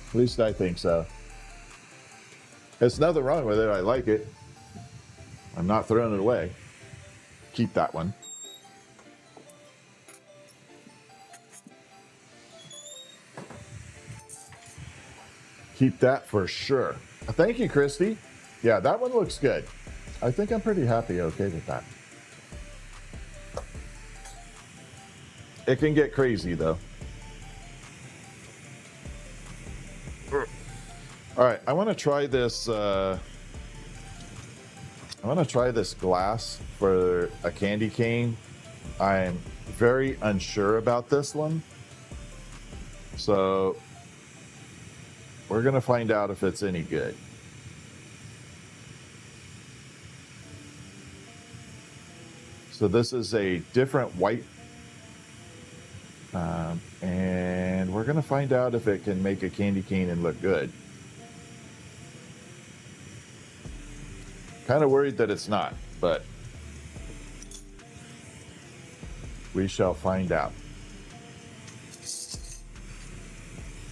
At least I think so. There's nothing wrong with it. I like it. I'm not throwing it away. Keep that one. Keep that for sure. Thank you, Christy. Yeah, that one looks good. I think I'm pretty happy, okay with that. It can get crazy though. All right, I want to try this. I want to try this glass for a candy cane. I'm very unsure about this one. So we're going to find out if it's any good. So this is a different white. And we're going to find out if it can make a candy cane and look good. Kind of worried that it's not, but we shall find out.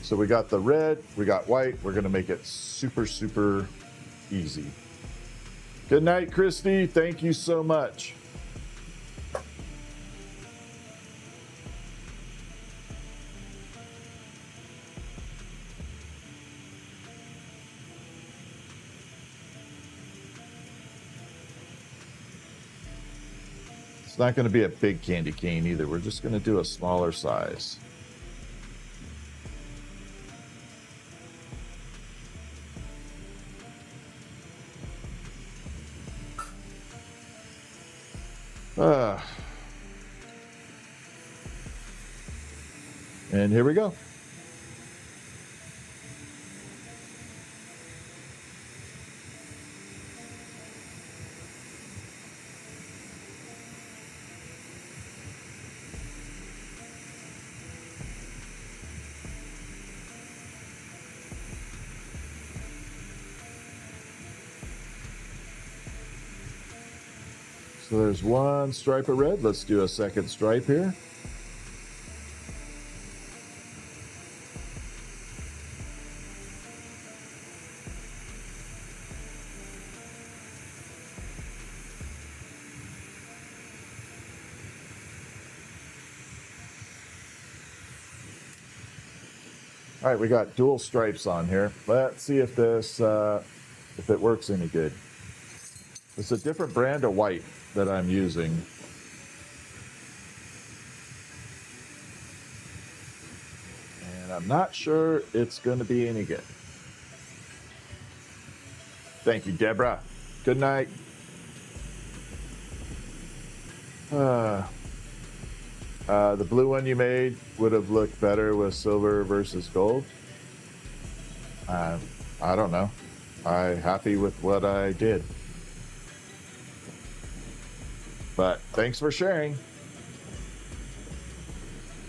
So we got the red, we got white. We're going to make it super, super easy. Good night, Christy. Thank you so much. It's not going to be a big candy cane either. We're just going to do a smaller size. And here we go. So there's one stripe of red. Let's do a second stripe here. All right, we got dual stripes on here. Let's see if this, if it works any good. It's a different brand of white that I'm using. And I'm not sure it's going to be any good. Thank you, Deborah. Good night. The blue one you made would have looked better with silver versus gold. I don't know. I'm happy with what I did. But thanks for sharing.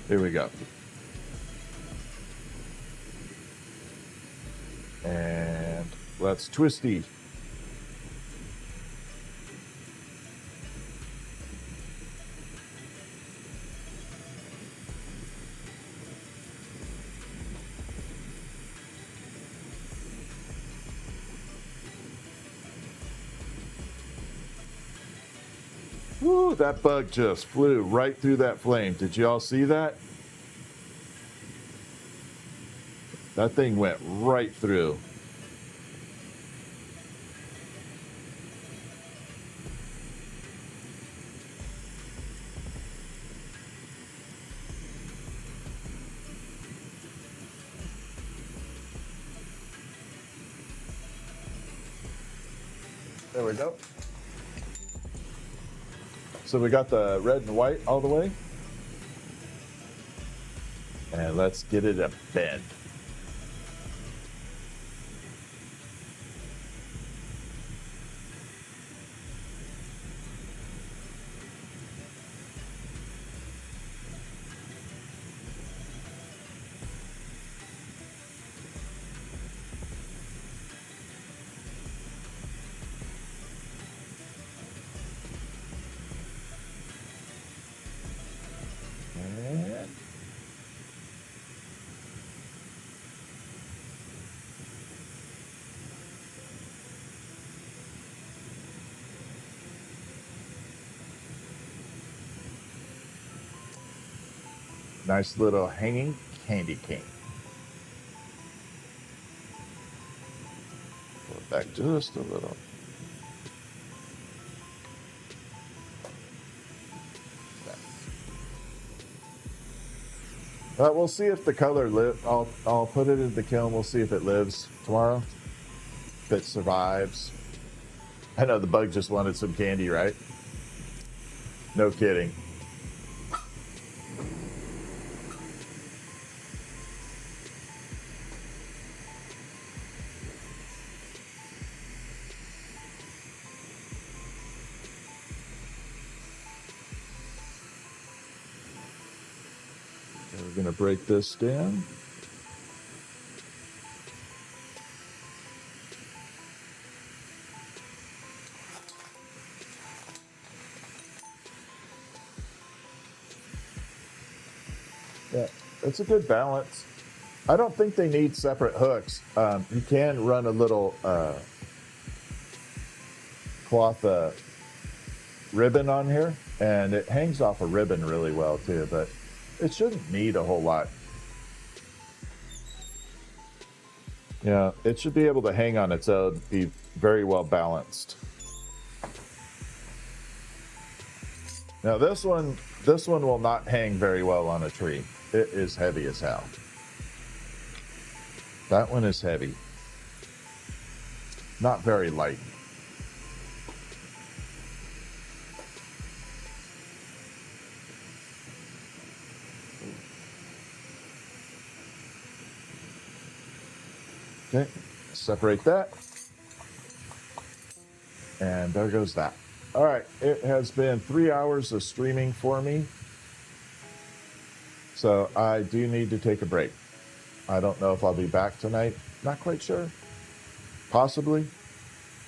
Here we go. And let's twisty. Woo, that bug just flew right through that flame. Did you all see that? That thing went right through. There we go. So we got the red and white all the way. And let's get it a bend. Nice little hanging candy cane. Pull it back just a little. We'll see if the color I'll put it in the kiln. We'll see if it lives tomorrow. If it survives. I know the bug just wanted some candy, right? No kidding. We're going to break this down. Yeah, it's a good balance. I don't think they need separate hooks. You can run a little cloth ribbon on here, and it hangs off a ribbon really well too, but it shouldn't need a whole lot. Yeah, it should be able to hang on its own, be very well balanced. Now this one will not hang very well on a tree. It is heavy as hell. That one is heavy. Not very light. Okay, separate that. And there goes that. All right, it has been 3 hours of streaming for me. So I do need to take a break. I don't know if I'll be back tonight. Not quite sure. Possibly.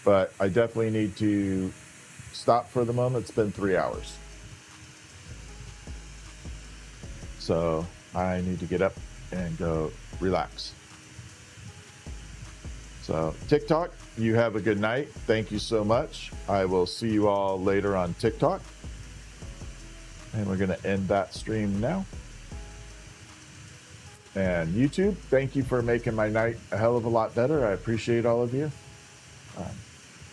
But I definitely need to stop for the moment. It's been 3 hours. So I need to get up and go relax. So TikTok, you have a good night. Thank you so much. I will see you all later on TikTok. And we're going to end that stream now. And YouTube, thank you for making my night a hell of a lot better. I appreciate all of you.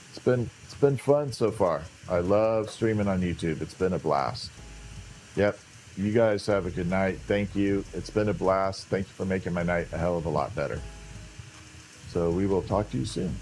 It's been fun so far. I love streaming on YouTube. It's been a blast. Yep. You guys have a good night. Thank you. It's been a blast. Thank you for making my night a hell of a lot better. So we will talk to you soon.